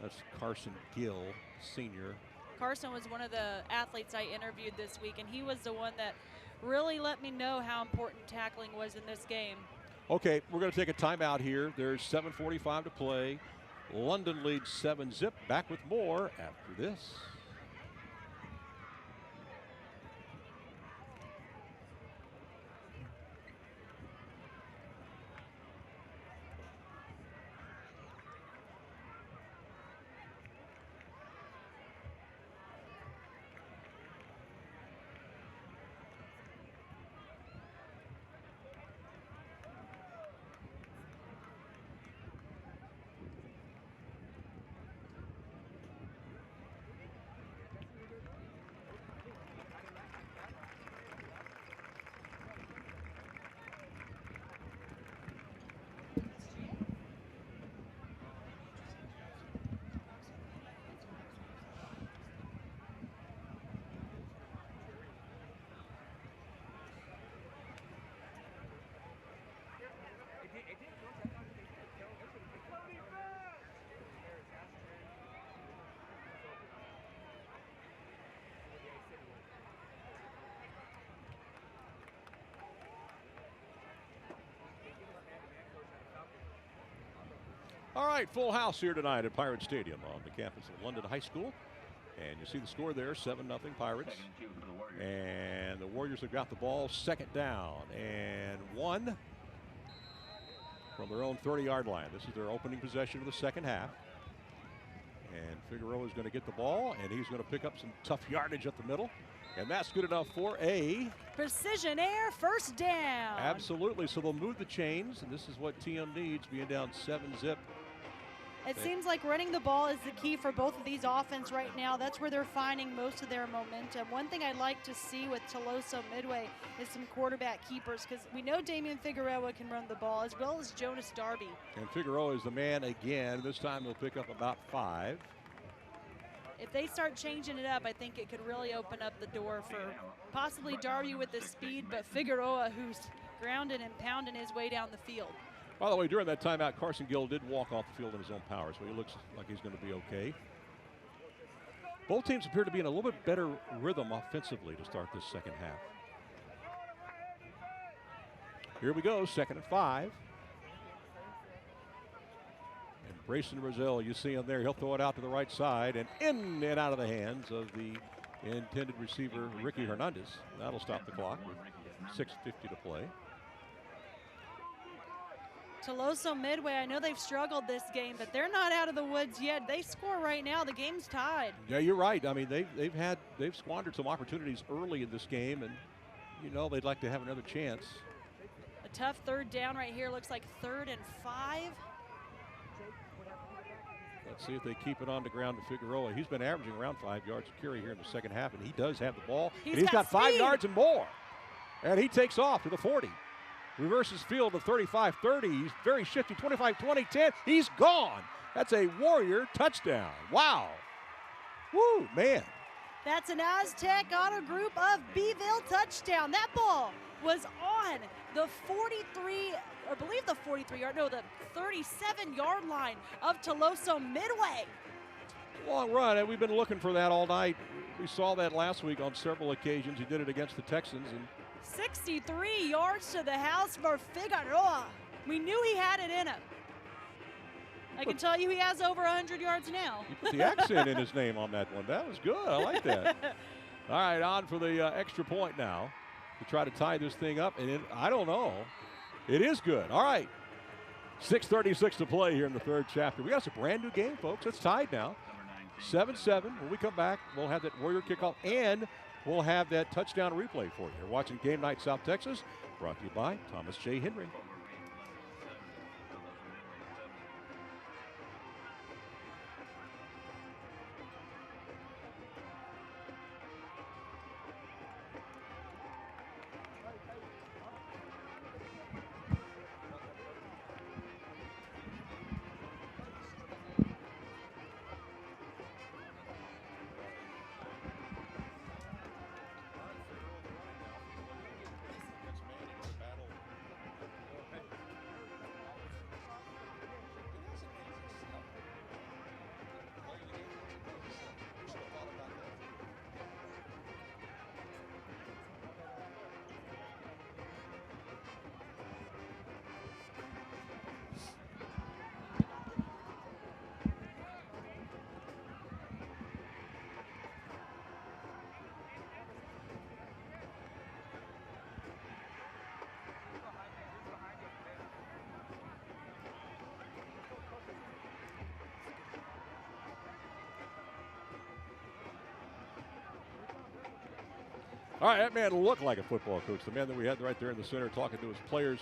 that's Carson Gill, senior. Carson was one of the athletes I interviewed this week, and he was the one that really let me know how important tackling was in this game. Okay, we're going to take a timeout here. There's 7:45 to play. London leads 7-zip. Back with more after this. All right, full house here tonight at Pirate Stadium on the campus of London High School. And you see the score there, 7-0 Pirates. And the Warriors have got the ball, second down and 1 from their own 30-yard line. This is their opening possession of the second half. And Figueroa is going to get the ball, and he's going to pick up some tough yardage up the middle. And that's good enough for a precision air first down. Absolutely. So they'll move the chains, and this is what TM needs, being down 7-zip. It seems like running the ball is the key for both of these offense right now. That's where they're finding most of their momentum. One thing I'd like to see with Tuloso-Midway is some quarterback keepers, because we know Damian Figueroa can run the ball, as well as Jonas Darby. And Figueroa is the man again. This time they'll pick up about 5. If they start changing it up, I think it could really open up the door for possibly Darby with the speed, but Figueroa, who's grounded and pounding his way down the field. By the way, during that timeout, Carson Gill did walk off the field in his own power, so he looks like he's going to be okay. Both teams appear to be in a little bit better rhythm offensively to start this second half. Here we go, 2nd and 5. And Brayson Brazil, you see him there. He'll throw it out to the right side and in and out of the hands of the intended receiver, Ricky Hernandez. That'll stop the clock with 6:50 to play. Tuloso-Midway, I know they've struggled this game, but they're not out of the woods yet. They score right now. The game's tied. Yeah, you're right. I mean, they've squandered some opportunities early in this game, and you know they'd like to have another chance. A tough 3rd down right here. Looks like 3rd and 5. Let's see if they keep it on the ground to Figueroa. He's been averaging around 5 yards a carry here in the second half, and he does have the ball. He's got 5 yards and more. And he takes off to the 40. Reverses field to 35-30. He's very shifty, 25-20, 10. He's gone. That's a Warrior touchdown. Wow. Woo, man. That's an Aztec Auto Group of Beeville touchdown. That ball was on the 43, I believe the 43-yard, no, the 37-yard line of Tuloso-Midway. Long run, and we've been looking for that all night. We saw that last week on several occasions. He did it against the Texans. And 63 yards to the house for Figueroa. We knew he had it in him. I can tell you he has over 100 yards now. He put the accent in his name on that one. That was good. I like that. All right, on for the extra point now to try to tie this thing up. And I don't know. It is good. All right. 6:36 to play here in the 3rd chapter. We got a brand new game, folks. It's tied now. 7-7. When we come back, we'll have that Warrior kickoff and we'll have that touchdown replay for you. You're watching Game Night South Texas, brought to you by Thomas J. Henry. All right, that man looked like a football coach. The man that we had right there in the center talking to his players.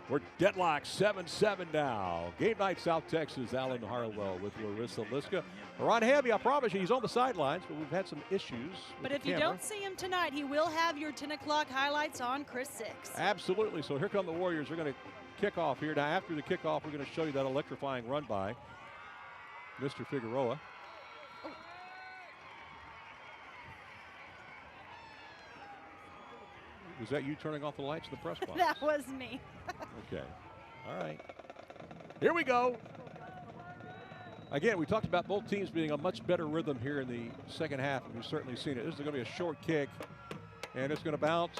We're deadlocked 7-7 now. Game Night South Texas, Alan Harwell with Larissa Liska. Ron Hamby, I promise you, he's on the sidelines, but we've had some issues But if you don't see him tonight, he will have your 10 o'clock highlights on Chris 6. Absolutely. So here come the Warriors. They're going to kick off here. Now, after the kickoff, we're going to show you that electrifying run by Mr. Figueroa. Was that you turning off the lights in the press box? That was me. Okay. All right. Here we go. Again, we talked about both teams being a much better rhythm here in the second half, and we've certainly seen it. This is going to be a short kick, and it's going to bounce.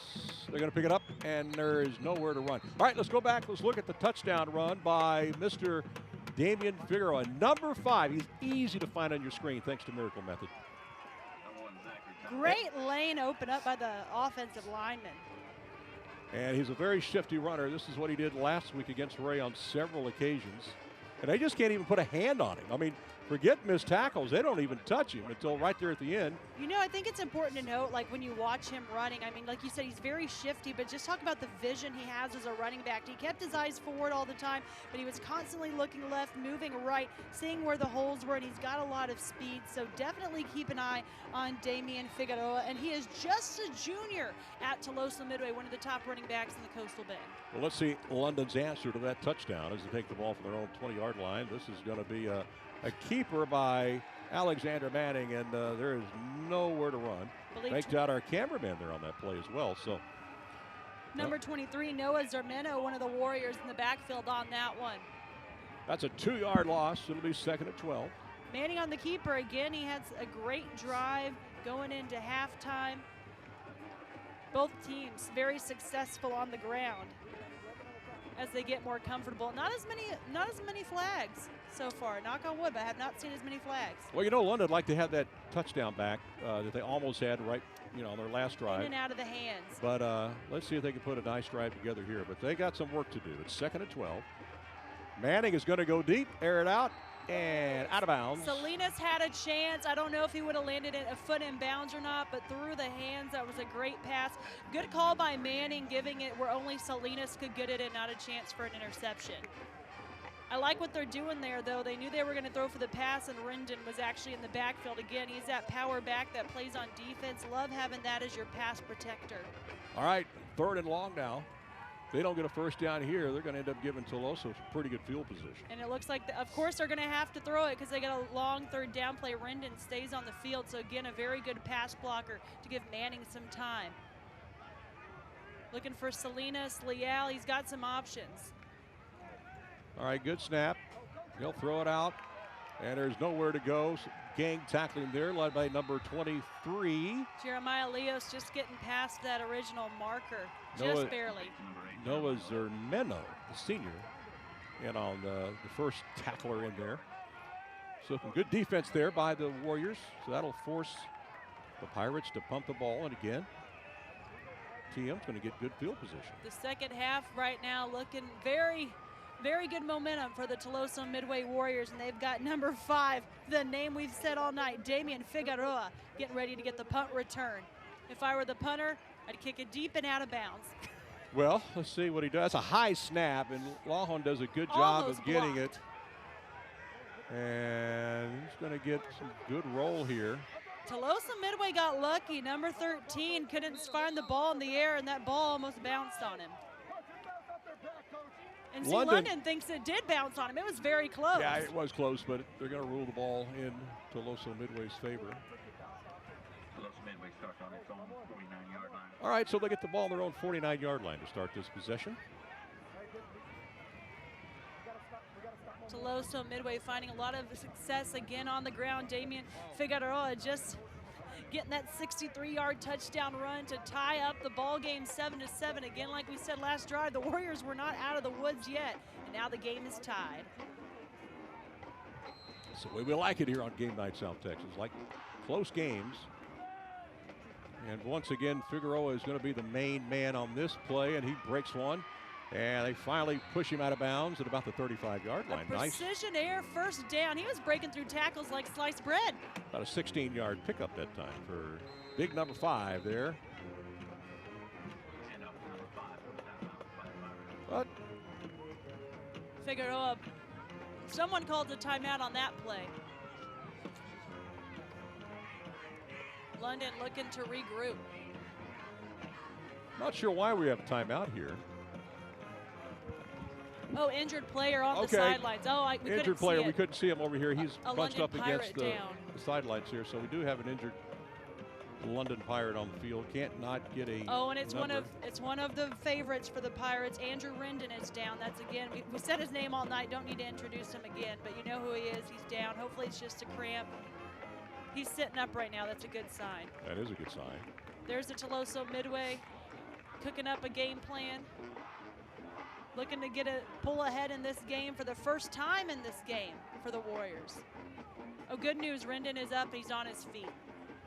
They're going to pick it up, and there is nowhere to run. All right, let's go back. Let's look at the touchdown run by Mr. Damian Figueroa. Number 5. He's easy to find on your screen thanks to Miracle Method. Great lane open up by the offensive lineman. And he's a very shifty runner. This is what he did last week against Ray on several occasions. And they just can't even put a hand on him. I mean, forget missed tackles. They don't even touch him until right there at the end. You know, I think it's important to note, like when you watch him running, I mean, like you said, he's very shifty, but just talk about the vision he has as a running back. He kept his eyes forward all the time, but he was constantly looking left, moving right, seeing where the holes were, and he's got a lot of speed. So definitely keep an eye on Damian Figueroa, and he is just a junior at Tuloso-Midway, one of the top running backs in the Coastal Bend. Well, let's see London's answer to that touchdown as they take the ball from their own 20-yard line. This is going to be a keeper by Alexander Manning, and there is nowhere to run. Faked out our cameraman there on that play as well. So number 23, Noah Zermeno, one of the Warriors in the backfield on that one. That's a 2-yard loss. It'll be 2nd and 12. Manning on the keeper again. He has a great drive going into halftime. Both teams very successful on the ground as they get more comfortable. Not as many flags so far. Knock on wood, but I have not seen as many flags. Well, you know, London would like to have that touchdown back that they almost had right, on their last drive. In and out of the hands. But let's see if they can put a nice drive together here. But they got some work to do. It's 2nd and 12. Manning is going to go deep, air it out, and out of bounds. Salinas had a chance. I don't know if he would have landed a foot in bounds or not, but through the hands, that was a great pass. Good call by Manning, giving it where only Salinas could get it and not a chance for an interception. I like what they're doing there, though. They knew they were going to throw for the pass, and Rendon was actually in the backfield again. He's that power back that plays on defense. Love having that as your pass protector. All right, 3rd and long now. If they don't get a first down here, they're going to end up giving Tuloso some pretty good field position. And it looks like, of course, they're going to have to throw it because they got a long 3rd down play. Rendon stays on the field, so again, a very good pass blocker to give Manning some time. Looking for Salinas, Leal. He's got some options. All right, good snap. He'll throw it out, and there's nowhere to go. Gang tackling there, led by number 23. Jeremiah Leos just getting past that original marker, Noah, just barely. Noah Zermeno, the senior, and on the first tackler in there. So some good defense there by the Warriors. So that'll force the Pirates to pump the ball, and again, TM's going to get good field position. The second half right now looking very good momentum for the Tuloso-Midway Warriors, and they've got number 5, the name we've said all night, Damian Figueroa, getting ready to get the punt return. If I were the punter, I'd kick it deep and out of bounds. Well, let's see what he does. A high snap, and Lawhon does a good job of getting it. And he's going to get some good roll here. Tuloso-Midway got lucky. Number 13 couldn't find the ball in the air, and that ball almost bounced on him. And see, London thinks it did bounce on him. It was very close. Yeah, it was close, but they're going to rule the ball in Tuloso-Midway's favor. Tuloso-Midway starts on its own 49-yard line. All right, so they get the ball on their own 49-yard line to start this possession. Tuloso-Midway finding a lot of success again on the ground. Damian Figueroa just getting that 63-yard touchdown run to tie up the ball game 7-7. Again, like we said last drive, the Warriors were not out of the woods yet, and now the game is tied. That's the way we like it here on Game Night South Texas, like close games. And once again, Figueroa is going to be the main man on this play, and he breaks one. And they finally push him out of bounds at about the 35-yard line. Precision air first down. He was breaking through tackles like sliced bread. About a 16-yard pickup that time for big number 5 there. But Figueroa, someone called a timeout on that play. London looking to regroup. Not sure why we have a timeout here. Oh, injured player on the sidelines. Oh, we injured player. We couldn't see him over here. He's bunched up against the sidelines here. So we do have an injured London Pirate on the field. Can't not get a. Oh, and it's number. one of the favorites for the Pirates. Andrew Rendon is down. That's again. We said his name all night. Don't need to introduce him again, but you know who he is. He's down. Hopefully it's just a cramp. He's sitting up right now. That's a good sign. That is a good sign. There's the Tuloso-Midway cooking up a game plan. Looking to get a pull ahead in this game for the first time in this game for the Warriors. Oh, good news, Rendon is up, he's on his feet.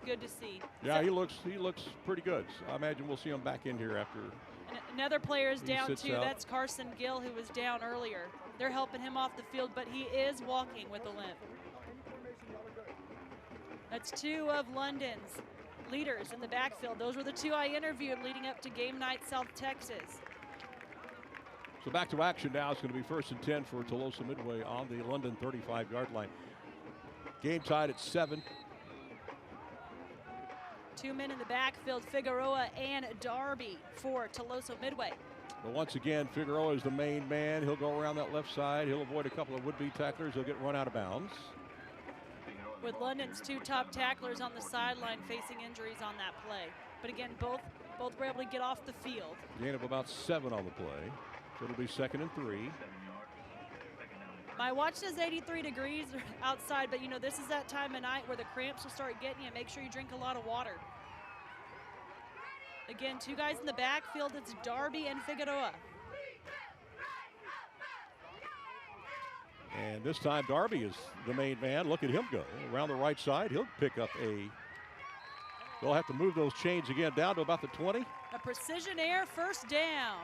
Good to see. Yeah, he looks pretty good. So I imagine we'll see him back in here after. And another player is down too. Out. That's Carson Gill, who was down earlier. They're helping him off the field, but he is walking with a limp. That's two of London's leaders in the backfield. Those were the two I interviewed leading up to game night South Texas. So back to action now. It's going to be 1st and 10 for Tuloso-Midway on the London 35-yard line. Game tied at 7. 2 men in the backfield, Figueroa and Darby for Tuloso-Midway. But once again, Figueroa is the main man. He'll go around that left side. He'll avoid a couple of would-be tacklers. He'll get run out of bounds. With London's two top tacklers on the sideline facing injuries on that play. But again, both were able to get off the field. Gain of about 7 on the play. So it'll be 2nd and 3. My watch says 83 degrees outside, but you know, this is that time of night where the cramps will start getting you. Make sure you drink a lot of water. Again, two guys in the backfield. It's Darby and Figueroa. And this time Darby is the main man. Look at him go around the right side. He'll pick up they'll have to move those chains again down to about the 20. A precision air first down.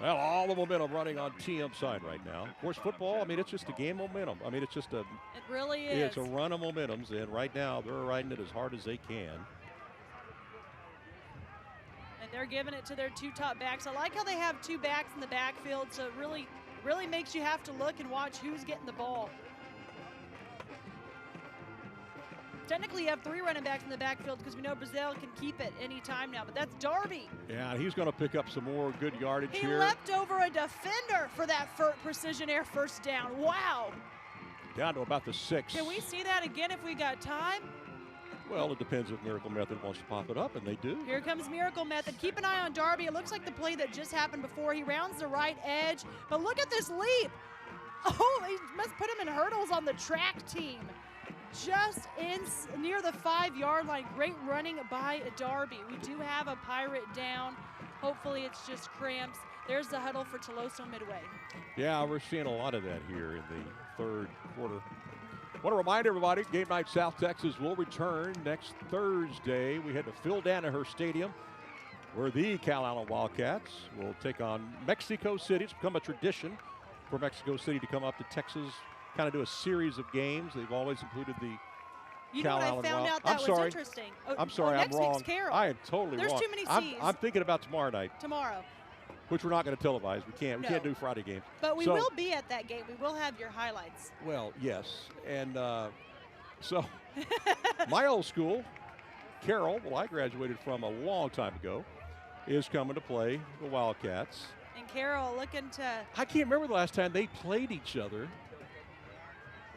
Well, all the momentum running on TM side right now. Of course, football, I mean, it's just a game momentum. I mean, it's just It really is. It's a run of momentums, and right now they're riding it as hard as they can. And they're giving it to their two top backs. I like how they have two backs in the backfield, so it really makes you have to look and watch who's getting the ball. Technically, you have 3 running backs in the backfield because we know Brazil can keep it any time now, but that's Darby. Yeah, he's going to pick up some more good yardage He here. leapt over a defender for that precision air first down. Wow. Down to about the 6. Can we see that again if we got time? Well, it depends if Miracle Method wants to pop it up, and they do. Here comes Miracle Method. Keep an eye on Darby. It looks like the play that just happened before. He rounds the right edge, but look at this leap. Oh, they must put him in hurdles on the track team. Just near the 5-yard line. Great running by Darby. We do have a Pirate down. Hopefully it's just cramps. There's the huddle for Tuloso-Midway. Yeah, we're seeing a lot of that here in the 3rd quarter. I want to remind everybody, Game Night South Texas will return next Thursday. We head to Phil Danaher Stadium, where the Cal Allen Wildcats will take on Mexico City. It's become a tradition for Mexico City to come up to Texas, kind of do a series of games. They've always included the You Cal know what Allen I found out that was interesting? I'm sorry, I'm next wrong. week's Carol. I am totally There's wrong. too many C's. I'm thinking about tomorrow night, Tomorrow. which we're not going to televise. We can't No. do Friday games. But we So- will be at that game. We will have your highlights. Well, yes. And so my old school, Carroll, well, I graduated from a long time ago, is coming to play the Wildcats. And Carol looking to, I can't remember the last time they played each other.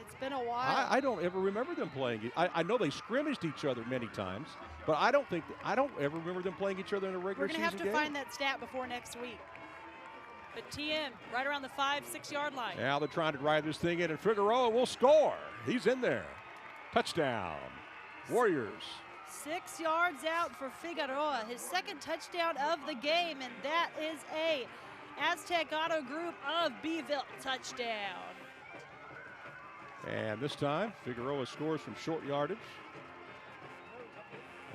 it's been a while. I don't ever remember them playing. I know they scrimmaged each other many times, but I don't ever remember them playing each other in a regular We're going to have season to game. find that stat before next week. But TM right around the 5-6 yard line. Now they're trying to drive this thing in, and Figueroa will score. He's in there. Touchdown. Warriors. 6 yards out for Figueroa, his second touchdown of the game, and that is a Aztec Auto Group of Beeville touchdown. And this time, Figueroa scores from short yardage.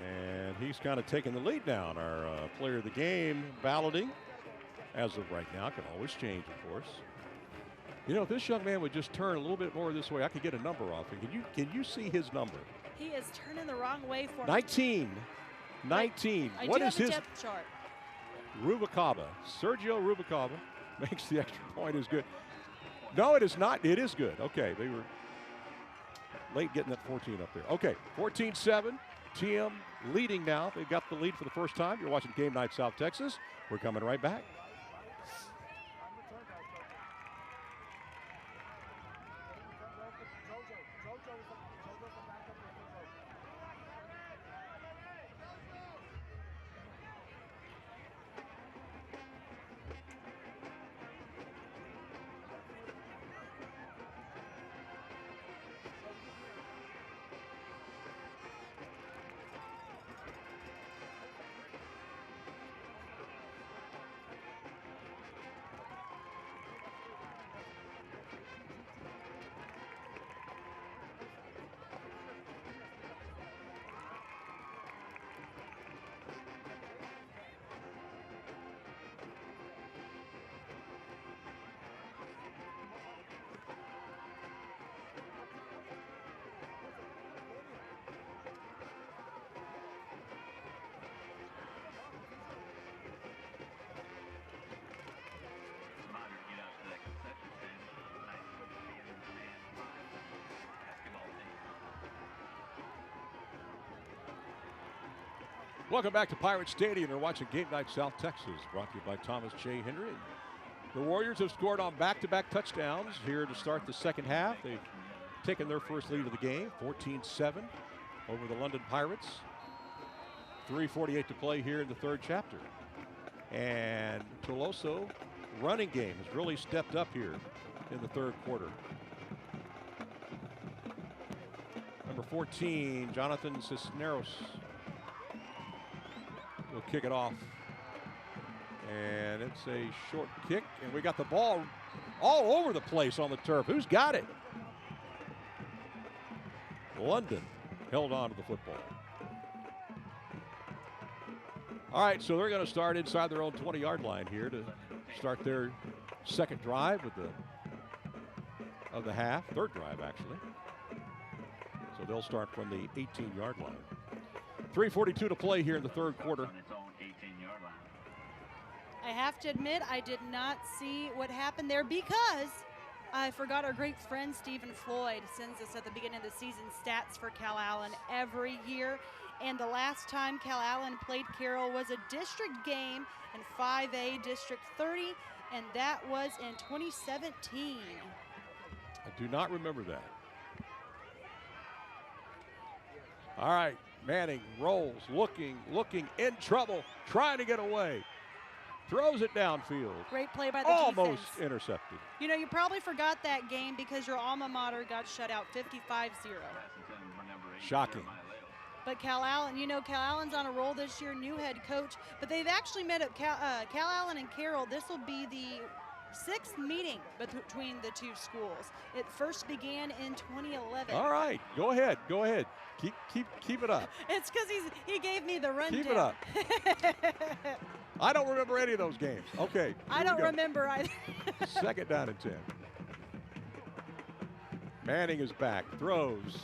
And he's kind of taking the lead now on our player of the game balloting. As of right now, can always change, of course. You know, if this young man would just turn a little bit more this way, I could get a number off him. Can you see his number? He is turning the wrong way for 19. 19. I What do is have the his? depth chart. Rubalcaba. Sergio Rubalcaba makes the extra point is good. No, it is not. It is good. Okay, they were late getting that 14 up there. Okay, 14-7. TM leading now. They've got the lead for the first time. You're watching Game Night South Texas. We're coming right back. Welcome back to Pirate Stadium. You're watching Game Night South Texas, brought to you by Thomas J. Henry. The Warriors have scored on back-to-back touchdowns here to start the second half. They've taken their first lead of the game, 14-7 over the London Pirates. 3:48 to play here in the third chapter. And Tuloso running game has really stepped up here in the third quarter. Number 14, Jonathan Cisneros will kick it off. And it's a short kick, and we got the ball all over the place on the turf. Who's got it? London held on to the football. All right, so they're going to start inside their own 20-yard line here to start their second drive of the half, third drive actually. So they'll start from the 18-yard line. 3:42 to play here in the third quarter. I have to admit, I did not see what happened there because I forgot our great friend Stephen Floyd sends us at the beginning of the season stats for Cal Allen every year. And the last time Cal Allen played Carroll was a district game in 5A District 30, and that was in 2017. I do not remember that. All right, Manning rolls, looking in trouble, trying to get away. Throws it downfield. Great play by the Almost defense. Intercepted. You know, you probably forgot that game because your alma mater got shut out 55-0. Shocking. But Cal Allen, you know, Cal Allen's on a roll this year, new head coach. But they've actually met up, Cal Allen and Carroll. This will be the 6th meeting between the two schools. It first began in 2011. All right, go ahead. Keep it up. It's because he gave me the rundown. Keep it up. I don't remember any of those games. Okay. I don't remember either. Second down and 10. Manning is back, throws.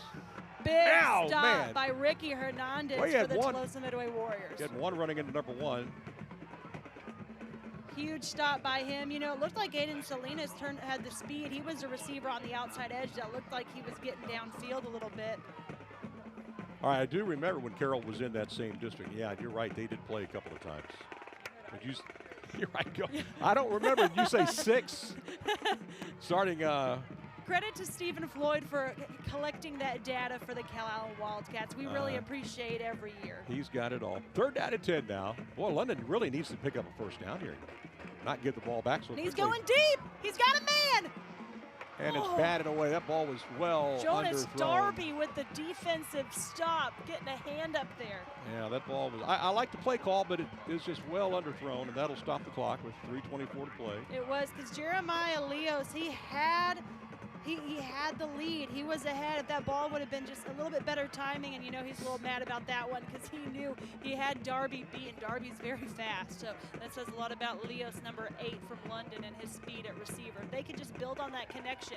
Big Ow, stop man. by Ricky Hernandez Well, for the Tuloso-Midway Warriors. He had one running into number 1. Huge stop by him. You know, it looked like Aiden Salinas had the speed. He was a receiver on the outside edge that looked like he was getting downfield a little bit. All right, I do remember when Carroll was in that same district. Yeah, you're right. They did play a couple of times. But you're right. I don't remember. Did you say 6? Starting. Credit to Stephen Floyd for collecting that data for the Cal Allen Wildcats. We really appreciate every year. He's got it all. Third down and 10 now. Boy, London really needs to pick up a first down here. Not give the ball back so quickly. He's going deep. He's got a man. And it's batted away. That ball was well Jonas underthrown. Darby with the defensive stop, getting a hand up there. Yeah, that ball was. I like the play call, but it is just well underthrown, and that'll stop the clock with 3:24 to play. It was because Jeremiah Leos, he had the lead. He was ahead. If that ball would have been just a little bit better timing, and you know he's a little mad about that one because he knew he had Darby beat, and Darby's very fast. So that says a lot about Leos, number 8 from London, and his speed at receiver. If they could just build on that connection,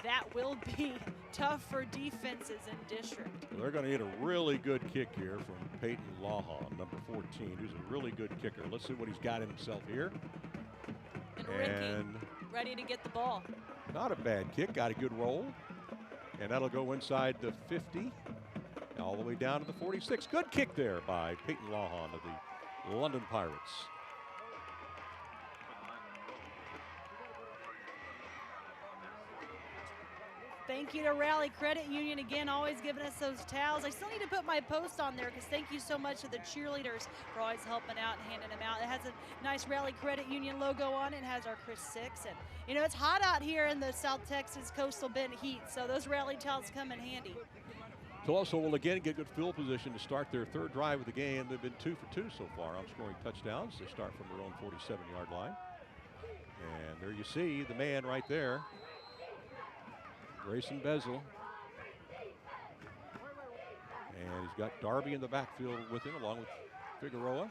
that will be tough for defenses in district. Well, they're going to get a really good kick here from Peyton Lawhon, number 14, who's a really good kicker. Let's see what he's got in himself here. And Ricky, ready to get the ball. Not a bad kick, got a good roll. And that'll go inside the 50, all the way down to the 46. Good kick there by Peyton Lawhon of the London Pirates. Thank you to Rally Credit Union again, always giving us those towels. I still need to put my post on there because thank you so much to the cheerleaders for always helping out and handing them out. It has a nice Rally Credit Union logo on it. It has our Chris 6. And, you know, it's hot out here in the South Texas coastal bend heat, so those Rally towels come in handy. Tuloso will again get good field position to start their third drive of the game. They've been 2 for 2 so far on scoring touchdowns. They start from their own 47-yard line. And there you see the man right there, Grayson Bezel. And he's got Darby in the backfield with him along with Figueroa.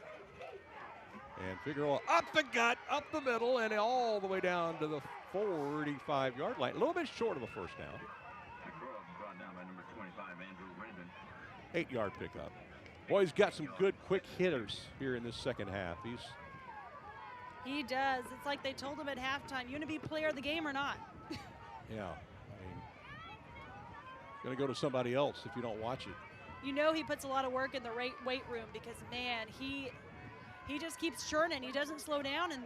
And Figueroa up the gut, up the middle, and all the way down to the 45-yard line. A little bit short of a first down. 8-yard pickup. Boy, he's got some good quick hitters here in this second half. He does. It's like they told him at halftime, you want to be player of the game or not? Yeah. Going to go to somebody else if you don't watch it. you know he puts a lot of work in the weight room because, man, he just keeps churning. He doesn't slow down, and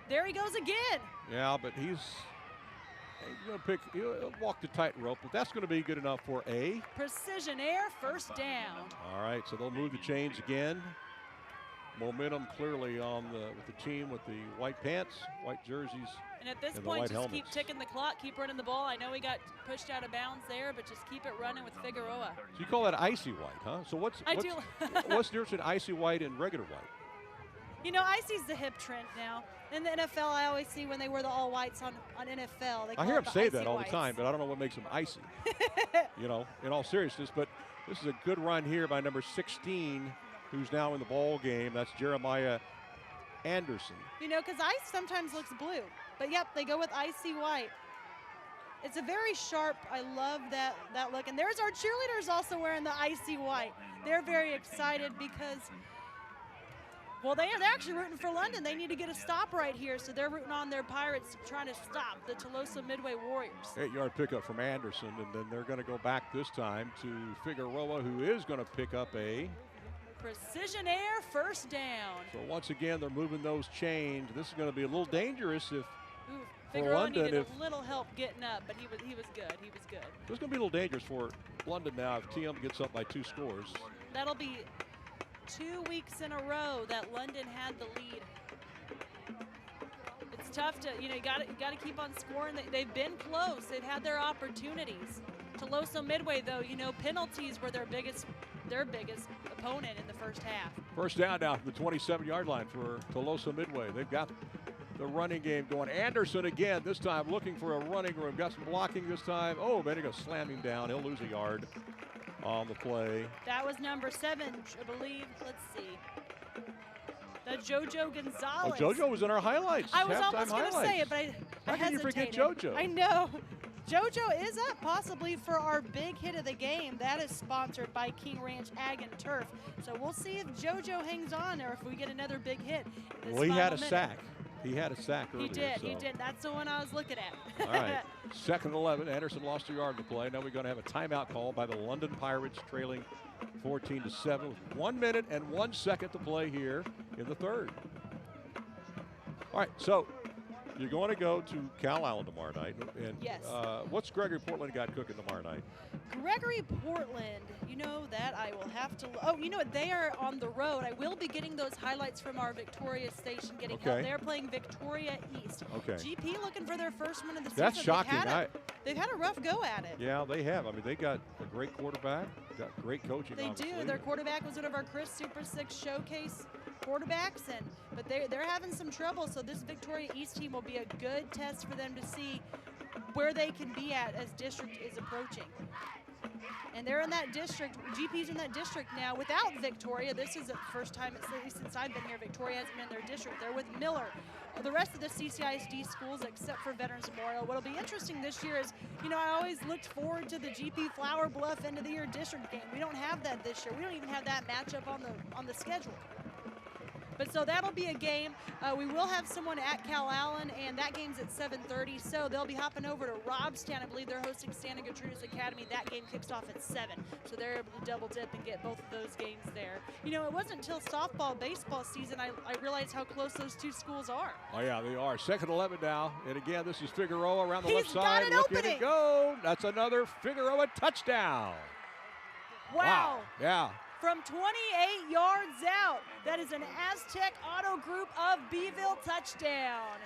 there he goes again. Yeah, but he's going to he'll walk the tightrope, but that's going to be good enough for a precision air first down. All right, so they'll move the chains again. Momentum clearly on with the team with the white pants, white jerseys, and at this and point, just keep ticking the clock, keep running the ball. I know he got pushed out of bounds there, but just keep it running with Figueroa. So you call that icy white, huh? So what's the difference between icy white and regular white? You know, icy's the hip trend now. In the NFL, I always see when they wear the all whites on NFL. I hear them say that all the time, but I don't know what makes them icy. You know, in all seriousness, but this is a good run here by number 16, who's now in the ball game. That's Jeremiah Anderson. You know, because ice sometimes looks blue, but yep, they go with icy white. It's a very sharp, I love that look. And there's our cheerleaders also wearing the icy white. They're very excited because, well, they're actually rooting for London. They need to get a stop right here, so they're rooting on their Pirates trying to stop the Tuloso-Midway Warriors. 8-yard pickup from Anderson, and then they're going to go back this time to Figueroa, who is going to pick up a precision air first down. So once again, they're moving those chains. This is going to be a little dangerous if Figueroa needed a little help getting up, but he was good. He was good. It's going to be a little dangerous for London now if TM gets up by 2 scores. That'll be 2 weeks in a row that London had the lead. It's tough to, you got to keep on scoring. They've been close. They've had their opportunities. Tuloso-Midway, though, penalties were their biggest opponent in the first half. First down now from the 27-yard line for Tuloso-Midway. They've got the running game going. Anderson again, this time looking for a running room. Got some blocking this time. Oh, man, he goes slamming down. He'll lose a yard on the play. That was number 7, I believe. Let's see. The JoJo Gonzalez. Oh, JoJo was in our highlights. I was almost going to say it, but I How can you forget hesitated. JoJo? I know. JoJo is up possibly for our big hit of the game. That is sponsored by King Ranch Ag and Turf. So we'll see if JoJo hangs on or if we get another big hit. Well, he had a sack. He had a sack earlier. He did. That's the one I was looking at. All right. 2nd and 11. Anderson lost a yard to play. Now we're going to have a timeout call by the London Pirates, trailing 14-7 with 1 minute and 1 second to play here in the third. All right, so you're going to go to Cal Allen tomorrow night. And yes. What's Gregory Portland got cooking tomorrow night? Gregory Portland, that I will have to. Oh, they are on the road. I will be getting those highlights from our Victoria station. They're playing Victoria East. Okay. GP looking for their first win of the season. That's shocking. They've had a rough go at it. Yeah, they have. I mean, they got a great quarterback, got great coaching. They obviously. do. Their quarterback was one of our Chris Super 6 showcase quarterbacks, but they're having some trouble. So this Victoria East team will be a good test for them to see where they can be at as district is approaching. And they're in that district. GP's in that district now without Victoria. This is the first time since I've been here. Victoria hasn't been in their district. They're with Miller. The rest of the CCISD schools, except for Veterans Memorial. What'll be interesting this year is, I always looked forward to the GP Flower Bluff end of the year district game. We don't have that this year. We don't even have that matchup on the schedule. But so that'll be a game. We will have someone at Cal Allen, and that game's at 7:30. So they'll be hopping over to Robstown. I believe they're hosting Santa Gertrudis Academy. That game kicks off at 7. So they're able to double dip and get both of those games there. It wasn't until softball, baseball season I realized how close those two schools are. Oh, yeah, they are. 2nd 11 now. And again, this is Figueroa around the He's left side. got an Looking opening. to go. That's another Figueroa touchdown. Wow. Yeah. From 28 yards out. That is an Aztec Auto Group of Beeville touchdown.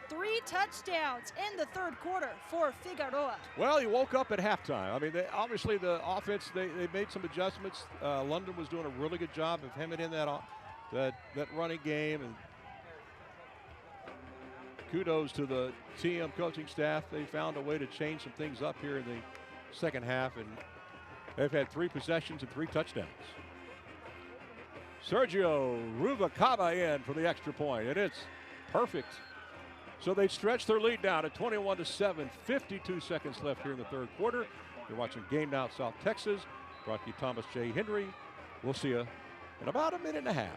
3 touchdowns in the third quarter for Figueroa. Well, he woke up at halftime. I mean, obviously the offense, they made some adjustments. London was doing a really good job of hemming in that running game. And kudos to the TM coaching staff. They found a way to change some things up here in the second half, and they've had 3 possessions and 3 touchdowns. Sergio Rubalcaba in for the extra point, and it's perfect. So they stretch their lead down to 21-7, 52 seconds left here in the third quarter. You're watching Game Now South Texas, brought to you Thomas J. Henry. We'll see you in about a minute and a half.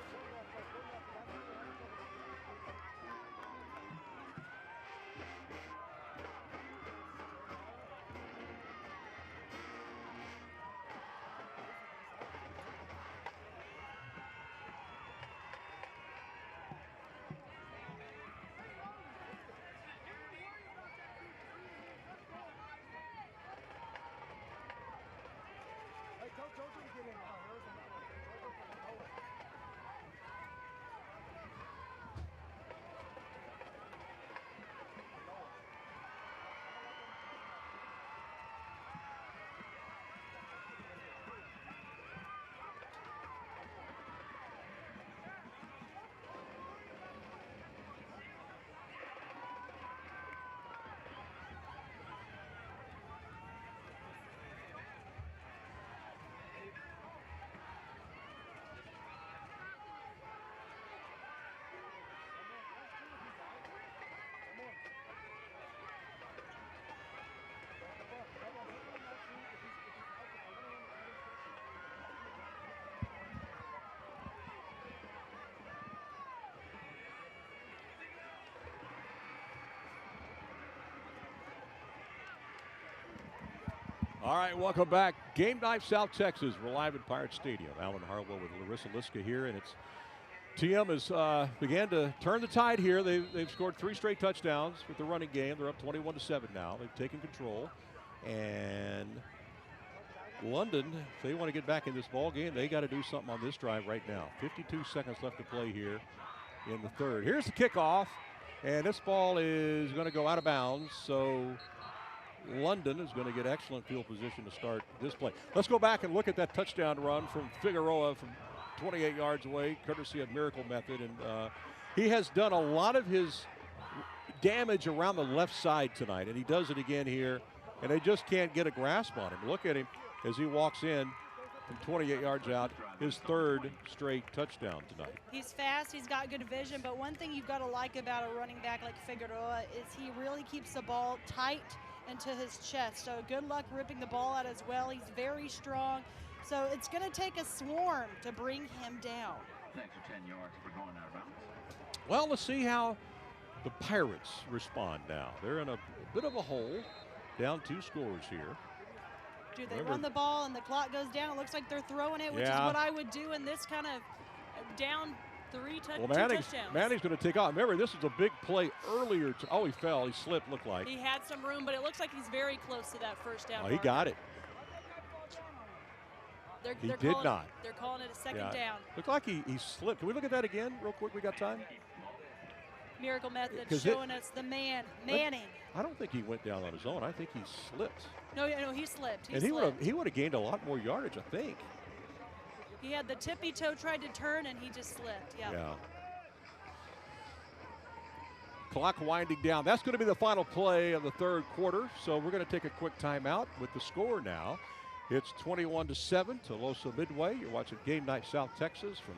All right, welcome back. Game night, South Texas. We're live at Pirate Stadium. Alan Harwell with Larissa Liska here, and it's TM has began to turn the tide here. They've scored 3 straight touchdowns with the running game. They're up 21-7 now. They've taken control, and London, if they want to get back in this ball game, they got to do something on this drive right now. 52 seconds left to play here in the third. Here's the kickoff, and this ball is going to go out of bounds. So London is going to get excellent field position to start this play. Let's go back and look at that touchdown run from Figueroa from 28 yards away, courtesy of Miracle Method. And he has done a lot of his damage around the left side tonight, and he does it again here. And they just can't get a grasp on him. Look at him as he walks in from 28 yards out, his 3rd straight touchdown tonight. He's fast, he's got good vision, but one thing you've got to like about a running back like Figueroa is he really keeps the ball tight into his chest. So good luck ripping the ball out as well. He's very strong. So it's going to take a swarm to bring him down. Next 10 yards for going out of bounds. Well, let's see how the Pirates respond now. They're in a bit of a hole, down 2 scores here. Do they run the ball and the clock goes down? It looks like they're throwing it, which is what I would do in this kind of down 2 touchdowns. Manning's going to take off. Remember, this is a big play earlier. Oh, he fell. He slipped, looked like. He had some room, but it looks like he's very close to that first down. Oh, he got it. He did not. They're calling it a second down. Looked like he slipped. Can we look at that again real quick? We got time? Miracle Method showing us the man, Manning. I don't think he went down on his own. I think he slipped. No, he slipped. He would have gained a lot more yardage, I think. He had the tippy toe, tried to turn, and he just slipped. Yeah. Clock winding down. That's going to be the final play of the 3rd quarter. So we're going to take a quick timeout with the score now. It's 21-7, Tuloso-Midway. You're watching Game Night South Texas from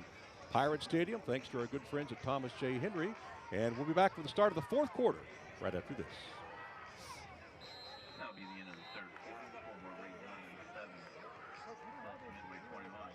Pirate Stadium. Thanks to our good friends at Thomas J. Henry. And we'll be back for the start of the 4th quarter right after this. That'll be the end of the 3rd quarter. Over rate 9-7. Midway 21.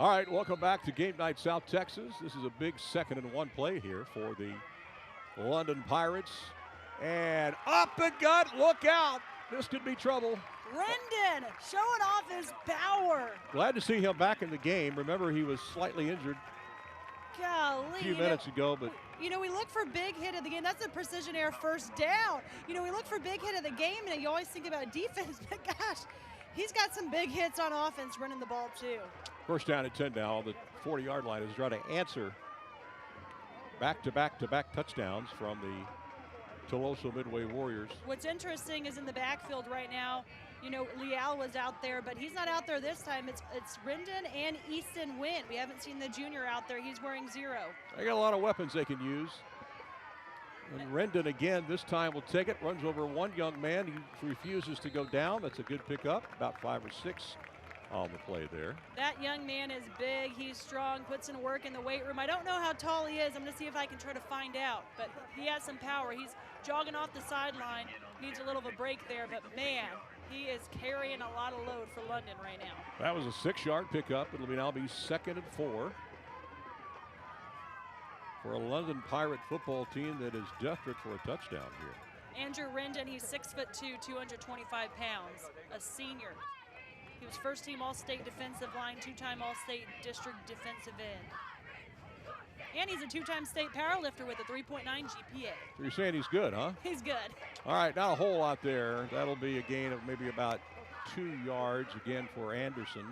All right, welcome back to Game Night South Texas. This is a big 2nd and 1 play here for the London Pirates. And up and gut, look out. This could be trouble. Rendon showing off his power. Glad to see him back in the game. Remember, he was slightly injured a few minutes ago, but we look for big hit of the game. That's a precision air first down. We look for big hit of the game, and you always think about defense, but gosh, he's got some big hits on offense running the ball too. First down and 10 now on the 40-yard line is trying to answer back-to-back touchdowns from the Tuloso-Midway Warriors. What's interesting is in the backfield right now, Leal was out there, but he's not out there this time. It's Rendon and Easton Wynn. We haven't seen the junior out there. He's wearing 0. They got a lot of weapons they can use. And Rendon again, this time will take it, runs over one young man. He refuses to go down. That's a good pickup, about 5 or 6 on the play there. That young man is big, he's strong, puts in work in the weight room. I don't know how tall he is. I'm going to see if I can try to find out, but he has some power. He's jogging off the sideline, needs a little of a break there, but man, he is carrying a lot of load for London right now. That was a 6-yard pickup. It'll now be 2nd and 4 for a London Pirate football team that is desperate for a touchdown here. Andrew Rendon, he's 6'2", 225 pounds, a senior. He was first-team All-State defensive line, 2-time All-State district defensive end. And he's a two-time state powerlifter with a 3.9 GPA. So you're saying he's good, huh? He's good. All right, not a whole lot there. That'll be a gain of maybe about 2 yards again for Anderson.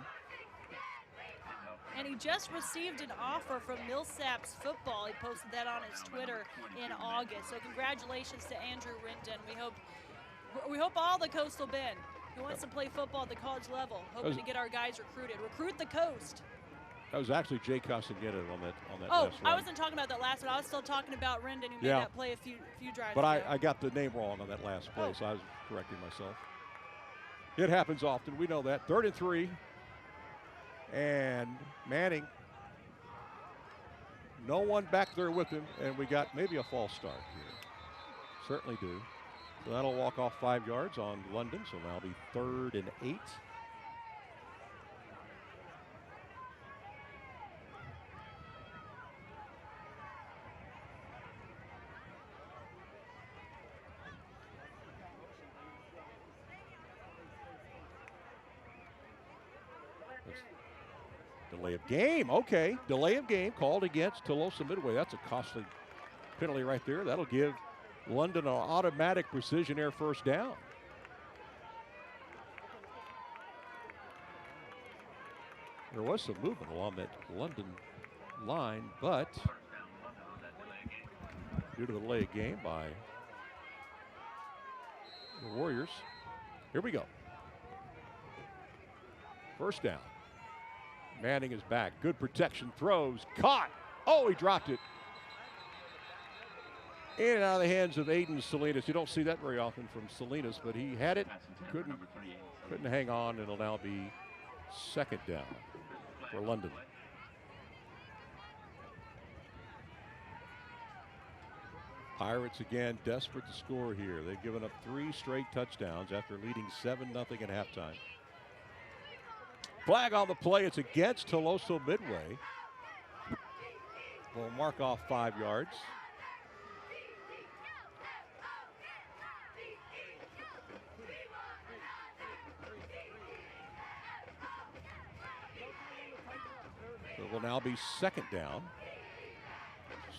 And he just received an offer from Millsaps Football. He posted that on his Twitter in August. So congratulations to Andrew Renton. We hope all the Coastal Bend who wants to play football at the college level, hoping to get our guys recruited. Recruit the Coast. That was actually Jay Castaneda on that Oh, last run. I wasn't talking about that last one. I was still talking about Rendon, who made that play a few drives But ago. I got the name wrong on that last play, so I was correcting myself. It happens often. We know that. 3rd and 3. And Manning, no one back there with him, and we got maybe a false start here. Certainly do. So that'll walk off 5 yards on London, so that'll be 3rd and 8. Delay of game, okay. Delay of game called against Tuloso-Midway. That's a costly penalty right there. That'll give London an automatic precision air first down. There was some movement along that London line, but due to the delay of game by the Warriors, here we go. First down. Manning is back. Good protection. Throws. Caught. Oh, he dropped it. In and out of the hands of Aiden Salinas. You don't see that very often from Salinas, but he had it. Couldn't hang on. It'll now be 2nd down for London. Pirates again desperate to score here. They've given up 3 straight touchdowns after leading 7-0 at halftime. Flag on the play. It's against Tuloso-Midway. We'll mark off 5 yards. So it will now be 2nd down.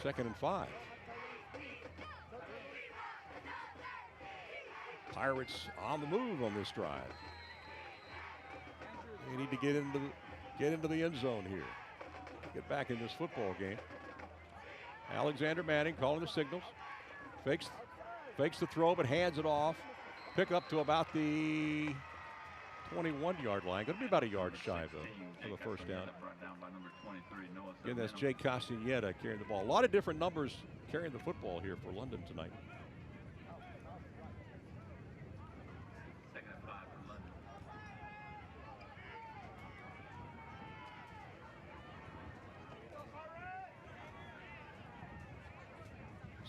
2nd and 5. Pirates on the move on this drive. They need to get into the end zone here. Get back in this football game. Alexander Manning calling the signals. Fakes the throw, but hands it off. Pick up to about the 21-yard line. Going to be about a yard shy of the first down. Again, that's Jay Castaneda carrying the ball. A lot of different numbers carrying the football here for London tonight.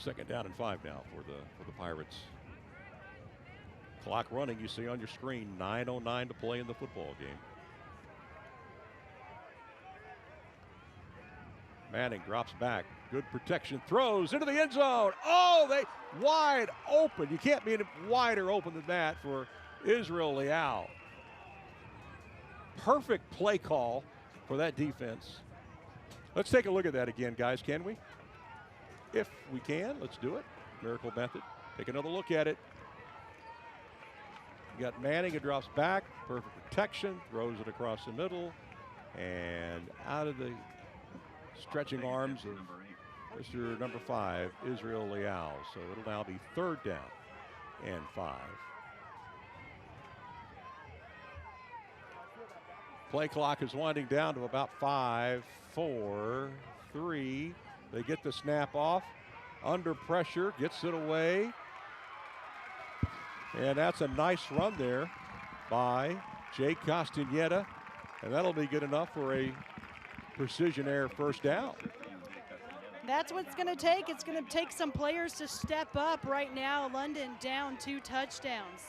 Second down and 5 now for the Pirates. Clock running, you see on your screen, 9:09 to play in the football game. Manning drops back, good protection, throws into the end zone. Oh, they wide open. You can't be any wider open than that for Israel Leal. Perfect play call for that defense. Let's take a look at that again, guys, can we? If we can, let's do it. Miracle method. Take another look at it. You got Manning who drops back. Perfect protection. Throws it across the middle. And out of the stretching arms of Mr. number 5, Israel Leal. So it'll now be 3rd down and 5. Play clock is winding down to about 5, 4, 3. They get the snap off, under pressure, gets it away. And that's a nice run there by Jay Castaneda. And that'll be good enough for a precision air first down. That's what it's going to take. It's going to take some players to step up right now. London down 2 touchdowns.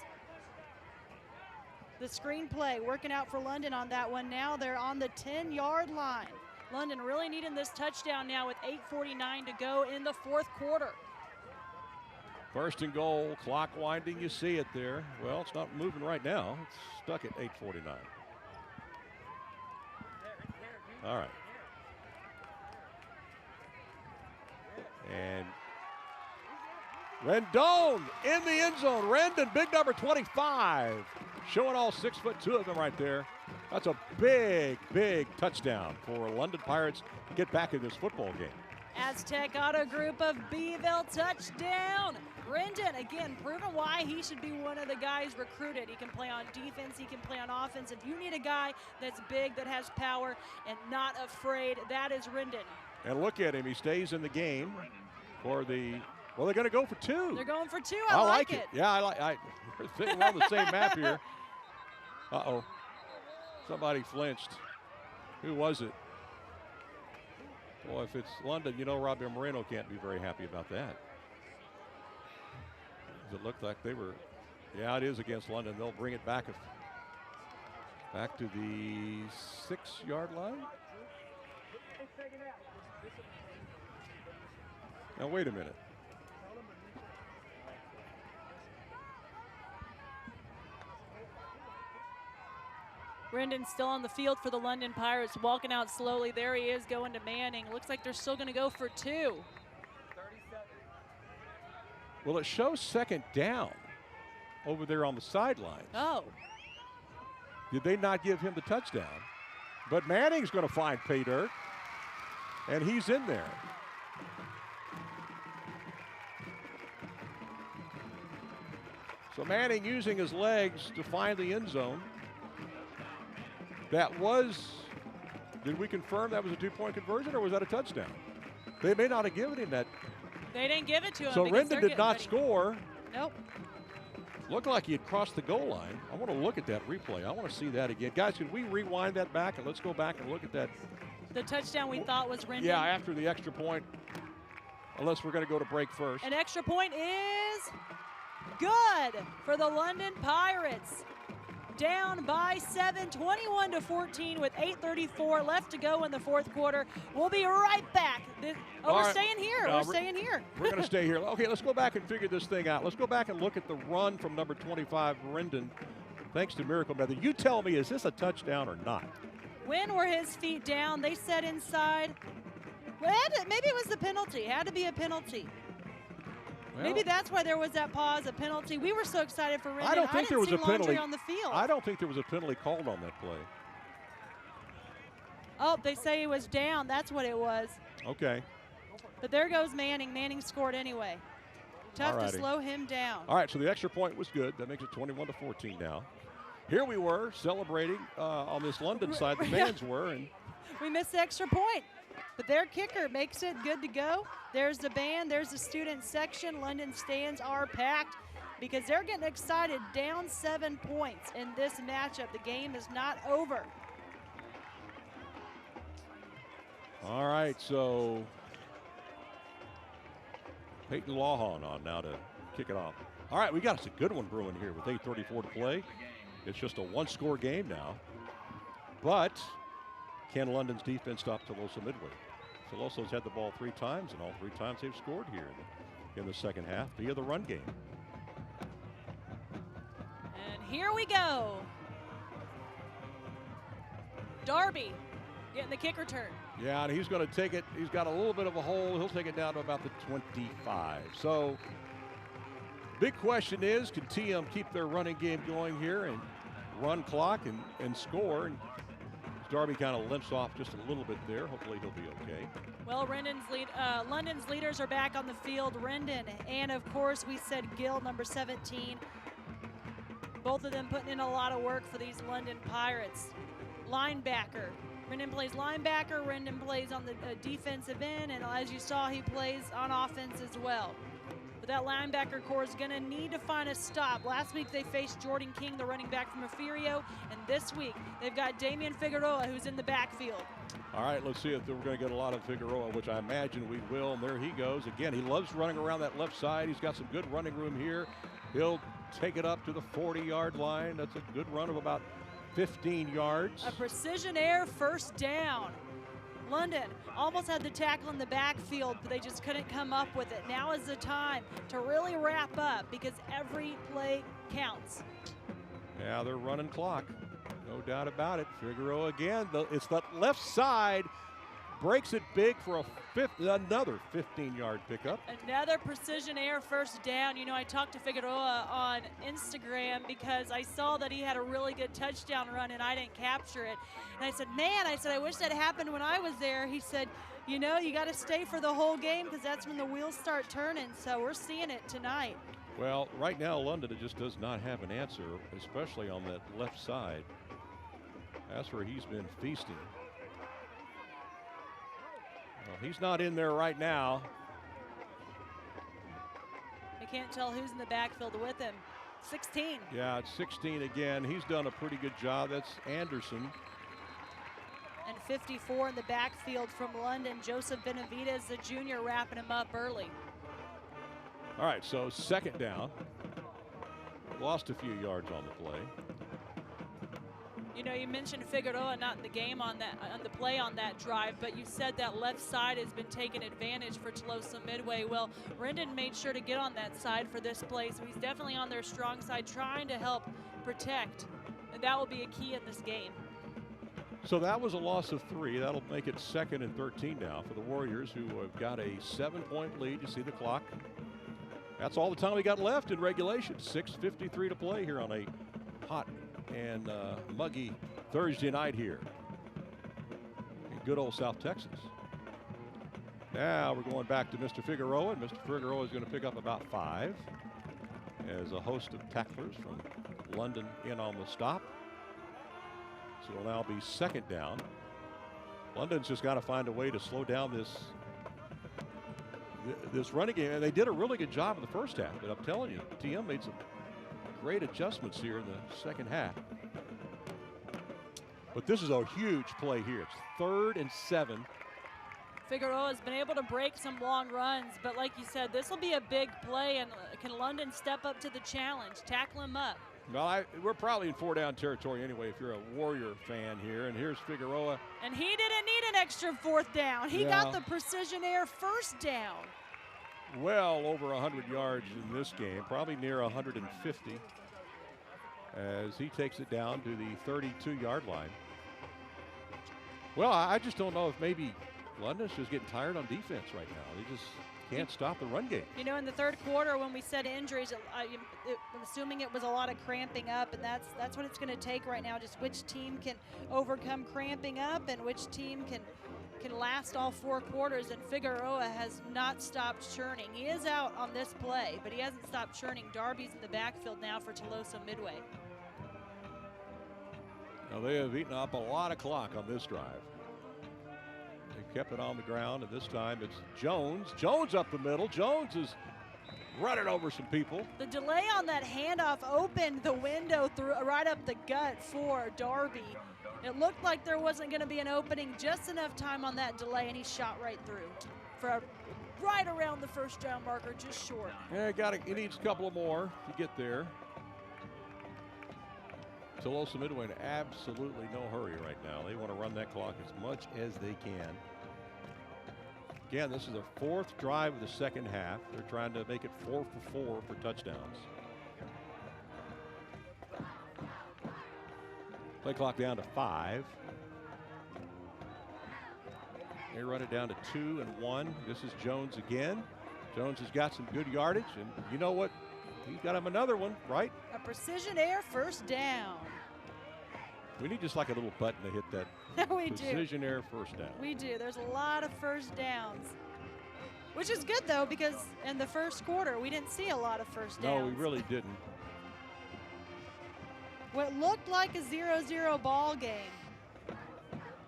The screenplay working out for London on that one. Now they're on the 10-yard line. London really needing this touchdown now with 8:49 to go in the 4th quarter. 1st and goal, clock winding, you see it there. Well, it's not moving right now. It's stuck at 8:49. All right. And Rendon in the end zone. Rendon, big number 25, showing all 6'2" of them right there. That's a big, big touchdown for London Pirates to get back in this football game. Aztec Auto Group of Beeville, touchdown. Rendon, again, proving why he should be one of the guys recruited. He can play on defense, he can play on offense. If you need a guy that's big, that has power, and not afraid, that is Rendon. And look at him, he stays in the game for the, well, they're going to go for 2. They're going for 2, I like it. Yeah, we're sitting on the same map here. Uh-oh, somebody flinched. Who was it? Well, if it's London, you know Robbie Moreno can't be very happy about that. It looked like they were, yeah, it is against London. They'll bring it back to the 6-yard line. Now, wait a minute. Rendon's still on the field for the London Pirates, walking out slowly. There he is, going to Manning. Looks like they're still going to go for 2. Well, it shows second down over there on the sidelines. Oh. Did they not give him the touchdown? But Manning's going to find pay dirt, and he's in there. So Manning using his legs to find the end zone. That was, did we confirm that was a 2-point conversion, or was that a touchdown? They may not have given him that. They didn't give it to him. So Rendon did not score. Nope. Looked like he had crossed the goal line. I want to look at that replay. I want to see that again. Guys, can we rewind that back and let's go back and look at that? The touchdown we thought was Rendon. Yeah, after the extra point, unless we're going to go to break first. An extra point is good for the London Pirates. Down by 7, 21-14 with 8:34 left to go in the fourth quarter. We'll be right back. We're staying here. We're staying here. We're going to stay here. Okay, let's go back and figure this thing out. Let's go back and look at the run from number 25, Rendon, thanks to Miracle Method. You tell me, is this a touchdown or not? When were his feet down? They set inside. Well, maybe it was the penalty. It had to be a penalty. Well, maybe that's why there was that pause, a penalty. We were so excited for Rendon. I don't think there was a penalty on the field. I don't think there was a penalty called on that play. Oh, they say he was down. That's what it was. Okay. But there goes Manning. Manning scored anyway. Tough to slow him down. All right, so the extra point was good. That makes it 21-14 now. Here we were celebrating on this London side. The fans were. And we missed the extra point. But their kicker makes it good to go. There's the band, there's the student section. London stands are packed because they're getting excited. Down 7 points in this matchup. The game is not over. All right, so Peyton Lawhon on now to kick it off. All right, we got us a good one brewing here with 8:34 to play. It's just a one-score game now. But can London's defense stop Tuloso-Midway? Tuloso's had the ball 3 times, and all 3 times they've scored here in the second half via the run game. And here we go. Darby getting the kick return. Yeah, and he's going to take it. He's got a little bit of a hole. He'll take it down to about the 25. So big question is, can TM keep their running game going here and run clock and score? And Darby kind of limps off just a little bit there. Hopefully he'll be okay. Well, London's leaders are back on the field. Rendon and, of course, we said Gill, number 17. Both of them putting in a lot of work for these London Pirates. Linebacker. Rendon plays linebacker. Rendon plays on the defensive end. And as you saw, he plays on offense as well. But that linebacker core is going to need to find a stop. Last week they faced Jordan King, the running back from Refugio, and this week they've got Damian Figueroa, who's in the backfield. All right, let's see if we're going to get a lot of Figueroa, which I imagine we will. And there he goes. Again, he loves running around that left side. He's got some good running room here. He'll take it up to the 40-yard line. That's a good run of about 15 yards. A precision air first down. London almost had the tackle in the backfield, but they just couldn't come up with it. Now is the time to really wrap up because every play counts. Yeah, they're running clock. No doubt about it. Figueroa again. It's that left side. breaks it big for another 15-yard pickup. Another precision air first down. You know, I talked to Figueroa on Instagram because I saw that he had a really good touchdown run and I didn't capture it. And I said, man, I wish that happened when I was there. He said, you know, you got to stay for the whole game because that's when the wheels start turning. So we're seeing it tonight. Well, right now, London just does not have an answer, especially on that left side. That's where he's been feasting. Well, he's not in there right now. I can't tell who's in the backfield with him. 16. Yeah, it's 16 again. He's done a pretty good job. That's Anderson. And 54 in the backfield from London. Joseph Benavidez, the junior, wrapping him up early. All right, so second down. Lost a few yards on the play. You know, you mentioned Figueroa not in the game on the play on that drive, but you said that left side has been taking advantage for Tuloso-Midway. Well, Rendon made sure to get on that side for this play, so he's definitely on their strong side trying to help protect, and that will be a key in this game. So that was a loss of 3. That'll make it 2nd and 13 now for the Warriors, who have got a 7-point lead. You see the clock. That's all the time we got left in regulation. 6:53 to play here on a hot and muggy Thursday night here in good old South Texas. Now we're going back to Mr. Figueroa, and Mr. Figueroa is going to pick up about 5 as a host of tacklers from London in on the stop. So it'll now be second down. London's just got to find a way to slow down this running game, and they did a really good job in the first half, but I'm telling you, TM made some great adjustments here in the second half. But this is a huge play here. It's 3rd and 7. Figueroa has been able to break some long runs, but like you said, this will be a big play, and can London step up to the challenge, tackle him up? Well, we're probably in 4-down territory anyway if you're a Warrior fan here, and here's Figueroa. And he didn't need an extra 4th down. He got the precision air first down. Well over 100 yards in this game, probably near 150, as he takes it down to the 32-yard line. Well, I just don't know if maybe London's just getting tired on defense right now. They just can't stop the run game. You know, in the third quarter when we said injuries, I'm assuming it was a lot of cramping up, and that's what it's going to take right now, just which team can overcome cramping up and which team can last all 4 quarters, and Figueroa has not stopped churning. He is out on this play, but he hasn't stopped churning. Darby's in the backfield now for Tuloso-Midway. Now they have eaten up a lot of clock on this drive. They kept it on the ground, and this time it's Jones. Jones up the middle. Jones is running over some people. The delay on that handoff opened the window through right up the gut for Darby. It looked like there wasn't going to be an opening, just enough time on that delay, and he shot right through for right around the first down marker, just short. Yeah, he needs a couple of more to get there. Tuloso-Midway in absolutely no hurry right now. They want to run that clock as much as they can. Again, this is their 4th drive of the second half. They're trying to make it 4 for 4 for touchdowns. Play clock down to 5. They run it down to 2 and 1. This is Jones again. Jones has got some good yardage, and you know what? He's got him another one, right? A precision air first down. We need just like a little button to hit that we precision air first down. We do. There's a lot of first downs, which is good, though, because in the first quarter, we didn't see a lot of first downs. No, we really didn't. What looked like a 0-0 ball game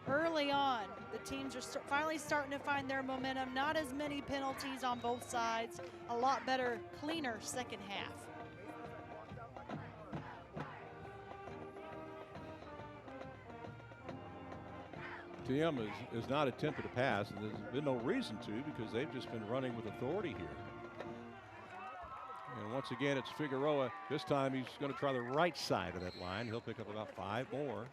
early on. The teams are finally starting to find their momentum. Not as many penalties on both sides. A lot better, cleaner second half. TM has not attempted a pass, and there's been no reason to because they've just been running with authority here. And once again, it's Figueroa. This time he's going to try the right side of that line. He'll pick up about 5 more.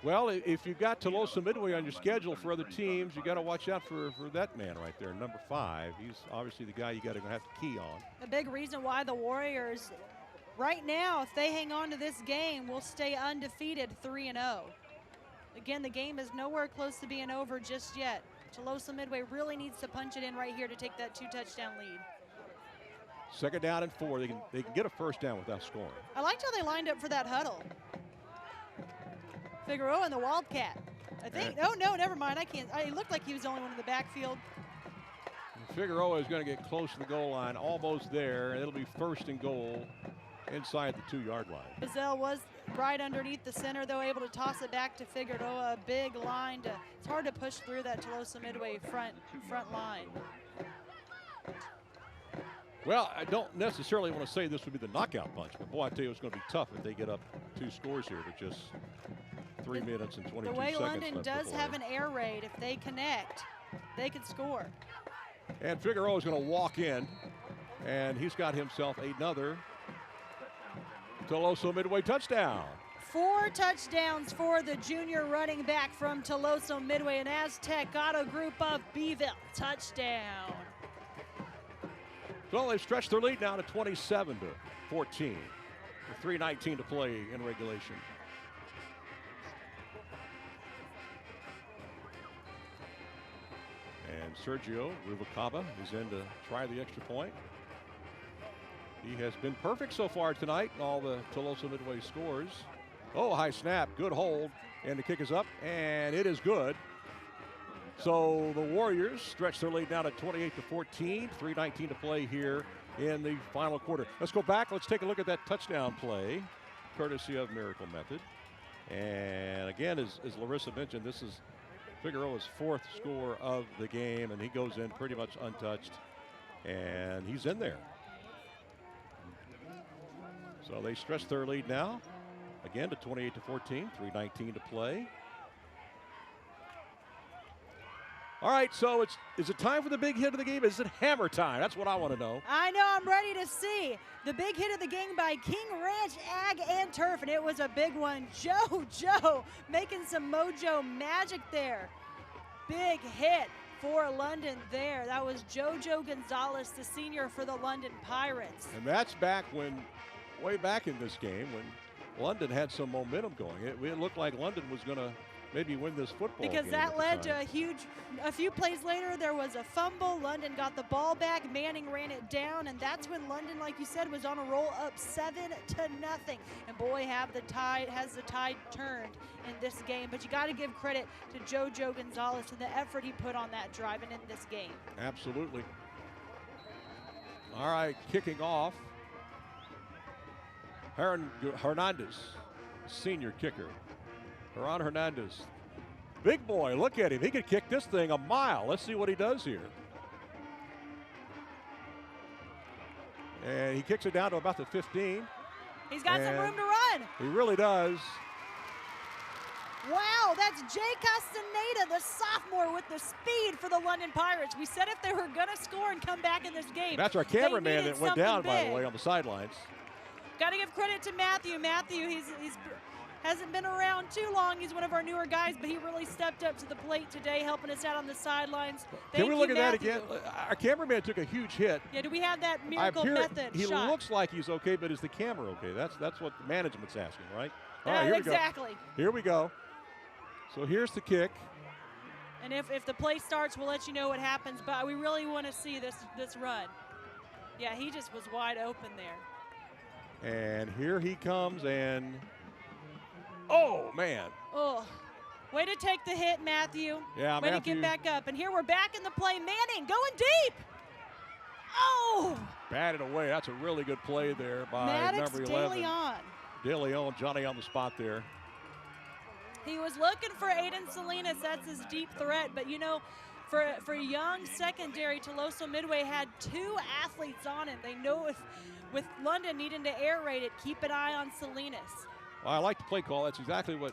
Well, if you've got Tuloso-Midway on your schedule for other teams, you got to watch out for that man right there, number 5. He's obviously the guy you got to have to key on. A big reason why the Warriors Right now, if they hang on to this game, we'll stay undefeated 3-0. Again, the game is nowhere close to being over just yet. Tuloso-Midway really needs to punch it in right here to take that 2-touchdown lead. 2nd down and 4. They can get a 1st down without scoring. I liked how they lined up for that huddle. Figueroa and the Wildcat. I think, oh no, never mind. It looked like he was the only one in the backfield. Figueroa is going to get close to the goal line, almost there. It'll be 1st and goal inside the 2-yard line. Bazell was right underneath the center, though, able to toss it back to Figueroa. A big line. It's hard to push through that Tuloso-Midway front line. Well, I don't necessarily want to say this would be the knockout punch, but boy, I tell you, it's going to be tough if they get up 2 scores here with just 3 minutes and 22 seconds. The way left London does have an air raid, if they connect, they could score. And Figueroa is going to walk in, and he's got himself another Tuloso-Midway touchdown. 4 touchdowns for the junior running back from Tuloso-Midway, and Aztec Auto Group of Beeville. Touchdown. So they've stretched their lead now to 27-14. With 3:19 to play in regulation. And Sergio Rubalcaba is in to try the extra point. He has been perfect so far tonight in all the Tuloso-Midway scores. Oh, high snap, good hold, and the kick is up, and it is good. So the Warriors stretch their lead now to 28-14, 3:19 to play here in the final quarter. Let's go back, let's take a look at that touchdown play, courtesy of Miracle Method. And again, as Larissa mentioned, this is Figueroa's 4th score of the game, and he goes in pretty much untouched, and he's in there. So they stretch their lead now, again to 28-14, 3:19 to play. All right, so is it time for the big hit of the game? Is it hammer time? That's what I want to know. I know, I'm ready to see. The big hit of the game by King Ranch Ag and Turf, and it was a big one. Joe making some mojo magic there. Big hit for London there. That was Jojo Gonzalez, the senior for the London Pirates. And that's back when, way back in this game, when London had some momentum going. It looked like London was going to maybe win this football because game that led to a few plays later, there was a fumble. London got the ball back. Manning ran it down, and that's when London, like you said, was on a roll up 7-0. And boy, has the tide turned in this game. But you got to give credit to Jojo Gonzalez and the effort he put on that drive and in this game. Absolutely. All right, kicking off, Hernandez, senior kicker. Aaron Hernandez, big boy, look at him. He could kick this thing a mile. Let's see what he does here. And he kicks it down to about the 15. He's got some room to run. He really does. Wow, that's Jay Castaneda, the sophomore, with the speed for the London Pirates. We said if they were going to score and come back in this game. That's our cameraman that went down, by the way, on the sidelines. Got to give credit to Matthew. Matthew, he's hasn't been around too long. He's one of our newer guys, but he really stepped up to the plate today, helping us out on the sidelines. Can we look at that again? Our cameraman took a huge hit. Yeah, do we have that Miracle Method he shot? He looks like he's okay, but is the camera okay? That's what the management's asking, right? All right, here exactly. we go. Here we go. So here's the kick. And if the play starts, we'll let you know what happens, but we really want to see this run. Yeah, he just was wide open there. And here he comes, and oh, man. Oh, way to take the hit, Matthew. Yeah, way Matthew. To get back up. And here we're back in the play. Manning going deep. Oh. Batted away. That's a really good play there by Maddox number 11. DeLeon. DeLeon, Johnny on the spot there. He was looking for Aiden Salinas. That's his deep threat. But, you know, for young secondary, Tuloso-Midway had 2 athletes on him. They know if with London needing to air raid it, keep an eye on Salinas. Well, I like the play call. That's exactly what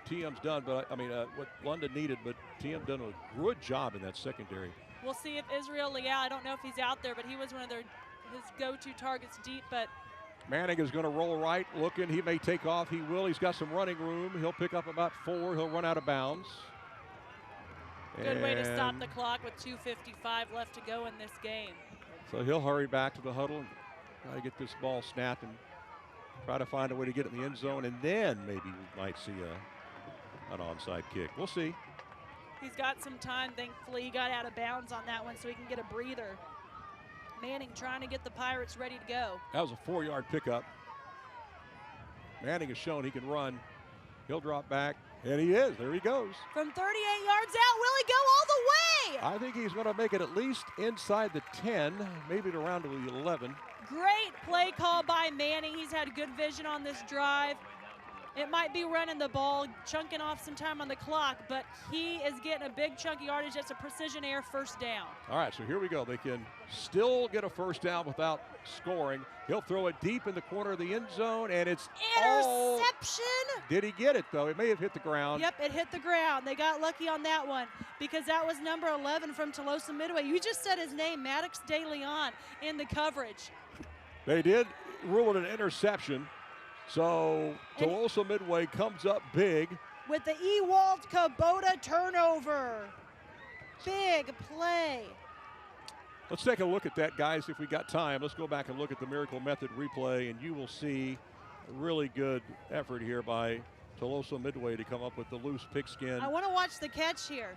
TM's done, but what London needed, but TM done a good job in that secondary. We'll see if Israel Leal, I don't know if he's out there, but he was one of his go-to targets deep. But Manning is going to roll right, looking. He may take off. He will. He's got some running room. He'll pick up about 4. He'll run out of bounds. Good way to stop the clock with 2:55 left to go in this game. So he'll hurry back to the huddle and try to get this ball snapped and try to find a way to get it in the end zone, and then maybe we might see an onside kick. We'll see. He's got some time. Thankfully, he got out of bounds on that one so he can get a breather. Manning trying to get the Pirates ready to go. That was a 4-yard pickup. Manning has shown he can run. He'll drop back, and he is. There he goes. From 38 yards out, will he go all the way? I think he's going to make it at least inside the 10, maybe around to the 11. Great play call by Manning. He's had good vision on this drive. It might be running the ball, chunking off some time on the clock, but he is getting a big chunk of yardage. That's a precision air first down. All right, so here we go. They can still get a first down without scoring. He'll throw it deep in the corner of the end zone, and it's interception. Did he get it, though? It may have hit the ground. Yep, it hit the ground. They got lucky on that one because that was number 11 from Tuloso-Midway. You just said his name, Maddox De Leon, in the coverage. They did rule it an interception. So Tuloso-Midway comes up big. With the Ewald Kubota turnover. Big play. Let's take a look at that, guys, if we got time. Let's go back and look at the Miracle Method replay, and you will see a really good effort here by Tuloso-Midway to come up with the loose pigskin. I want to watch the catch here.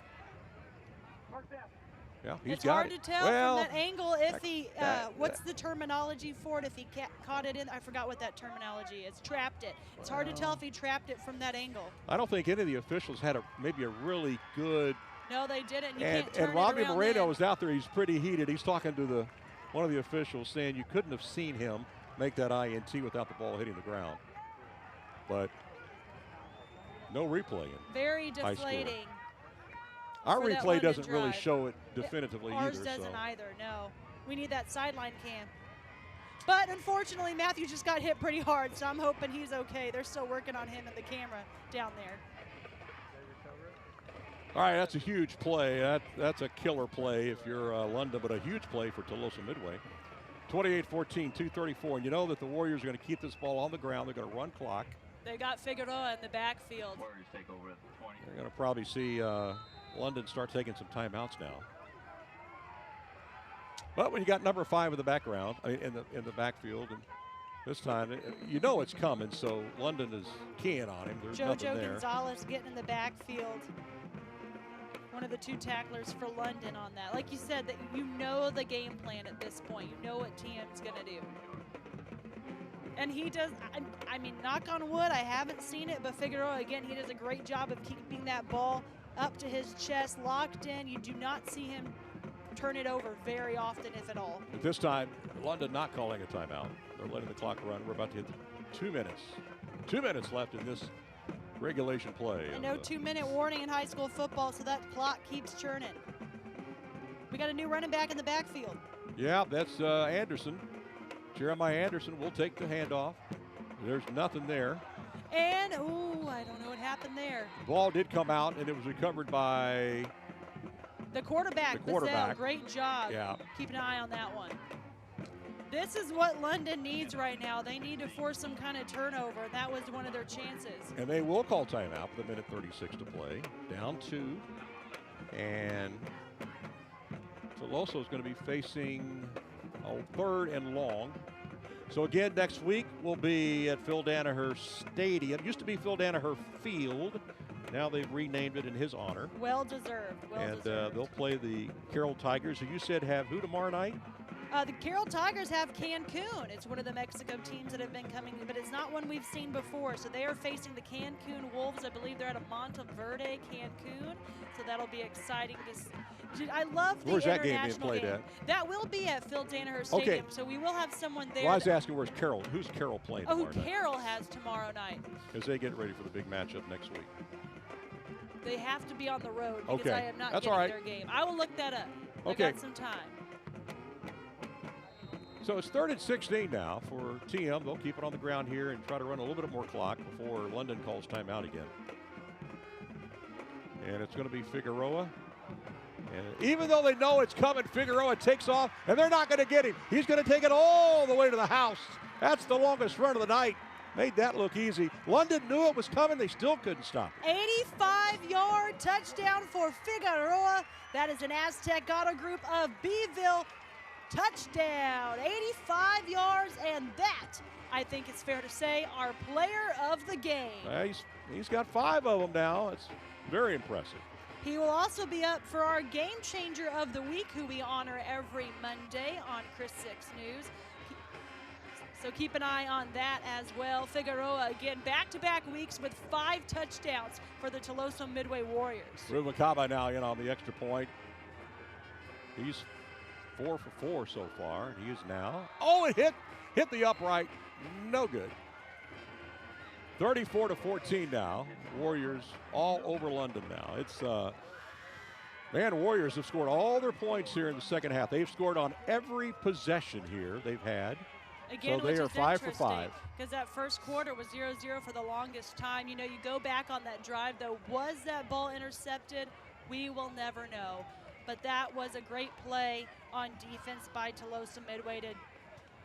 Yeah, it's hard to tell from that angle if he, what's the terminology for it, if he caught it in, I forgot what that terminology is, trapped it. It's hard to tell if he trapped it from that angle. I don't think any of the officials had maybe a really good. No, they didn't. You can't turn and Robbie it around Moreno then. was out there. He's pretty heated. He's talking to one of the officials saying you couldn't have seen him make that INT without the ball hitting the ground. But no replaying. Very deflating. Our replay doesn't really show it definitively Ours either. doesn't either, no. We need that sideline cam. But unfortunately, Matthew just got hit pretty hard, so I'm hoping he's okay. They're still working on him and the camera down there. All right, that's a huge play. That's a killer play if you're London, but a huge play for Tuloso-Midway. 28-14, 2:34. And you know that the Warriors are going to keep this ball on the ground. They're going to run clock. They got Figueroa in the backfield. Warriors take over at the 20. They're going to probably see London start taking some timeouts now. But when you got number 5 in the background, in the backfield, and this time you know it's coming, so London is keying on him. There's nothing there. Jojo Gonzalez getting in the backfield. One of the 2 tacklers for London on that. Like you said, that you know the game plan at this point. You know what TM's going to do. And he does, I mean, knock on wood, I haven't seen it, but Figueroa, again, he does a great job of keeping that ball up to his chest, locked in. You do not see him turn it over very often, if at all. At this time, London not calling a timeout. They're letting the clock run. We're about to hit 2 minutes. 2 minutes left in this regulation play. And no 2-minute warning in high school football, so that clock keeps churning. We got a new running back in the backfield. Yeah, that's Anderson. Jeremiah Anderson will take the handoff. There's nothing there. And, ooh, I don't know what happened there. The ball did come out, and it was recovered by the quarterback. Bazell, great job. Yeah. Keep an eye on that one. This is what London needs right now. They need to force some kind of turnover, and that was one of their chances. And they will call timeout with 1:36 to play. Down 2. And Tuloso is going to be facing a 3rd and long. So again, next week we'll be at Phil Danaher Stadium. It used to be Phil Danaher Field. Now they've renamed it in his honor. Well deserved. They'll play the Carroll Tigers, who you said have who tomorrow night? The Carroll Tigers have Cancun. It's one of the Mexico teams that have been coming, but it's not one we've seen before. So they are facing the Cancun Wolves. I believe they're out of Monteverde, Cancun. So that'll be exciting to see. I love the Where's that international game being played at? That will be at Phil Danaher Stadium. Okay. So we will have someone there. Well, I was asking where's Carroll? Who's Carroll playing tomorrow night? Carroll has tomorrow night. As they get ready for the big matchup next week. They have to be on the road because I am not getting their game. I will look that up. Okay. I've got some time. So it's 3rd and 16 now for TM. They'll keep it on the ground here and try to run a little bit more clock before London calls timeout again. And it's going to be Figueroa. And even though they know it's coming, Figueroa takes off, and they're not going to get him. He's going to take it all the way to the house. That's the longest run of the night. Made that look easy. London knew it was coming. They still couldn't stop it. 85-yard touchdown for Figueroa. That is an Aztec Auto Group of Beeville. touchdown, 85 yards, and that, I think it's fair to say, our player of the game. He's got 5 of them now. It's very impressive. He will also be up for our Game Changer of the Week, who we honor every Monday on Chris 6 News. So keep an eye on that as well. Figueroa, again, back-to-back weeks with 5 touchdowns for the Tuloso-Midway Warriors. Ruben Kaba now in on the extra point. He's 4 for 4 so far. He is now. Oh, it hit the upright. No good. 34-14 now. Warriors all over London now. It's Warriors have scored all their points here in the second half. They've scored on every possession here they've had. Again, so they are 5 for 5. Because that first quarter was 0-0 for the longest time. You know, you go back on that drive, though. Was that ball intercepted? We will never know. But that was a great play on defense by Tuloso-Midway to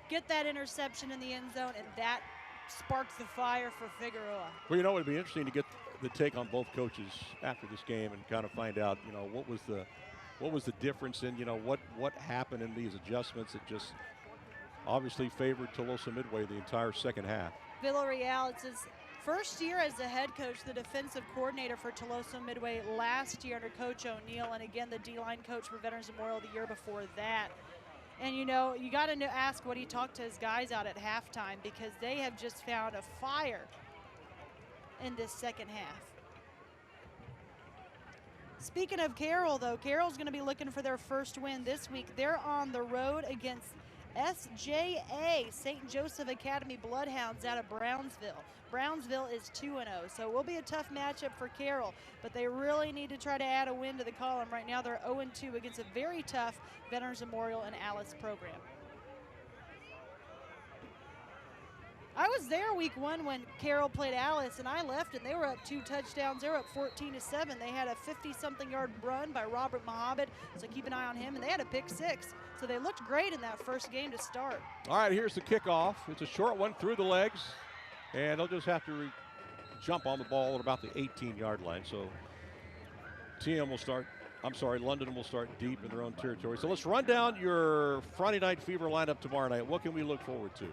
get that interception in the end zone, and that sparked the fire for Figueroa. Well, you know, it'd be interesting to get the take on both coaches after this game and kind of find out, you know, what was the difference in, you know, what happened in these adjustments that just obviously favored Tuloso-Midway the entire second half. Villarreal, it's his first year as the head coach, the defensive coordinator for Tuloso-Midway last year under Coach O'Neill, and again the D-line coach for Veterans Memorial the year before that. And you know, you got to ask what he talked to his guys out at halftime, because they have just found a fire in this second half. Speaking of Carroll, though, Carroll's going to be looking for their first win this week. They're on the road against SJA, St. Joseph Academy Bloodhounds out of Brownsville. Brownsville is 2-0, so it will be a tough matchup for Carroll, but they really need to try to add a win to the column. Right now they're 0-2 against a very tough Veterans Memorial and Alice program. I was there week 1 when Carroll played Alice, and I left, and they were up 2 touchdowns. They were up 14-7. They had a 50-something yard run by Robert Mohammed, so keep an eye on him, and they had a pick 6. So they looked great in that first game to start. All right, here's the kickoff. It's a short one through the legs, and they'll just have to jump on the ball at about the 18-yard line. So London will start deep in their own territory. So let's run down your Friday Night Fever lineup tomorrow night. What can we look forward to?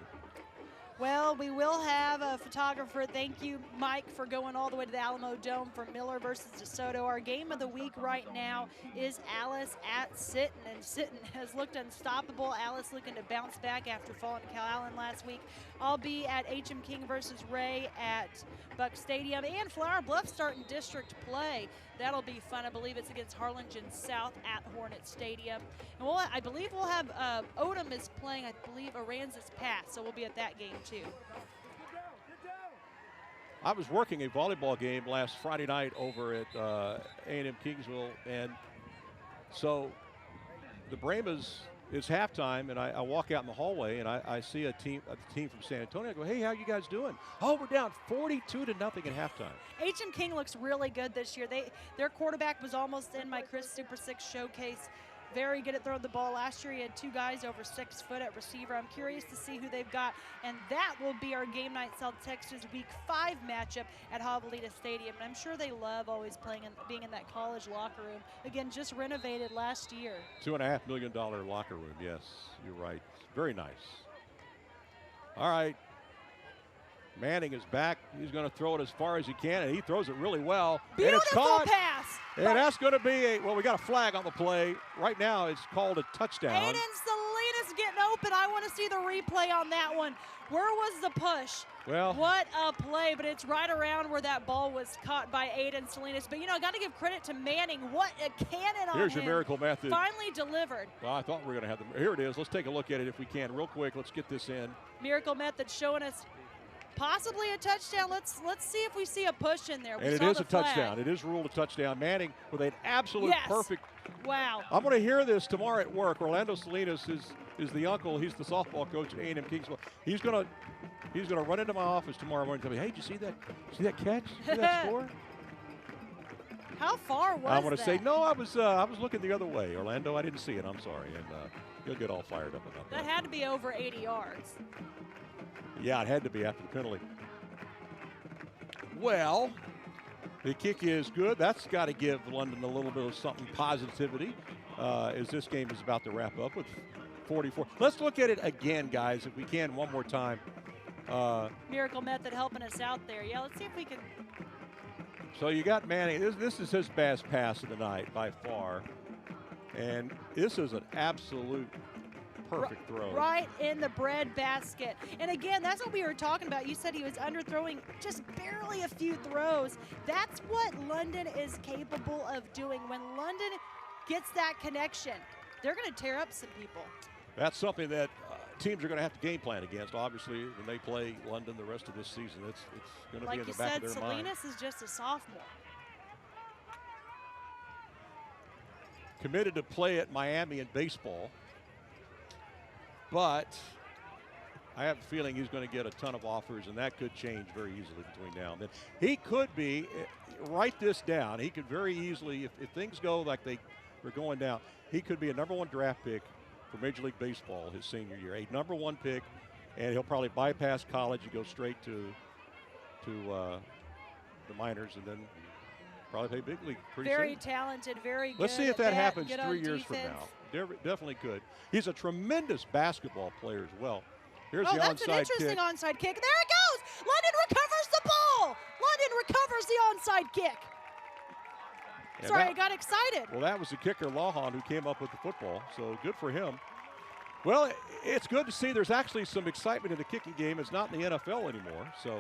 Well, we will have a photographer. Thank you, Mike, for going all the way to the Alamo Dome for Miller versus DeSoto. Our game of the week right now is Alice at Sinton, and Sinton has looked unstoppable. Alice looking to bounce back after falling to Calallen last week. I'll be at H.M. King versus Ray at Buck Stadium, and Flower Bluff starting district play. That'll be fun. I believe it's against Harlingen South at Hornet Stadium. And I believe we'll have Odom is playing, I believe, Aransas Pass, so we'll be at that game too. I was working a volleyball game last Friday night over at A&M Kingsville, and so the Brahmas, it's halftime, and I walk out in the hallway, and I see a team from San Antonio. I go, hey, how you guys doing? Oh, we're down 42-0 at halftime. H.M. King looks really good this year. Their quarterback was almost in my Chris Super 6 showcase. Very good at throwing the ball. Last year he had 2 guys over 6 foot at receiver. I'm curious to see who they've got, and that will be our Game Night South Texas Week 5 matchup at Javelita Stadium. And I'm sure they love always being in that college locker room. Again, just renovated last year. $2.5 million locker room. Yes, you're right. Very nice. All right. Manning is back. He's going to throw it as far as he can, and he throws it really well. Beautiful and it's caught. Pass. And that's going to be we got a flag on the play. Right now it's called a touchdown. Aiden Salinas getting open. I want to see the replay on that one. Where was the push? Well, what a play, but it's right around where that ball was caught by Aiden Salinas. But, you know, got to give credit to Manning. What a cannon on him. Here's your miracle method. Finally delivered. Well, I thought we were going to have them. Here it is. Let's take a look at it if we can real quick. Let's get this in. Miracle method showing us possibly a touchdown. Let's see if we see a push in there. And it is a touchdown. It is ruled a touchdown. Manning with an absolute perfect. Wow. I'm going to hear this tomorrow at work. Orlando Salinas is the uncle. He's the softball coach at A&M Kingsville. He's going to run into my office tomorrow morning and tell me, hey, did you see that? See that catch? See that score? How far was I'm going to that? say, no, I was looking the other way. Orlando, I didn't see it. I'm sorry. And he'll get all fired up about that. That had to be over 80 yards. Yeah, it had to be after the penalty. Well, the kick is good. That's got to give London a little bit of something positivity as this game is about to wrap up with 44. Let's look at it again, guys, if we can, one more time. Miracle Method helping us out there. Yeah, let's see if we can. So you got Manning. This is his best pass of the night by far. And this is an absolute perfect throw. Right in the bread basket. And again, that's what we were talking about. You said he was underthrowing just barely a few throws. That's what London is capable of doing. When London gets that connection, they're going to tear up some people. That's something that teams are going to have to game plan against, obviously, when they play London the rest of this season. It's going to be in the back of their mind. Like you said, Salinas is just a sophomore. Committed to play at Miami in baseball, but I have a feeling he's going to get a ton of offers, and that could change very easily between now and then. He could be, write this down, he could very easily, if things go like they were going down, he could be a #1 draft pick for Major League Baseball his senior year, a #1 pick, and he'll probably bypass college and go straight to the minors, and then probably play big league pretty soon. Very talented, very good. Let's see if that happens good 3 years from now. Definitely could. He's a tremendous basketball player as well. Here's the that's onside an interesting kick. onside kick. There it goes. London recovers the ball. London recovers the onside kick. And Sorry, I got excited. Well, that was the kicker, Lawhon, who came up with the football, so good for him. Well, it's good to see there's actually some excitement in the kicking game. It's not in the NFL anymore, so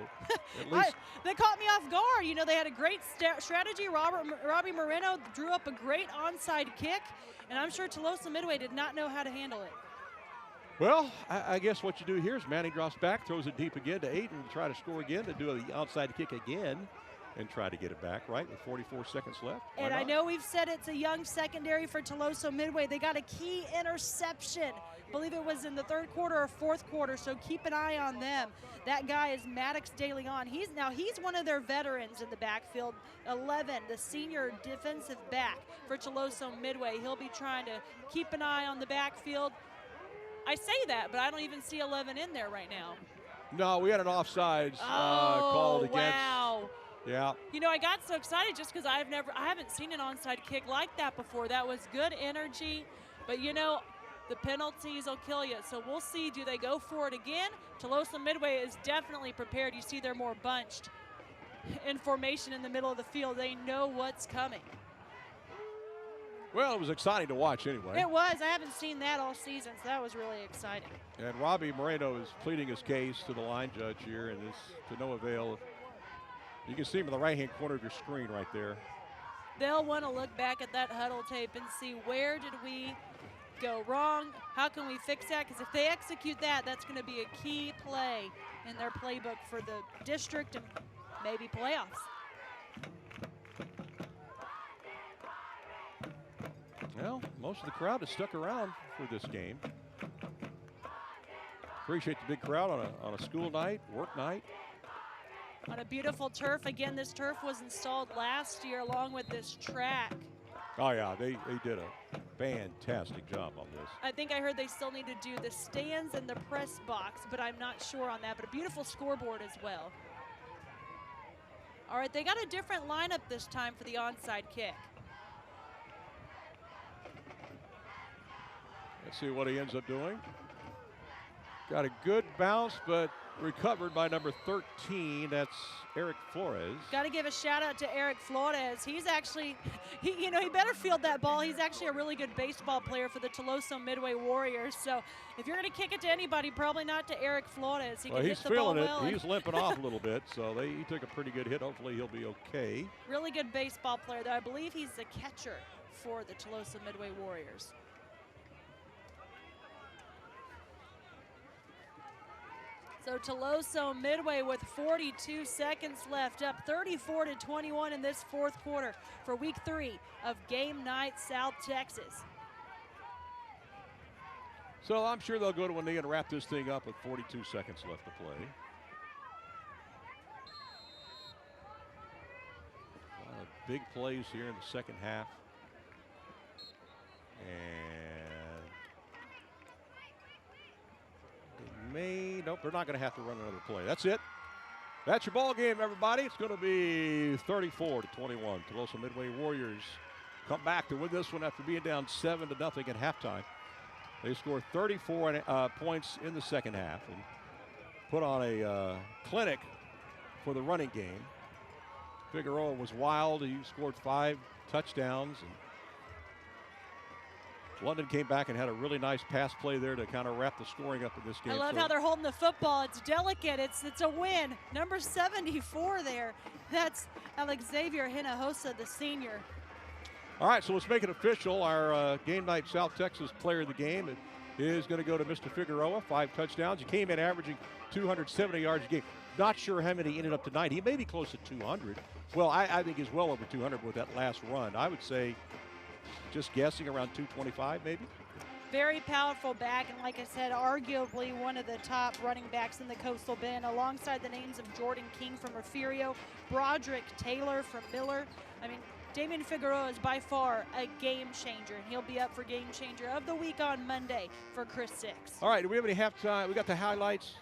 at least. They caught me off guard. You know, they had a great strategy. Robbie Moreno drew up a great onside kick, and I'm sure Tuloso-Midway did not know how to handle it. Well, I guess what you do here is Manning drops back, throws it deep again to Aiden to try to score again, to do the outside kick again and try to get it back, right, with 44 seconds left. And I know we've said it's a young secondary for Tuloso-Midway. They got a key interception. I believe it was in the third quarter or fourth quarter, so keep an eye on them. That guy is Maddox De Leon. He's one of their veterans in the backfield, 11, the senior defensive back for Tuloso-Midway. He'll be trying to keep an eye on the backfield. I say that, but I don't even see 11 in there right now. No, we had an offsides called against. Wow. Yeah. You know, I got so excited just because I haven't seen an onside kick like that before. That was good energy, but you know, the penalties will kill you. So we'll see, do they go for it again? Tuloso-Midway is definitely prepared. You see they're more bunched in formation in the middle of the field. They know what's coming. Well, it was exciting to watch anyway. It was. I haven't seen that all season, so that was really exciting. And Robbie Moreno is pleading his case to the line judge here, and it's to no avail. You can see him in the right-hand corner of your screen right there. They'll want to look back at that huddle tape and see where did we go wrong, how can we fix that, because if they execute that, that's going to be a key play in their playbook for the district and maybe playoffs. Well, most of the crowd has stuck around for this game. Appreciate the big crowd on a school night, work night. On a beautiful turf. Again, this turf was installed last year along with this track. Oh, yeah, they did a fantastic job on this. I think I heard they still need to do the stands and the press box, but I'm not sure on that. But a beautiful scoreboard as well. All right, they got a different lineup this time for the onside kick. Let's see what he ends up doing. Got a good bounce, but recovered by number 13. That's Eric Flores. Got to give a shout out to Eric Flores. He's actually, he better field that ball. He's actually a really good baseball player for the Tuloso-Midway Warriors. So if you're going to kick it to anybody, probably not to Eric Flores. He can hit the ball well. He's limping off a little bit, so he took a pretty good hit. Hopefully he'll be okay. Really good baseball player, though. I believe he's the catcher for the Tuloso-Midway Warriors. So Tuloso-Midway with 42 seconds left, up 34-21 in this fourth quarter for week 3 of Game Night South Texas. So I'm sure they'll go to a knee and wrap this thing up with 42 seconds left to play. A lot of big plays here in the second half. Nope, they're not going to have to run another play. That's it. That's your ball game, everybody. It's going to be 34-21. Tuloso-Midway Warriors come back to win this one after being down 7-0 at halftime. They scored 34 points in the second half and put on a clinic for the running game. Figueroa was wild. He scored 5 touchdowns. And London came back and had a really nice pass play there to kind of wrap the scoring up in this game. I love how they're holding the football. It's delicate. It's a win. Number 74 there. That's Xavier Hinojosa, the senior. All right, so let's make it official. Our game night South Texas player of the game is going to go to Mr. Figueroa. 5 touchdowns. He came in averaging 270 yards a game. Not sure how many he ended up tonight. He may be close to 200. Well, I think he's well over 200 with that last run. I would say, just guessing, around 225 maybe. Very powerful back, and like I said, arguably one of the top running backs in the Coastal Bend, alongside the names of Jordan King from Refugio, Broderick Taylor from Miller. I mean, Damian Figueroa is by far a game changer, and he'll be up for game changer of the week on Monday for Chris Six. All right, do we have any halftime? We got the highlights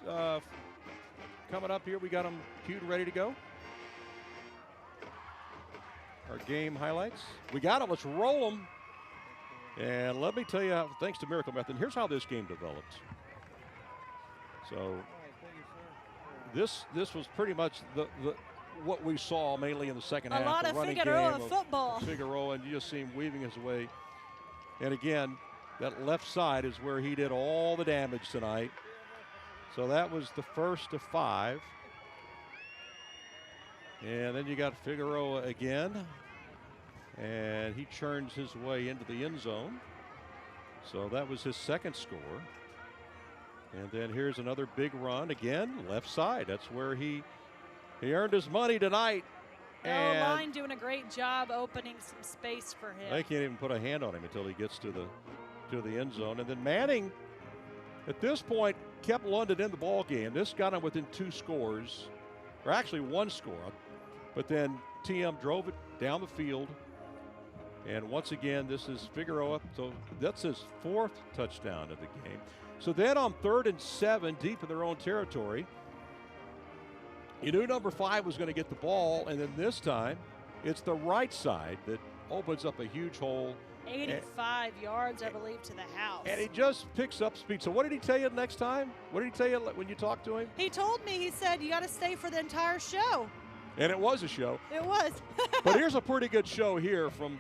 coming up here. We got them queued and ready to go. Our game highlights. We got them. Let's roll them. And let me tell you, how, thanks to Miracle Method, here's how this game developed. So this was pretty much what we saw mainly in the second half. A lot of Figueroa football. Figueroa, and you just see him weaving his way. And again, that left side is where he did all the damage tonight. So that was the first of 5. And then you got Figueroa again. And he churns his way into the end zone. So that was his second score. And then here's another big run again, left side. That's where he earned his money tonight. And line doing a great job opening some space for him. They can't even put a hand on him until he gets to the end zone. And then Manning, at this point, kept London in the ball game. This got him within 2 scores, or actually 1 score. But then TM drove it down the field. And once again, this is Figueroa. So that's his 4th touchdown of the game. So then on 3rd and 7, deep in their own territory, you knew number 5 was going to get the ball. And then this time, it's the right side that opens up a huge hole. 85 yards, I believe, to the house. And he just picks up speed. So what did he tell you next time? What did he tell you when you talked to him? He told me, he said, you got to stay for the entire show. And it was a show. It was. But here's a pretty good show here from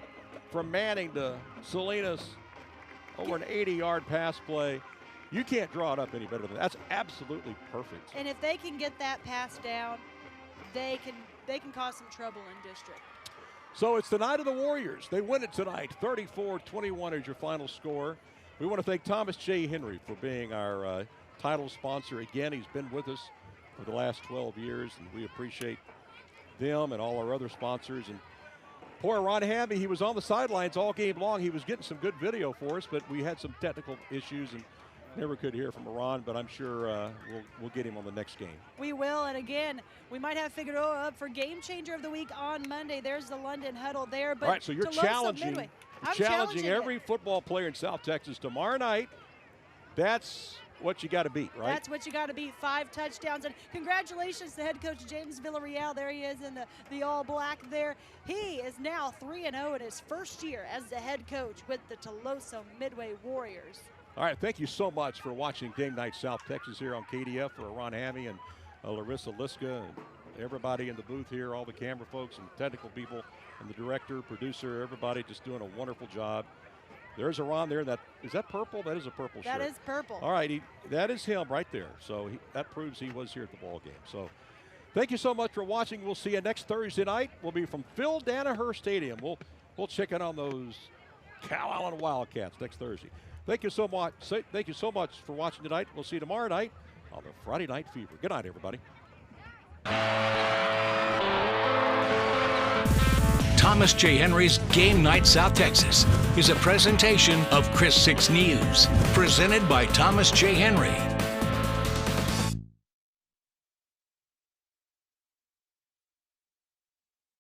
Manning to Salinas over an 80-yard pass play. You can't draw it up any better than that. That's absolutely perfect. And if they can get that pass down, they can cause some trouble in district. So it's the night of the Warriors. They win it tonight. 34-21 is your final score. We want to thank Thomas J. Henry for being our title sponsor. Again, he's been with us for the last 12 years, and we appreciate them and all our other sponsors. And poor Ron Hamby, he was on the sidelines all game long. He was getting some good video for us, but we had some technical issues and never could hear from Ron, but I'm sure we'll get him on the next game. We will, and again, we might have Figueroa up for Game Changer of the Week on Monday. There's the London huddle there. But all right, so you're challenging every it. football player in South Texas tomorrow night. That's what you got to beat, right? That's what you got to beat. 5 touchdowns. And congratulations to head coach James Villarreal. There he is in the all black there. He is now 3-0 in his first year as the head coach with the Tuloso-Midway Warriors. All right, thank you so much for watching Game Night South Texas here on KDF for Ron Hammy and Larissa Liska and everybody in the booth here, all the camera folks and technical people and the director, producer, everybody just doing a wonderful job. There's a Ron there. Is that purple? That is a purple shirt. That is purple. All right, that is him right there. So that proves he was here at the ball game. So thank you so much for watching. We'll see you next Thursday night. We'll be from Phil Danaher Stadium. We'll check in on those Cow Island Wildcats next Thursday. Thank you so much. Thank you so much for watching tonight. We'll see you tomorrow night on the Friday Night Fever. Good night, everybody. Thomas J. Henry's Game Night South Texas is a presentation of Chris 6 News, presented by Thomas J. Henry.